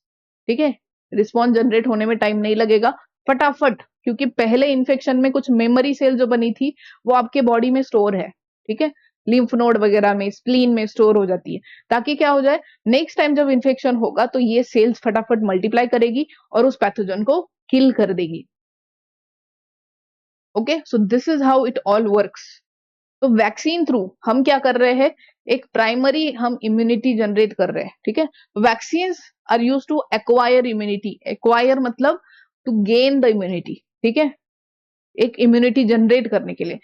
ठीक है। Response generate होने में time नहीं लगेगा, फटाफट, क्योंकि पहले इन्फेक्शन में कुछ मेमोरी सेल जो बनी थी वो आपके बॉडी में स्टोर है, ठीक है, लिम्फ नोड वगैरह में, स्प्लीन में स्टोर हो जाती है, ताकि क्या हो जाए, नेक्स्ट टाइम जब इन्फेक्शन होगा तो ये सेल्स फटाफट मल्टीप्लाई करेगी और उस पैथोजन को किल कर देगी। Okay, so this is how it all works. तो वैक्सीन थ्रू हम क्या कर रहे हैं, एक प्राइमरी हम इम्यूनिटी जनरेट कर रहे हैं, ठीक है। Vaccine are use to acquire immunity, acquire मतलब टू गेन द इम्यूनिटी, ठीक है, एक इम्यूनिटी जनरेट करने के लिए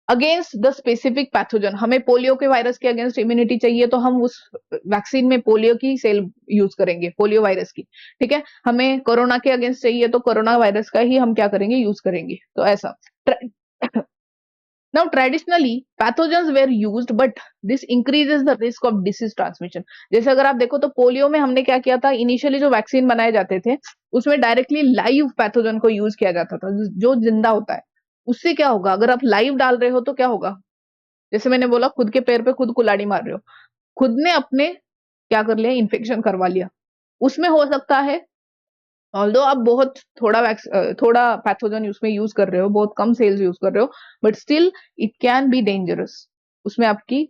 अगेंस्ट द स्पेसिफिक पैथोजन। हमें पोलियो के वायरस के अगेंस्ट इम्यूनिटी चाहिए, तो हम उस वैक्सीन में पोलियो की सेल यूज करेंगे, पोलियो वायरस की, ठीक है। हमें कोरोना के अगेंस्ट चाहिए, तो कोरोना वायरस का ही हम क्या करेंगे, यूज करेंगे, तो ऐसा। Now, traditionally, pathogens were used, but this increases the risk of disease transmission. जैसे अगर आप देखो तो पोलियो में हमने क्या किया था, इनिशियली जो वैक्सीन बनाए जाते थे उसमें डायरेक्टली लाइव पैथोजन को यूज किया जाता था, जो जिंदा होता है। उससे क्या होगा, अगर आप लाइव डाल रहे हो तो क्या होगा, जैसे मैंने बोला, खुद के पैर पे खुद कुल्हाड़ी मार रहे हो, खुद ने अपने क्या कर लिया, इन्फेक्शन करवा लिया। उसमें हो सकता है, ऑल्दो आप बहुत थोड़ा पैथोजन उसमें यूज कर रहे हो, बहुत कम सेल्स यूज कर रहे हो, but still it can be dangerous. उसमें आपकी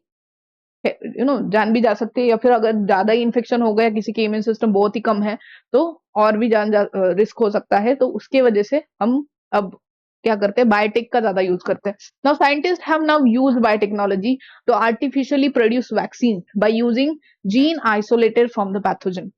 जान भी जा सकती है, या फिर अगर ज्यादा ही इन्फेक्शन हो गया, किसी की इम्यून सिस्टम बहुत ही कम है, तो और भी रिस्क हो सकता है। तो उसके वजह से हम अब क्या करते हैं, बायोटेक का ज्यादा यूज करते हैं। Now scientist have now used biotechnology to artificially produce vaccine by using gene isolated from the pathogen.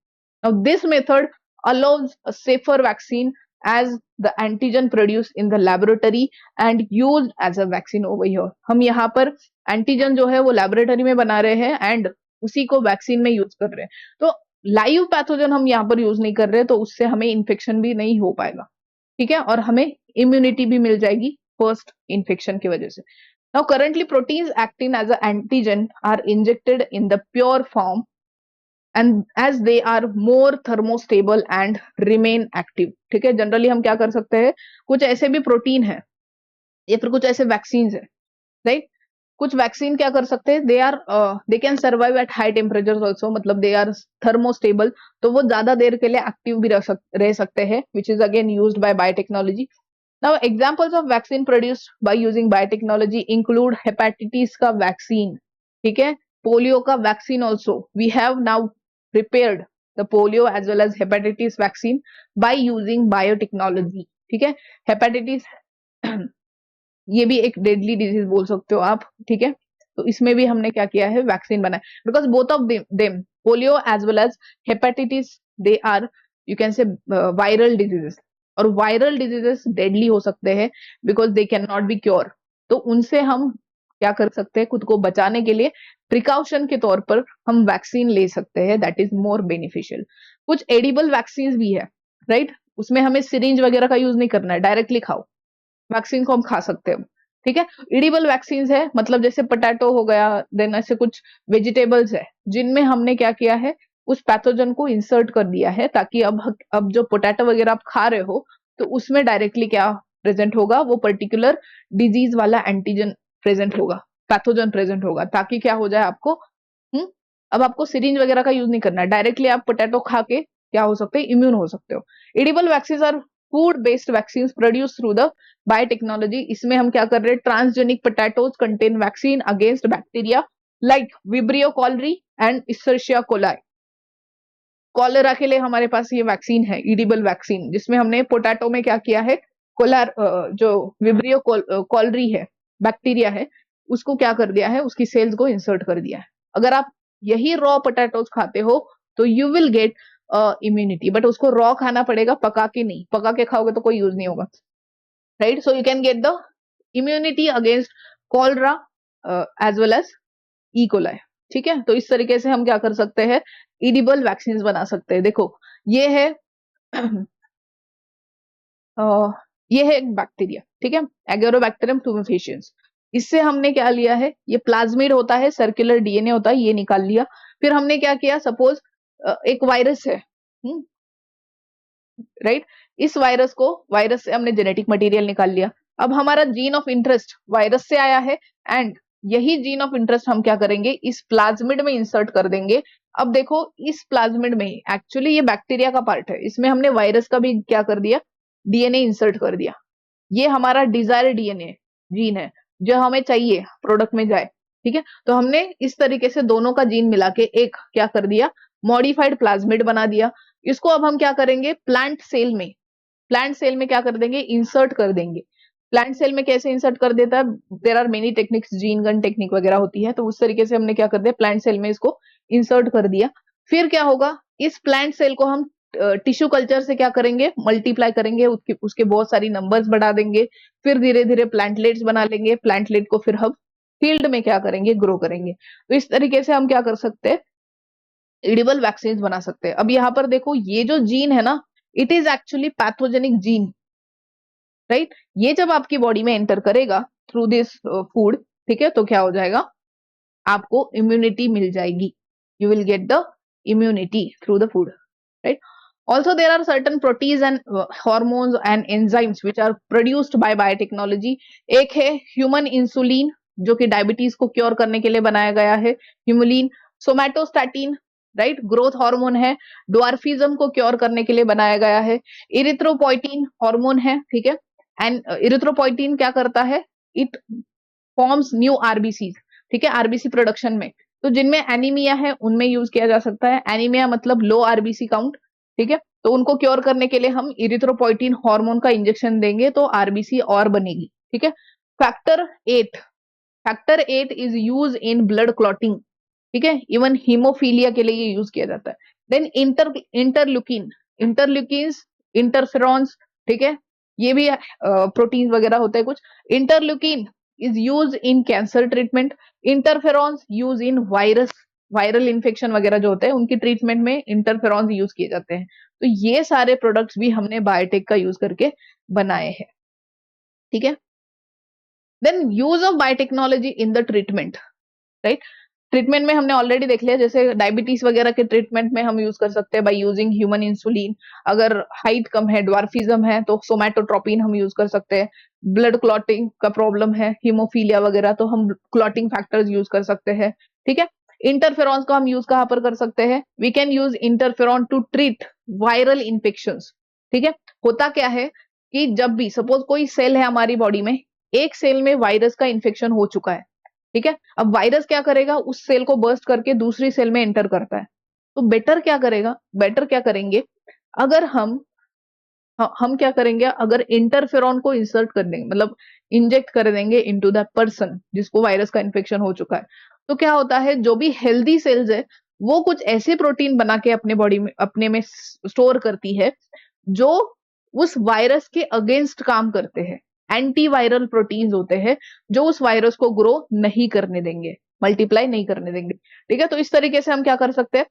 Now, this method allows a safer vaccine as the antigen produced in the laboratory and used as a vaccine over here. हम यहाँ पर antigen जो है वो laboratory में बना रहे हैं एंड उसी को वैक्सीन में यूज कर रहे हैं। तो लाइव पैथोजन हम यहाँ पर यूज नहीं कर रहे, तो उससे हमें इन्फेक्शन भी नहीं हो पाएगा, ठीक है, और हमें इम्यूनिटी भी मिल जाएगी फर्स्ट इन्फेक्शन की वजह से। Now, currently proteins acting as an antigen are injected in the pure form and as they are more thermostable and remain active, ठीक है। जनरली हम क्या कर सकते हैं, कुछ ऐसे भी प्रोटीन है या फिर कुछ ऐसे वैक्सीन है, राइट। कुछ वैक्सीन क्या कर सकते हैं, they can survive at high temperature also, मतलब दे आर थर्मोस्टेबल, तो वो ज्यादा देर के लिए एक्टिव भी रह सकते हैं, which is again used by biotechnology. Now examples of vaccine produced by using biotechnology include hepatitis का वैक्सीन, ठीक है, पोलियो का vaccine also. We have now prepared the polio as well as hepatitis vaccine by using biotechnology, ठीक है। Hepatitis ये भी एक deadly disease बोल सकते हो आप, ठीक है। तो इसमें भी हमने क्या किया है, वैक्सीन बनाया, because both of them polio as well as hepatitis they are you can say viral diseases, और वायरल डिजीजेस डेडली हो सकते हैं because they can not be cure. तो उनसे हम क्या कर सकते हैं, खुद को बचाने के लिए प्रिकॉशन के तौर पर हम वैक्सीन ले सकते हैं, दैट इज मोर बेनिफिशियल। कुछ एडिबल वैक्सीन भी है, राइट, उसमें हमें सिरिंज वगैरह का यूज नहीं करना है, डायरेक्टली खाओ, वैक्सीन को हम खा सकते हैं, ठीक है। इडिबल वैक्सीन है, मतलब जैसे पोटैटो हो गया, देन ऐसे कुछ वेजिटेबल्स है जिनमें हमने क्या किया है, उस पैथोजन को इंसर्ट कर दिया है, ताकि अब जो पोटैटो वगैरह आप खा रहे हो तो उसमें डायरेक्टली क्या प्रेजेंट होगा, वो पर्टिकुलर डिजीज वाला एंटीजन प्रेजेंट होगा, पैथोजन प्रेजेंट होगा, ताकि क्या हो जाए आपको, अब आपको सिरिंज वगैरह का यूज नहीं करना है, डायरेक्टली आप पोटैटो खा के क्या हो सकते हैं, इम्यून हो सकते हो। Edible vaccine are food based vaccine produce through the biotechnology. इसमें हम क्या कर रहे हैं, transgenic potatoes contain vaccine against bacteria like Vibrio cholerae and Escherichia coli. Cholera के लिए हमारे पास ये वैक्सीन है, इडिबल वैक्सीन, जिसमें हमने पोटैटो में क्या किया है, कोलार जो विब्रियो कॉलरी है, बैक्टीरिया है, उसको क्या कर दिया है, उसकी सेल्स को इंसर्ट कर दिया है। अगर आप यही रॉ पोटैटोज खाते हो तो you will get immunity, but उसको रॉ खाना पड़ेगा, पका के नहीं, पका के खाओगे तो कोई यूज नहीं होगा, right. So you can get the immunity against cholera as well as E coli, ठीक है। तो इस तरीके से हम क्या कर सकते हैं, इडिबल वैक्सीन बना सकते हैं। देखो ये है ये है एक बैक्टीरिया, ठीक है, एगेरोबैक्टीरियम ट्यूमेफेशियंस। इससे हमने क्या लिया है, ये प्लाज्मिड होता है, सर्कुलर डीएनए होता है, ये निकाल लिया। फिर हमने क्या किया, सपोज एक वायरस है, राइट, इस वायरस से हमने जेनेटिक मटेरियल निकाल लिया। अब हमारा जीन ऑफ इंटरेस्ट वायरस से आया है, एंड यही जीन ऑफ इंटरेस्ट हम क्या करेंगे, इस प्लाज्मिड में इंसर्ट कर देंगे। अब देखो इस प्लाज्मिड में एक्चुअली ये बैक्टीरिया का पार्ट है, इसमें हमने वायरस का भी क्या कर दिया, डीएनए इंसर्ट कर दिया। ये हमारा डिजायर डीएनए जीन है जो हमें चाहिए प्रोडक्ट में जाए, ठीक है। तो हमने इस तरीके से दोनों का जीन मिला के एक क्या कर दिया, मॉडिफाइड प्लाज्मिड बना दिया। इसको अब हम क्या करेंगे, प्लांट सेल में क्या कर देंगे, इंसर्ट कर देंगे। प्लांट सेल में कैसे इंसर्ट कर देता है, there are many techniques, gene gun technique वगैरह होती है, तो उस तरीके से हमने क्या कर दिया, प्लांट सेल में इसको इंसर्ट कर दिया। फिर क्या होगा, इस प्लांट सेल को हम टिश्यू कल्चर से क्या करेंगे, मल्टीप्लाई करेंगे, उसके बहुत सारी नंबर्स बढ़ा देंगे, फिर धीरे धीरे प्लांटलेट्स बना लेंगे, प्लांटलेट को फिर हम फील्ड में क्या करेंगे, ग्रो करेंगे। तो इस तरीके से हम क्या कर सकते हैं, एडिबल वैक्सीन बना सकते हैं। अब यहाँ पर देखो ये जो जीन है ना, it is actually pathogenic gene, right. ये जब आपकी बॉडी में एंटर करेगा थ्रू दिस फूड, ठीक है, तो क्या हो जाएगा, आपको इम्यूनिटी मिल जाएगी, you will get the immunity through the food, right? Also there are certain proteins and hormones and enzymes which are produced by biotechnology. एक है ह्यूमन इंसुलिन, जो कि डायबिटीज को क्योर करने के लिए बनाया गया है, Humulin. Somatostatin, right, growth hormone है, ड्वार्फिज्म को क्योर करने के लिए बनाया गया है। इरिथ्रोपोइटिन हार्मोन है, ठीक है, एंड इरिथ्रोपोइटिन क्या करता है, इट फॉर्म्स न्यू आरबीसी, ठीक है, आरबीसी प्रोडक्शन में। तो जिनमें एनीमिया है उनमें यूज किया जा सकता है, एनीमिया मतलब लो आरबीसी काउंट, ठीक है, तो उनको क्योर करने के लिए हम इरिथ्रोपोइटिन हार्मोन का इंजेक्शन देंगे तो आरबीसी और बनेगी, ठीक है। Factor 8 is use in blood clotting, ठीक है, इवन हीमोफीलिया के लिए ये यूज किया जाता है। देन इंटरल्यूकिन्स, इंटरफेरॉन्स, ठीक है, ये भी प्रोटीन वगैरह होते हैं कुछ। Interleukin is use in cancer treatment, interferons use in viral infection वगैरह जो होते हैं उनकी ट्रीटमेंट में इंटरफेरॉन्स यूज किए जाते हैं। तो ये सारे प्रोडक्ट्स भी हमने बायोटेक का यूज करके बनाए हैं, ठीक है। Then use of biotechnology in the treatment, right. Treatment में हमने ऑलरेडी देख लिया, जैसे डायबिटीज वगैरह के ट्रीटमेंट में हम यूज कर सकते हैं बाय यूजिंग ह्यूमन इंसुलिन। अगर हाइट कम है, ड्वार्फिज्म है, तो सोमैटोट्रोपिन हम यूज कर सकते हैं। ब्लड क्लॉटिंग का प्रॉब्लम है, हीमोफीलिया वगैरह, तो हम क्लॉटिंग फैक्टर्स यूज कर सकते हैं, ठीक है। इंटरफेरॉन्स का हम यूज कहां पर कर सकते हैं, we can use interferon to treat viral infections, ठीक है। होता क्या है कि जब भी सपोज कोई सेल है हमारी बॉडी में, एक सेल में वायरस का इन्फेक्शन हो चुका है, ठीक है, अब वायरस क्या करेगा, उस सेल को बर्स्ट करके दूसरी सेल में एंटर करता है। तो बेटर क्या करेंगे, अगर हम हम क्या करेंगे, अगर इंटरफेरॉन को इंसर्ट कर देंगे, मतलब इंजेक्ट कर देंगे इनटू दैट पर्सन जिसको वायरस का इन्फेक्शन हो चुका है, तो क्या होता है, जो भी हेल्दी सेल्स है वो कुछ ऐसे प्रोटीन बना के अपने बॉडी में, अपने में स्टोर करती है जो उस वायरस के अगेंस्ट काम करते हैं। एंटीवायरल प्रोटीन्स होते हैं जो उस वायरस को ग्रो नहीं करने देंगे, मल्टीप्लाई नहीं करने देंगे। ठीक है, तो इस तरीके से हम क्या कर सकते हैं,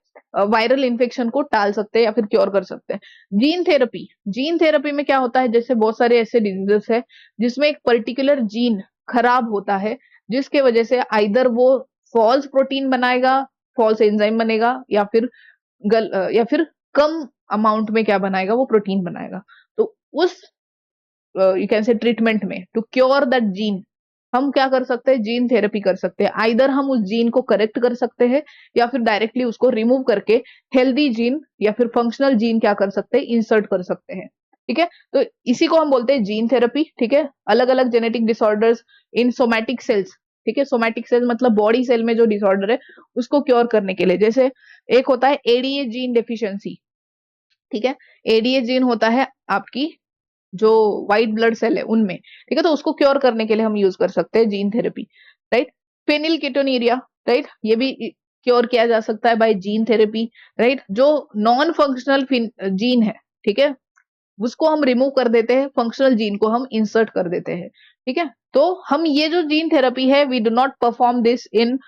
वायरल इन्फेक्शन को टाल सकते हैं या फिर क्योर कर सकते हैं। जीन थेरेपी में क्या होता है, जैसे बहुत सारे ऐसे डिजीजेस है जिसमें एक पर्टिकुलर जीन खराब होता है, जिसके वजह से आइदर वो फॉल्स प्रोटीन बनाएगा, फॉल्स एंजाइम बनेगा, या फिर कम अमाउंट में क्या बनाएगा, वो प्रोटीन बनाएगा। तो उस यू कैन से ट्रीटमेंट में टू क्योर दैट जीन हम क्या कर सकते हैं, जीन थेरेपी कर सकते हैं। आइदर हम उस जीन को करेक्ट कर सकते हैं या फिर डायरेक्टली उसको रिमूव करके हेल्दी जीन या फिर फंक्शनल जीन क्या कर सकते हैं, इंसर्ट कर सकते हैं। ठीक है, तो इसी को हम बोलते हैं जीन थेरेपी। ठीक है, अलग अलग genetic disorders in somatic cells, ठीक है, सोमैटिक सेल मतलब बॉडी सेल में जो डिसऑर्डर है उसको क्योर करने के लिए, जैसे एक होता है एडीए जीन डेफिशिएंसी। ठीक है, एडीए जीन होता है आपकी जो व्हाइट ब्लड सेल है उनमें। ठीक है, तो उसको क्योर करने के लिए हम यूज कर सकते हैं gene therapy, right. Phenylketonuria, right, ये भी क्योर किया जा सकता है बाय जीन थेरेपी, राइट। जो नॉन फंक्शनल जीन है, ठीक है, उसको हम रिमूव कर देते हैं, फंक्शनल जीन को हम इंसर्ट कर देते हैं। ठीक है, तो हम ये जो जीन थेरेपी है, we do not perform this in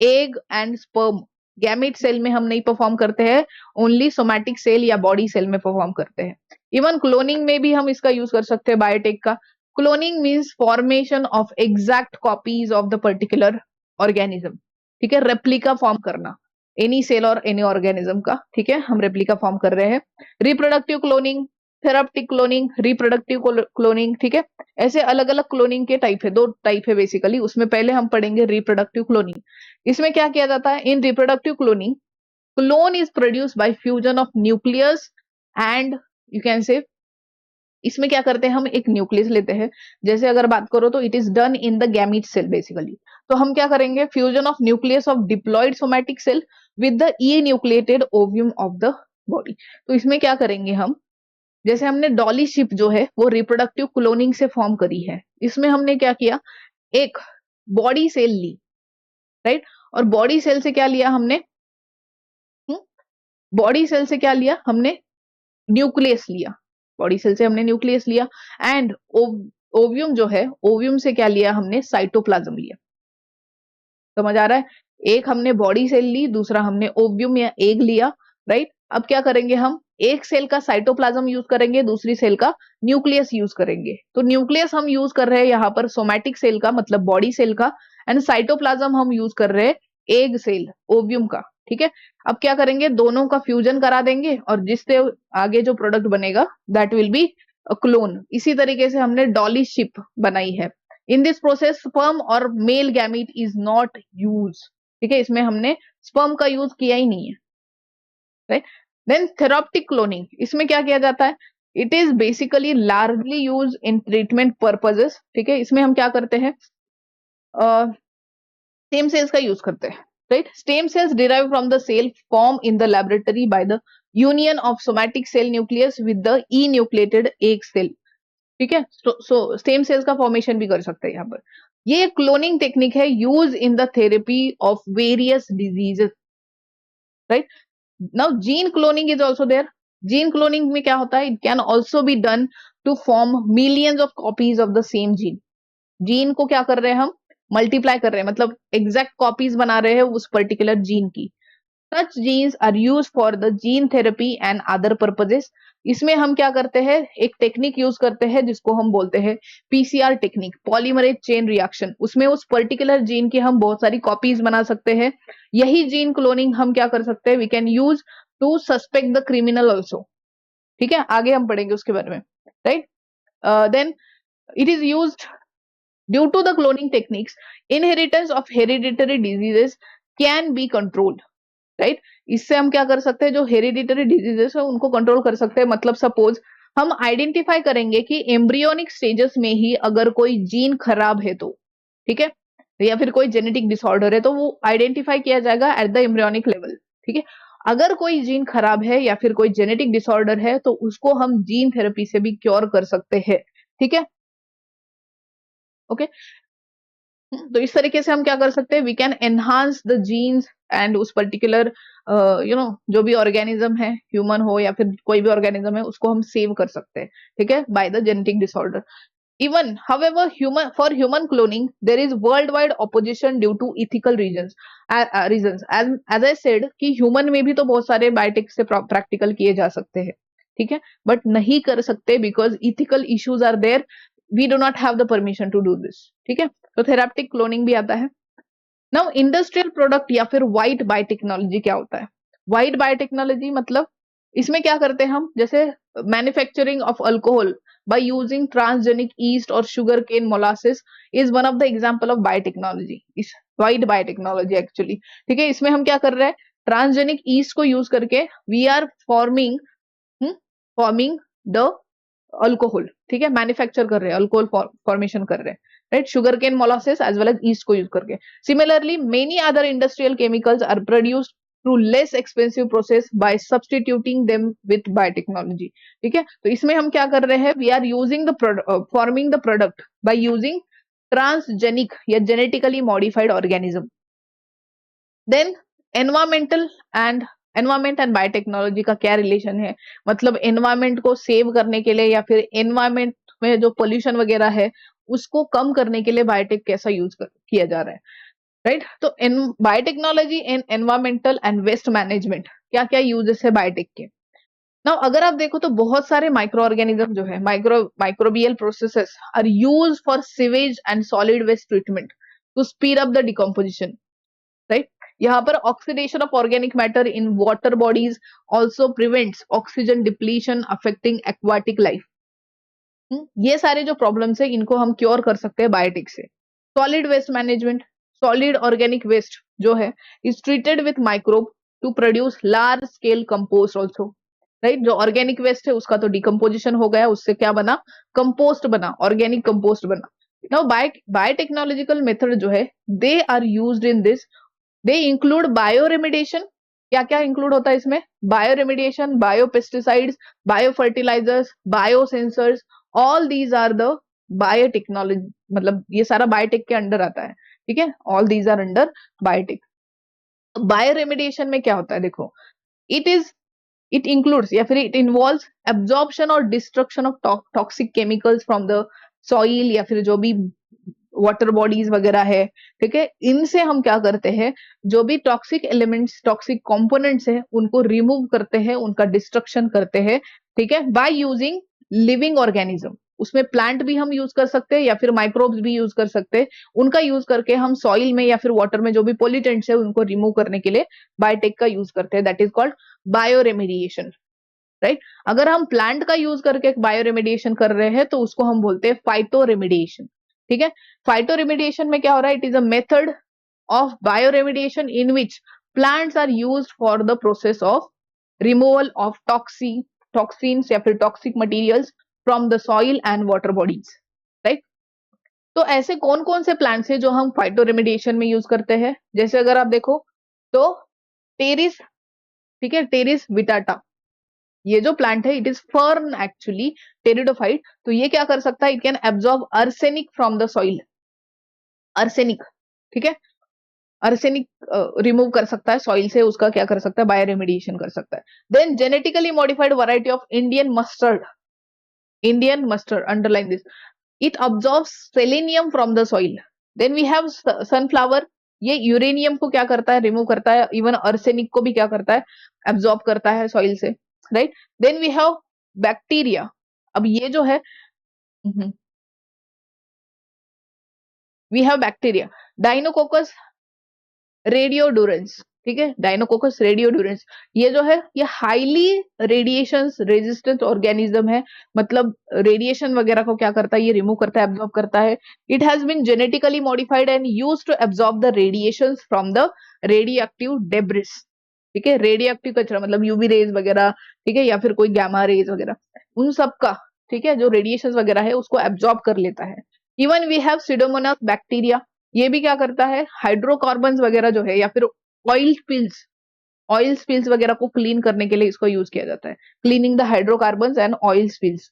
egg and sperm, gamete cell में हम नहीं परफॉर्म करते हैं, ओनली सोमैटिक सेल या बॉडी सेल में परफॉर्म करते हैं। इवन क्लोनिंग में भी हम इसका यूज कर सकते हैं, बायोटेक का। Cloning means formation of exact copies of the particular organism. ठीक है, रेप्लिका फॉर्म करना एनी सेल और एनी ऑर्गेनिज्म का। ठीक है, हम रेप्लिका फॉर्म कर रहे हैं। Reproductive cloning, therapeutic cloning, reproductive cloning. ठीक है, ऐसे अलग अलग क्लोनिंग के टाइप है, दो टाइप है बेसिकली। उसमें पहले हम पढ़ेंगे रिप्रोडक्टिव क्लोनिंग। इसमें क्या किया जाता है, इन reproductive cloning clone is produce by fusion of nucleus and you can से, इसमें क्या करते हैं, हम एक न्यूक्लियस लेते हैं, जैसे अगर बात करो तो it is done in the gamete cell basically. तो हम क्या करेंगे, fusion of nucleus of diploid somatic cell with the enucleated ovum of the body. तो इसमें क्या करेंगे हम, जैसे हमने डॉली शिप जो है वो रिप्रोडक्टिव क्लोनिंग से फॉर्म करी है, इसमें हमने क्या किया, एक बॉडी सेल ली, राइट, और बॉडी सेल से क्या लिया हमने, बॉडी सेल से क्या लिया हमने, न्यूक्लियस लिया, बॉडी सेल से हमने न्यूक्लियस लिया। एंड ओव्यूम जो है, ओव्यूम से क्या लिया हमने, साइटोप्लाज्म लिया। समझ आ रहा है, एक हमने बॉडी सेल ली, दूसरा हमने ओव्यूम या एग लिया, राइट। अब क्या करेंगे हम, एक सेल का साइटोप्लाज्म यूज करेंगे, दूसरी सेल का न्यूक्लियस यूज करेंगे। तो न्यूक्लियस हम यूज कर रहे हैं यहाँ पर सोमैटिक सेल का, मतलब बॉडी सेल का, एंड साइटोप्लाज्म हम यूज कर रहे हैं एग सेल, ओव्यूम का। ठीक है, अब क्या करेंगे, दोनों का फ्यूजन करा देंगे और जिससे आगे जो प्रोडक्ट बनेगा दैट विल बी क्लोन। इसी तरीके से हमने डॉली शिप बनाई है। इन दिस प्रोसेस स्पर्म और male gamete is not use. ठीक है, इसमें हमने स्पर्म का यूज किया ही नहीं है, राइट। देन थेराप्टिक क्लोनिंग, इसमें क्या किया जाता है, it is basically largely use in treatment purposes. ठीक है, इसमें हम क्या करते हैं, स्टेम सेल्स का यूज करते हैं, right. Stem cells derive from the cell form in the laboratory by the union of somatic cell nucleus with the enucleated egg cell. ठीक है, सो स्टेम सेल्स का फॉर्मेशन भी कर सकते हैं यहाँ पर। ये क्लोनिंग टेक्निक है use in the therapy of various diseases, right. Now gene cloning is also there. Gene cloning में क्या होता है, it can also be done to form millions of copies of the same gene. Gene को क्या कर रहे हैं हम, मल्टीप्लाई कर रहे हैं, मतलब एग्जैक्ट कॉपीज बना रहे हैं उस पर्टिकुलर जीन की। Such genes are use for the gene therapy and other purposes. इसमें हम क्या करते हैं, एक टेक्निक यूज करते हैं जिसको हम बोलते हैं PCR technique, polymerase chain reaction. उसमें उस पर्टिकुलर जीन की हम बहुत सारी कॉपीज बना सकते हैं। यही जीन क्लोनिंग हम क्या कर सकते हैं, we can use to suspect the criminal also. ठीक है, आगे हम पढ़ेंगे उसके बारे में, right. Then it is use due to the cloning techniques, inheritance of hereditary diseases can be controlled, right. इससे हम क्या कर सकते हैं, जो हेरिडिटरी डिजीजेस है उनको कंट्रोल कर सकते हैं। मतलब सपोज हम आइडेंटिफाई करेंगे कि एम्ब्रियोनिक स्टेजेस में ही अगर कोई जीन खराब है तो, ठीक है, या फिर कोई जेनेटिक डिसऑर्डर है तो वो आइडेंटिफाई किया जाएगा एट द एम्ब्रियोनिक लेवल। ठीक है, अगर कोई जीन खराब है या फिर कोई जेनेटिक डिसऑर्डर है तो उसको हम जीन थेरेपी से भी क्योर कर सकते हैं, ठीक है। ओके, तो इस तरीके से हम क्या कर सकते हैं, we can enhance the genes and उस पर्टिकुलर जो भी ऑर्गेनिज्म है, ह्यूमन हो या फिर कोई भी ऑर्गेनिज्म है, उसको हम सेव कर सकते हैं, ठीक है, by the genetic disorder. Even, however, for human cloning, there is worldwide opposition due to ethical reasons. As I said कि human में भी तो बहुत सारे बायोटिक से प्रैक्टिकल किए जा सकते हैं, ठीक है, बट नहीं कर सकते because ethical issues are there. We do not have the permission to do this, ठीक है। तो थेराप्टिक क्लोनिंग भी आता है। नाउ इंडस्ट्रियल प्रोडक्ट या फिर व्हाइट बायोटेक्नोलॉजी क्या होता है? व्हाइट बायोटेक्नोलॉजी मतलब इसमें क्या करते हैं हम, जैसे manufacturing of alcohol by using transgenic yeast or sugarcane molasses is one of the example of biotechnology, is white biotechnology actually, ठीक है। इसमें हम क्या कर रहे हैं, ट्रांसजेनिक ईस्ट को यूज करके we are forming the alcohol, ठीक है, मैन्युफैक्चर कर रहे हैं, अल्कोहल फॉर्मेशन कर रहे हैं, right, sugar cane molasses as well as yeast को यूज करके। Similarly many other industrial chemicals are produced through less expensive process by substituting them with biotechnology, ठीक है। तो इसमें हम क्या कर रहे हैं, we are using the forming the product by using transgenic या genetically modified organism. Then environment and biotechnology का क्या रिलेशन है, मतलब एनवायरमेंट को सेव करने के लिए या फिर एनवायरमेंट में जो पोल्यूशन वगैरह है उसको कम करने के लिए बायोटेक कैसा किया जा रहा है, राइट। तो biotechnology and environmental and waste management, क्या क्या यूजेस है बायोटेक के। नाउ अगर आप देखो तो बहुत सारे माइक्रो ऑर्गेनिज्म जो है, microbial processes are use for sewage and solid waste treatment to speed up the decomposition, right. यहाँ पर oxidation of organic matter in water bodies also prevents oxygen depletion affecting aquatic life. ये सारे जो problems है इनको हम cure कर सकते हैं बायोटिक से। Solid waste management, solid organic waste जो है is treated with microbe to produce large scale compost also, right. जो ऑर्गेनिक वेस्ट है उसका तो डिकम्पोजिशन हो गया, उससे क्या बना, कंपोस्ट बना, ऑर्गेनिक कंपोस्ट बना। नाउ बायोटेक्नोलॉजिकल मेथड जो है they are used in this, they include bioremediation. क्या क्या इंक्लूड होता है इसमें, bioremediation, biopesticides, biofertilizers, biosensors, all these are the biotechnology, मतलब ये सारा बायोटेक के अंडर आता है, ठीक है, all these are under biotech. Bioremediation में क्या होता है, देखो, इट इंक्लूड्स या फिर इट इन्वॉल्व्स एब्जॉर्प्शन और destruction of toxic chemicals from the soil या फिर जो भी वाटर बॉडीज वगैरह है, ठीक है, इनसे हम क्या करते हैं, जो भी टॉक्सिक एलिमेंट्स, टॉक्सिक कंपोनेंट्स है उनको रिमूव करते हैं, उनका डिस्ट्रक्शन करते हैं, ठीक है, बाय यूजिंग लिविंग ऑर्गेनिज्म। उसमें प्लांट भी हम यूज कर सकते हैं या फिर माइक्रोब्स भी यूज कर सकते हैं, उनका यूज करके हम सॉइल में या फिर वाटर में जो भी पोल्यूटेंट्स है उनको रिमूव करने के लिए बायोटेक का यूज करते हैं, that is called bio remediation, right. अगर हम प्लांट का यूज करके बायो रेमिडिएशन कर रहे हैं तो उसको हम बोलते हैं फाइटो रेमिडिएशन, ठीक है। फाइटो रेमिडिएशन में क्या हो रहा है, it is a method of bioremediation in which plants are used for the process of removal of toxins या फिर toxic materials from the soil and water bodies, right. तो ऐसे कौन कौन से प्लांट्स है जो हम फाइटो रेमिडिएशन में यूज करते हैं, जैसे अगर आप देखो तो टेरिस, ठीक है, टेरिस विटाटा, ये जो प्लांट है it is fern actually, pteridophyte. तो ये क्या कर सकता है, it can absorb arsenic from the soil, arsenic, ठीक है, अर्सेनिक रिमूव कर सकता है सॉइल से, उसका क्या कर सकता है, बायो रेमिडिएशन कर सकता है। Then genetically modified variety of Indian mustard, underline this, it absorbs selenium from the soil. Then we have sunflower, ये यूरेनियम को क्या करता है, रिमूव करता है, इवन अर्सेनिक को भी क्या करता है, एब्जॉर्ब करता है सॉइल से, right. Then we have bacteria, अब ये जो है, we have bacteria Deinococcus radiodurans, ठीक है, डाइनोकोकस रेडियोडुरेंस, ये जो है ये हाईली रेडिएशन रेजिस्टेंट ऑर्गेनिज्म है, मतलब रेडिएशन वगैरह को क्या करता है, ये रिमूव करता है, एब्जॉर्ब करता है। It has been genetically modified and used to absorb the radiations from the radioactive debris, ठीक है, रेडियोएक्टिव कचरा मतलब यूवी रेज वगैरह, ठीक है, या फिर कोई गामा रेज वगैरह, उन सब का, ठीक है, जो रेडिएशन वगैरह है उसको एब्जॉर्ब कर लेता है। इवन वी हैव सिडोमोनास बैक्टीरिया, ये भी क्या करता है, हाइड्रोकार्बन वगैरह जो है या फिर ऑयल स्पिल्स, ऑयल स्पिल्स वगैरह को क्लीन करने के लिए इसको यूज किया जाता है, cleaning the hydrocarbons and oil spills.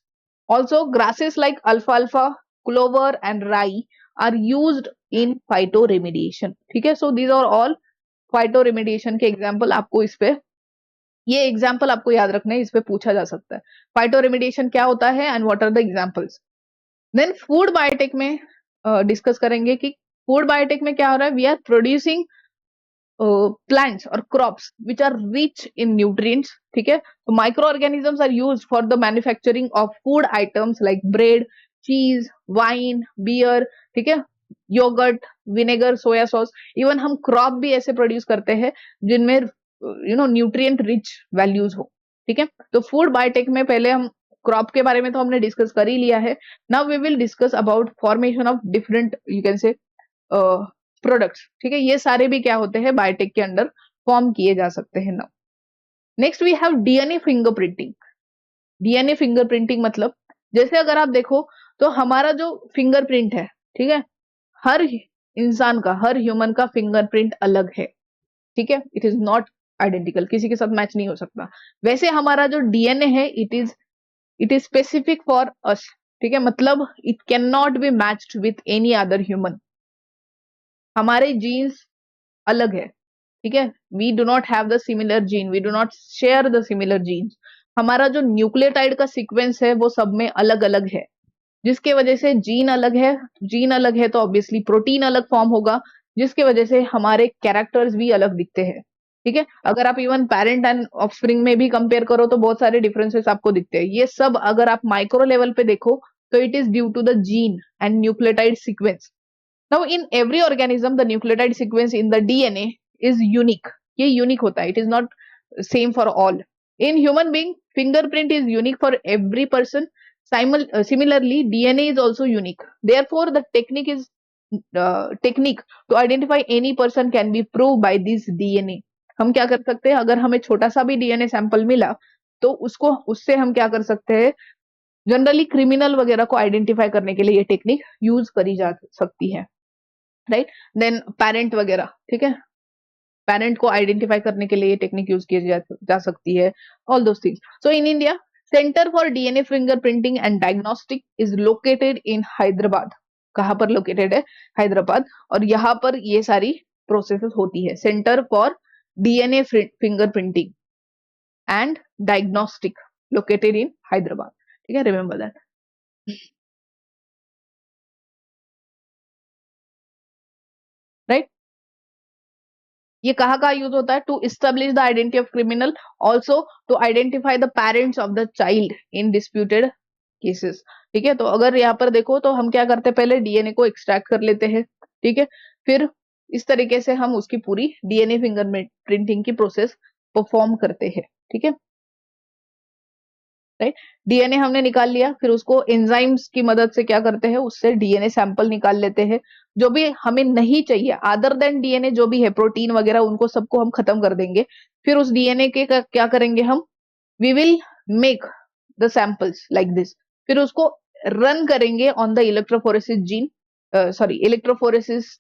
Also grasses like अल्फाल्फा, clover and rye are used in phytoremediation. ठीक है, so these are all phytoremediation के एग्जाम्पल. आपको इस पे ये एग्जाम्पल आपको याद रखना है, इस पे पूछा जा सकता है फाइटो रेमिडिएशन क्या होता है and what are the examples. Then food biotech में डिस्कस करेंगे कि फूड बायोटेक में क्या हो रहा है. We are producing plants or crops which are rich in nutrients. ठीक है, तो microorganisms are used for the manufacturing of food items like bread, cheese, wine, beer. ठीक है, yoghurt, vinegar, soya sauce. Even हम क्रॉप भी ऐसे produce करते हैं जिनमें न्यूट्रिएंट रिच वैल्यूज हो. ठीक है, तो फूड बायोटेक में पहले हम क्रॉप के बारे में तो हमने डिस्कस कर ही लिया है. Now we will discuss about formation of different you can say products. ठीक है, ये सारे भी क्या होते हैं बायोटेक के अंडर फॉर्म किए जा सकते हैं. Now next we have DNA fingerprinting. DNA fingerprinting मतलब जैसे अगर आप देखो तो हमारा जो फिंगरप्रिंट है, ठीक है, हर इंसान का, हर ह्यूमन का फिंगरप्रिंट अलग है. ठीक है, इट इज नॉट आइडेंटिकल, किसी के साथ मैच नहीं हो सकता. वैसे हमारा जो डीएनए है it is specific for us. ठीक है, मतलब it can not be matched with any other human. हमारे जीन्स अलग है. ठीक है, we do not have the similar gene, we do not share the similar genes. हमारा जो न्यूक्लियोटाइड का सीक्वेंस है वो सब में अलग अलग है, जिसके वजह से जीन अलग है. जीन अलग है तो ऑब्वियसली प्रोटीन अलग फॉर्म होगा, जिसके वजह से हमारे कैरेक्टर्स भी अलग दिखते हैं. ठीक है, अगर आप इवन पेरेंट एंड ऑफस्प्रिंग में भी कंपेयर करो तो बहुत सारे डिफरेंसेस आपको दिखते हैं. ये सब अगर आप माइक्रो लेवल पे देखो तो it is due to the gene and nucleotide sequence. Now, in every organism, the nucleotide sequence in the DNA is unique. ये unique होता है. It is not same for all. In human being, fingerprint is unique for every person. Similarly, DNA is also unique. Therefore, the technique to identify any person can be proved by this DNA. हम क्या कर सकते हैं, अगर हमें छोटा सा भी DNA सैंपल मिला तो उससे हम क्या कर सकते हैं, जनरली क्रिमिनल वगैरह को आइडेंटिफाई करने के लिए ये टेक्निक यूज करी जा सकती है. राइट, देन पेरेंट वगैरह. ठीक है, पेरेंट को आइडेंटिफाई करने के लिए ये टेक्निक यूज की जा सकती है. All those things. So in India centre for DNA fingerprinting and diagnostic is located इन हैदराबाद. कहां पर लोकेटेड है, हैदराबाद. और यहाँ पर ये सारी प्रोसेसेस होती है. Centre for DNA fingerprinting and diagnostic located in Hyderabad. ठीक है, रिमेंबर दैट. राइट, ये कहाँ यूज होता है, to establish the identity of criminal, also to identify the parents of the child in disputed cases. ठीक है, तो अगर यहाँ पर देखो तो हम क्या करते हैं, पहले डीएनए को एक्सट्रैक्ट कर लेते हैं. ठीक है, फिर इस तरीके से हम उसकी पूरी डीएनए फिंगरप्रिंटिंग की प्रोसेस परफॉर्म करते हैं. ठीक है, राइट. डीएनए हमने निकाल लिया, फिर उसको एंजाइम्स की मदद से क्या करते हैं, उससे डीएनए सैंपल निकाल लेते हैं. जो भी हमें नहीं चाहिए अदर देन डीएनए, जो भी है प्रोटीन वगैरह, उनको सबको हम खत्म कर देंगे. फिर उस डीएनए के क्या करेंगे हम, we will make the samples like this. फिर उसको रन करेंगे on the electrophoresis gene, sorry electrophoresis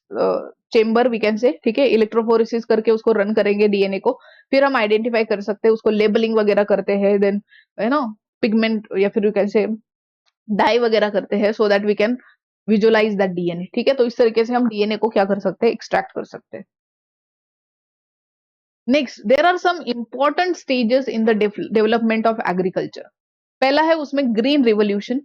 chamber we can say. ठीक है, इलेक्ट्रोफोरेसिस करके उसको रन करेंगे डीएनए को. फिर हम आइडेंटिफाई कर सकते हैं, उसको लेबलिंग वगैरह करते हैं. देन पिगमेंट या फिर यू कैन से डाई वगैरह करते हैं, so that we can visualise that DNA. ठीक है, तो इस तरीके से हम डीएनए को क्या कर सकते हैं, एक्सट्रैक्ट कर सकते हैं. Next, there are some important stages in the development of agriculture. पहला है उसमें green revolution.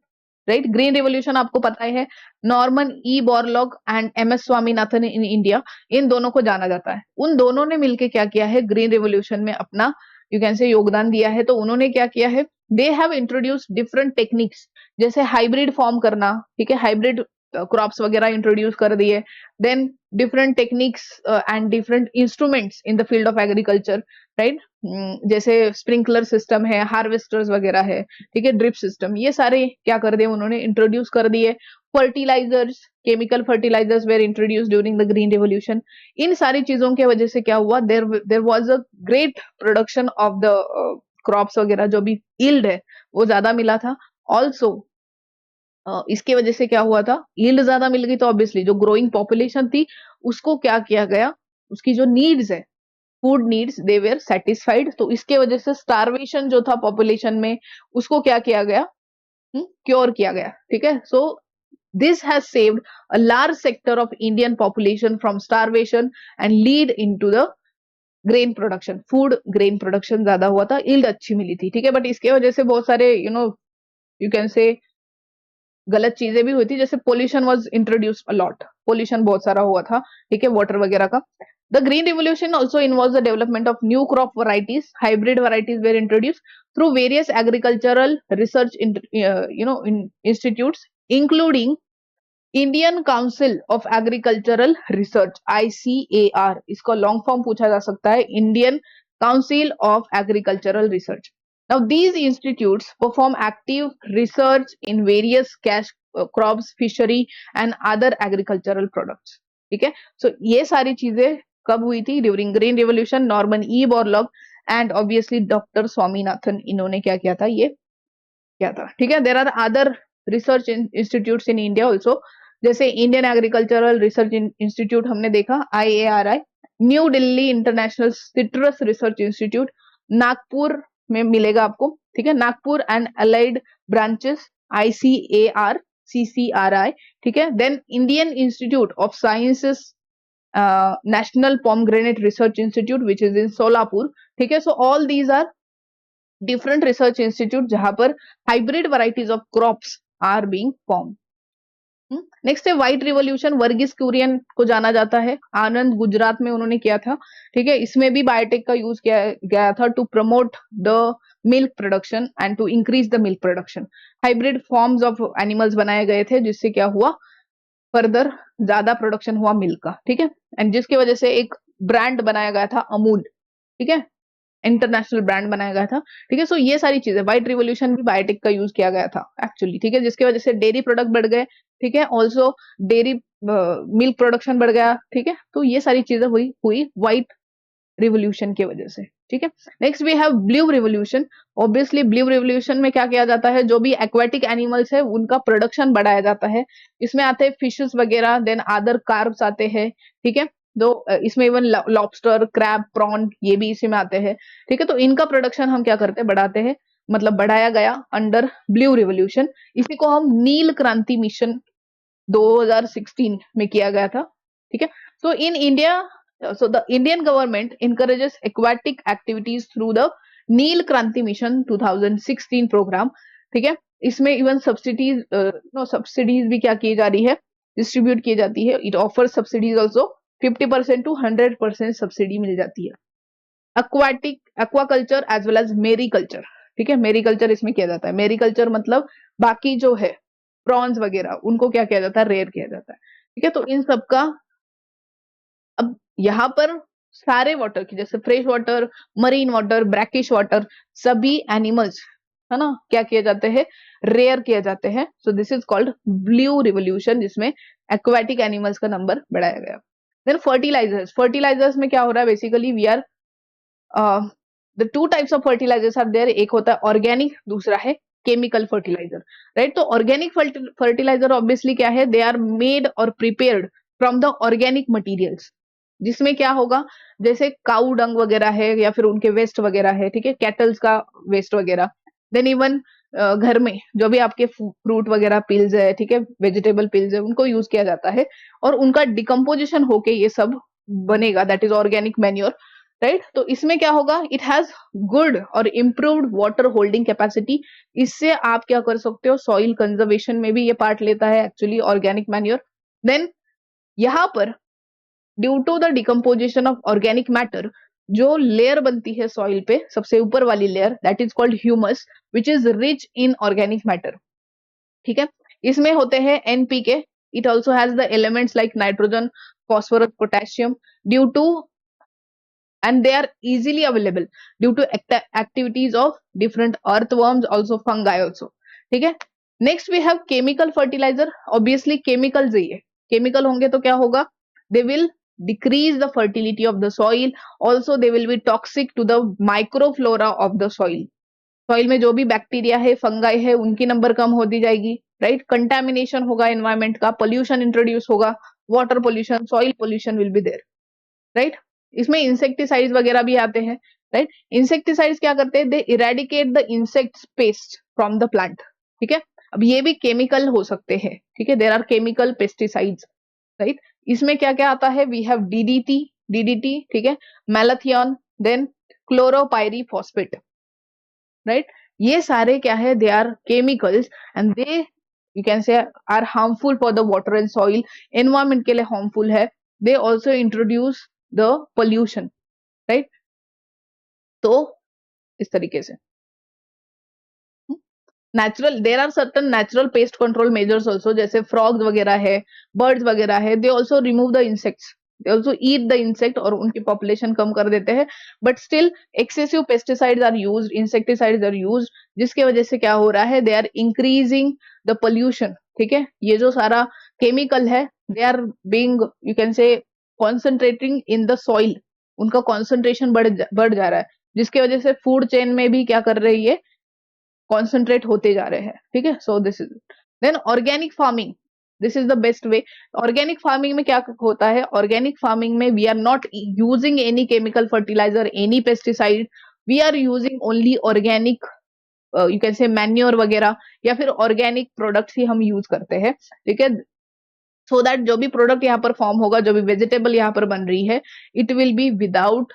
Right, green revolution आपको पता है, Norman E Borlaug and MS Swaminathan in India, इन दोनों को जाना जाता है. उन दोनों ने मिलकर क्या किया है, ग्रीन रिवोल्यूशन में अपना यू कैन से योगदान दिया है. तो उन्होंने क्या किया है, they have introduce different techniques, जैसे हाइब्रिड फॉर्म करना. ठीक है, हाइब्रिड क्रॉप्स वगैरह इंट्रोड्यूस कर दिए. Then different techniques and different instruments in the field of agriculture. Right, जैसे स्प्रिंकलर सिस्टम है, हार्वेस्टर्स वगैरह है. ठीक है, ड्रिप सिस्टम, ये सारे क्या कर दिए उन्होंने, इंट्रोड्यूस कर दिए. Fertilisers, chemical fertilisers were introduce during the green revolution. इन सारी चीजों की वजह से क्या हुआ, there was a great production of the crops वगैरह, जो भी यील्ड है वो ज्यादा मिला था. ऑल्सो इसके वजह से क्या हुआ था, यील्ड ज्यादा मिल गई तो ऑब्वियसली जो ग्रोइंग पॉपुलेशन थी उसको क्या किया गया, उसकी जो नीड्स है food needs they were satisfied. तो इसके वजह से स्टारवेशन जो था पॉपुलेशन में, उसको क्या किया गया, क्योर किया गया। ठीक है, सो this has saved a large sector of Indian population from starvation and lead into the grain production। Food grain production ज्यादा हुआ था, yield अच्छी मिली थी। ठीक है, बट इसके वजह से बहुत सारे यू कैन से गलत चीजें भी हुई थी, जैसे pollution was introduced a lot, pollution बहुत सारा हुआ था। ठीक है, वाटर वगैरह का। The green revolution also involves the development of new crop varieties. Hybrid varieties were introduced through various agricultural research institutes, including Indian Council of Agricultural Research, ICAR, इसको long form पूछा जा सकता है, Indian Council of Agricultural Research. Now these institutes perform active research in various cash crops, fishery and other agricultural products. ठीक है, so ये सारी चीजें कब हुई थी? During green revolution. Norman E Borlaug and obviously doctor Swaminathan, इन्होंने क्या किया था, ये किया था। ठीक है, there are other research institutes in India also, जैसे इंडियन एग्रीकल्चरल रिसर्च इंस्टीट्यूट हमने देखा, IARI, New Delhi International Citrus Research Institute, Nagpur में मिलेगा आपको। ठीक है, Nagpur and allied branches, ICAR, CCRI। ठीक है, then Indian Institute of Sciences National Pomegranate Research Institute which is in Solapur. ठीक है, so all these are different research institute जहां पर hybrid varieties of crops are being form. Next है white revolution. Verghese Kurien को जाना जाता है, आनंद गुजरात में उन्होंने किया था। ठीक है, इसमें भी बायोटेक का यूज किया गया था to promote the milk production and to increase the milk production. Hybrid forms of animals बनाए गए थे, जिससे क्या हुआ, फर्दर ज्यादा प्रोडक्शन हुआ मिल्क का। ठीक है, एंड जिसकी वजह से एक ब्रांड बनाया गया था, अमूल। ठीक है, इंटरनेशनल ब्रांड बनाया गया था। ठीक है, सो ये सारी चीजें, व्हाइट रिवोल्यूशन भी बायोटिक का यूज किया गया था एक्चुअली। ठीक है, जिसकी वजह से डेयरी प्रोडक्ट बढ़ गए। ठीक है, ऑल्सो डेयरी मिल्क प्रोडक्शन बढ़ गया। ठीक है, तो ये सारी चीजें हुई व्हाइट रिवोल्यूशन की वजह से। ठीक है, next we have blue revolution. Obviously blue revolution में क्या किया जाता है, जो भी एक्वेटिक एनिमल्स है उनका प्रोडक्शन बढ़ाया जाता है। इसमें आते हैं फिशेस वगैरह, देन अदर कार्ब्स आते हैं। ठीक है, तो इसमें इवन लॉबस्टर, क्रैब, प्रॉन, ये भी इसी में आते हैं। ठीक है, तो इनका प्रोडक्शन हम क्या करते हैं, बढ़ाते हैं, मतलब बढ़ाया गया अंडर ब्लू रिवोल्यूशन। इसी को हम नील क्रांति मिशन 2016 में किया गया था। ठीक है, so in India, so the Indian government encourages aquatic activities through the Neel Kranti mission 2016 programme. ठीक है, इसमें इवन सब्सिडीज भी क्या की जा रही है, डिस्ट्रीब्यूट की जाती है। It offer subsidies also, 50% to 100% subsidy मिल जाती है। Aquaculture as well as mariculture. ठीक है, मेरीकल्चर इसमें किया जाता है। मेरीकल्चर मतलब बाकी जो है प्रॉन्स वगैरह, उनको क्या किया जाता है, रेयर किया जाता है। ठीक है, तो इन सबका, अब यहाँ पर सारे वाटर की, जैसे fresh water, marine water, brackish water, सभी एनिमल्स है ना, क्या किए जाते हैं, रेयर किए जाते हैं। सो this is called blue revolution, जिसमें एक्वाटिक एनिमल्स का नंबर बढ़ाया गया। Than fertilizers. फर्टिलाइजर्स में क्या हो रहा है, basically we are the two types of fertilisers are there. एक होता है ऑर्गेनिक, दूसरा है केमिकल फर्टिलाइजर। राइट, तो ऑर्गेनिक फर्टिलाइजर ऑब्वियसली क्या है, दे आर मेड और prepared from the organic materials, जिसमें क्या होगा, जैसे काऊ डंग वगैरह है या फिर उनके वेस्ट वगैरह है। ठीक है, कैटल्स का वेस्ट वगैरह, देन इवन घर में जो भी आपके फ्रूट वगैरह पिल्स है, ठीक है, वेजिटेबल पिल्स है, उनको यूज किया जाता है और उनका डिकम्पोजिशन होके ये सब बनेगा, that is organic manure. Right, तो इसमें क्या होगा, इट हैज गुड और इम्प्रूव्ड वाटर होल्डिंग कैपेसिटी। इससे आप क्या कर सकते हो, सॉइल कंजर्वेशन में भी ये पार्ट लेता है एक्चुअली ऑर्गेनिक मैन्योर। देन यहाँ पर due to the decomposition of organic matter, जो लेयर बनती है सॉइल पे, सबसे ऊपर वाली layer, that is called humus, which is rich in organic matter. ठीक है, इसमें होते हैं NPK। It also has the elements like nitrogen, phosphorus, potassium, due to and they are easily available due to activities of different earthworms, also fungi also. ठीक है, next we have chemical fertilizer. Obviously chemicals ही है, chemical होंगे तो क्या होगा, they will decrease the fertility of the soil, also they will be toxic to the microflora of the soil. Soil में जो भी बैक्टीरिया है, फंगाई है, उनकी नंबर कम होती जाएगी। राइट, कंटेमिनेशन होगा एनवायरमेंट का, पोल्यूशन इंट्रोड्यूस होगा, water pollution, soil pollution will be there. Right, इसमें इंसेक्टिसाइड्स वगैरह भी आते हैं, राइट। इंसेक्टिसाइड्स क्या करते हैं, they eradicate the insects pest from the plant, ठीक है। अब ये भी केमिकल हो सकते हैं, ठीक है, there are chemical pesticides, right. इसमें क्या क्या आता है, वी हैव डीडीटी, ठीक है, मैलाथियन, देन क्लोरोपाइरीफॉस्फेट, राइट। ये सारे क्या है, they are chemicals and they you can say are harmful for the water and soil, environment के लिए हार्मफुल है। They also introduce the pollution, right. तो इस तरीके से natural, there are certain natural pest control measures also, जैसे frogs वगैरह है, बर्ड्स वगैरह है, they also remove the insects, they also eat the insect और उनकी पॉपुलेशन कम कर देते हैं। But still excessive pesticides are used, insecticides are used, जिसके वजह से क्या हो रहा है, they are increasing the pollution, ठीक है। ये जो सारा केमिकल है, they are being you can say concentrating in the soil, उनका कॉन्सेंट्रेशन बढ़ जा रहा है, जिसकी वजह से फूड चेन में भी क्या कर रही है, कॉन्सेंट्रेट होते जा रहे हैं, ठीक है। So this is then organic farming, this is the best way. Organic farming में क्या होता है, ऑर्गेनिक फार्मिंग में we are not using any chemical fertiliser, any pesticide, we are using only organic you can say manure वगैरह, या फिर organic products ही हम use करते हैं, ठीक है। सो दैट जो भी प्रोडक्ट यहाँ पर फॉर्म होगा, जो भी वेजिटेबल यहाँ पर बन रही है, it will be without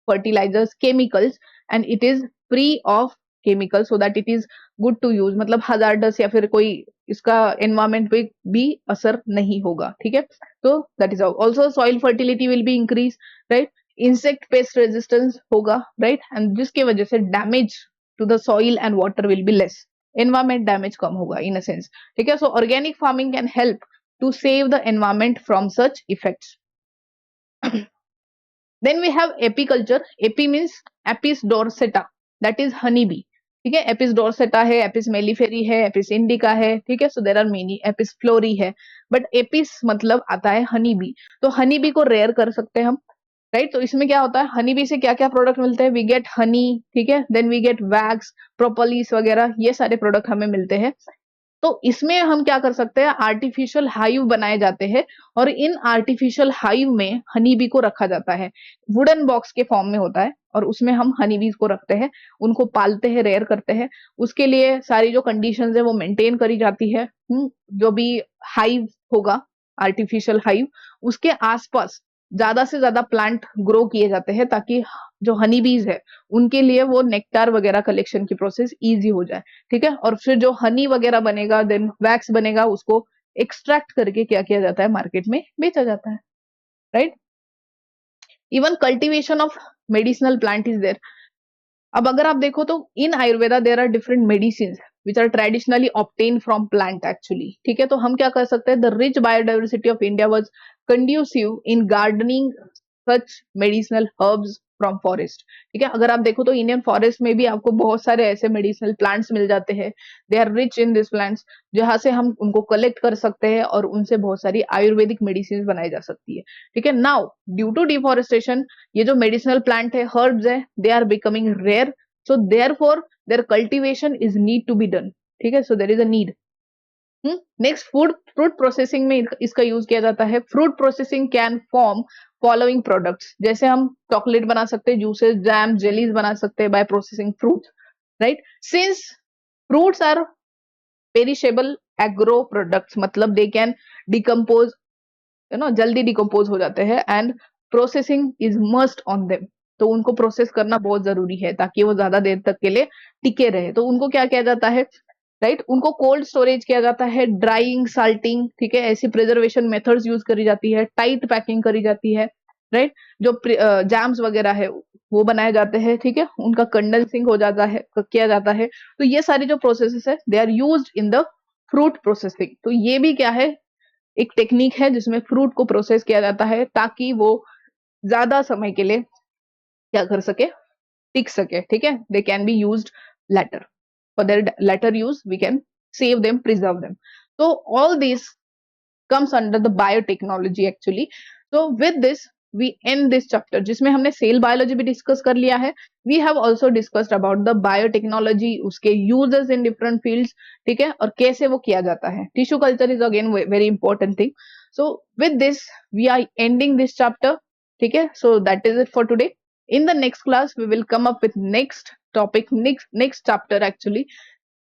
fertilisers, chemicals, and it is free of chemical, so that it is good to use, मतलब हजार्डस या फिर कोई इसका एनवायरमेंट पे भी असर नहीं होगा, ठीक है। तो that is also soil fertility will be increase, right. Insect pest resistance होगा, राइट, एंड जिसकी वजह से damage to the soil and water will be less, environment damage कम होगा इन अ सेंस, ठीक है। So organic farming can help to save the environment from such effects. Then we have apiculture. Api means Apis dorsata, that is honey bee, ठीक है। Apis dorsata है, Apis mellifera है, Apis indica है, ठीक है। So there are many, Apis florea है, but Apis मतलब आता है हनी बी। तो हनी बी को रेयर कर सकते हैं हम, राइट। तो इसमें क्या होता है, हनी बी से क्या क्या प्रोडक्ट मिलते हैं, वी गेट हनी, ठीक है, then we get wax, propolis वगैरह, ये सारे प्रोडक्ट हमें मिलते हैं। तो इसमें हम क्या कर सकते हैं, आर्टिफिशियल हाइव बनाए जाते हैं, और इन आर्टिफिशियल हाइव में हनी बी को रखा जाता है, वुडन बॉक्स के फॉर्म में होता है, और उसमें हम हनी बीज को रखते हैं, उनको पालते हैं, रेयर करते हैं। उसके लिए सारी जो कंडीशंस है वो मेंटेन करी जाती है। जो भी हाइव होगा, आर्टिफिशियल हाइव, उसके आसपास ज्यादा से ज्यादा प्लांट ग्रो किए जाते हैं, ताकि जो हनी बीज है उनके लिए वो नेक्टार वगैरह कलेक्शन की प्रोसेस इजी हो जाए, ठीक है। और फिर जो हनी वगैरह बनेगा, देन वैक्स बनेगा, उसको एक्सट्रैक्ट करके क्या किया जाता है, मार्केट में बेचा जाता है, right. Even cultivation of medicinal plant is there. अब अगर आप देखो तो in Ayurveda there are different medicine which are traditionally obtain from plant actually, ठीक है। तो हम क्या कर सकते हैं, the rich biodiversity of India was conducive in gardening such medicinal herbs from forest, ठीक है। अगर आप देखो तो इंडियन फॉरेस्ट में भी आपको बहुत सारे ऐसे मेडिसिनल प्लांट्स मिल जाते हैं, they are rich in this plants, जहां से हम उनको कलेक्ट कर सकते हैं और उनसे बहुत सारी आयुर्वेदिक मेडिसिन बनाई जा सकती है, ठीक है। नाउ ड्यू टू डिफॉरेस्टेशन, ये जो मेडिसिनल प्लांट है, हर्ब्स है, they are becoming rare, so therefore their cultivation is need to be done, ठीक है। So there is a need. Next fruit processing में इसका यूज किया जाता है। Fruit processing can form following products, जैसे हम चॉकलेट बना सकते हैं, जूसेस, जैम, जेलीज बना सकते हैं by processing fruits, right. Since fruits are perishable agro products, मतलब they can decompose, you know, जल्दी डिकम्पोज हो जाते हैं, and processing is must on them. तो उनको प्रोसेस करना बहुत जरूरी है ताकि वो ज्यादा देर तक के लिए टिके रहे। तो उनको क्या किया जाता है, राइट, उनको कोल्ड स्टोरेज किया जाता है, ड्राइंग, साल्टिंग, ठीक है, ऐसी प्रिजर्वेशन मेथड्स यूज करी जाती है, टाइट पैकिंग करी जाती है, राइट। जो जैम्स वगैरह है वो बनाए जाते हैं, ठीक है, उनका कंडेंसिंग हो जाता है, किया जाता है। तो ये सारी जो प्रोसेसेस है, they are used in the fruit processing. तो ये भी क्या है, एक टेक्निक है जिसमें फ्रूट को प्रोसेस किया जाता है ताकि वो ज्यादा समय के लिए क्या कर सके, टिक सके, ठीक है। They can be used later, for their later use we can save them, preserve them. So all this comes under the biotechnology actually. So with this we end this chapter, जिसमें हमने सेल बायोलॉजी भी discuss कर लिया है। we have also discussed about the biotechnology, उसके uses in different fields, ठीक है, और कैसे वो किया जाता है। Tissue culture is again very important thing. So with this we are ending this chapter. ठीक है. So that is it for today. In the next class we will come up with next topic, next chapter actually.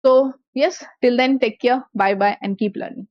So yes, till then, take care, bye bye, and keep learning.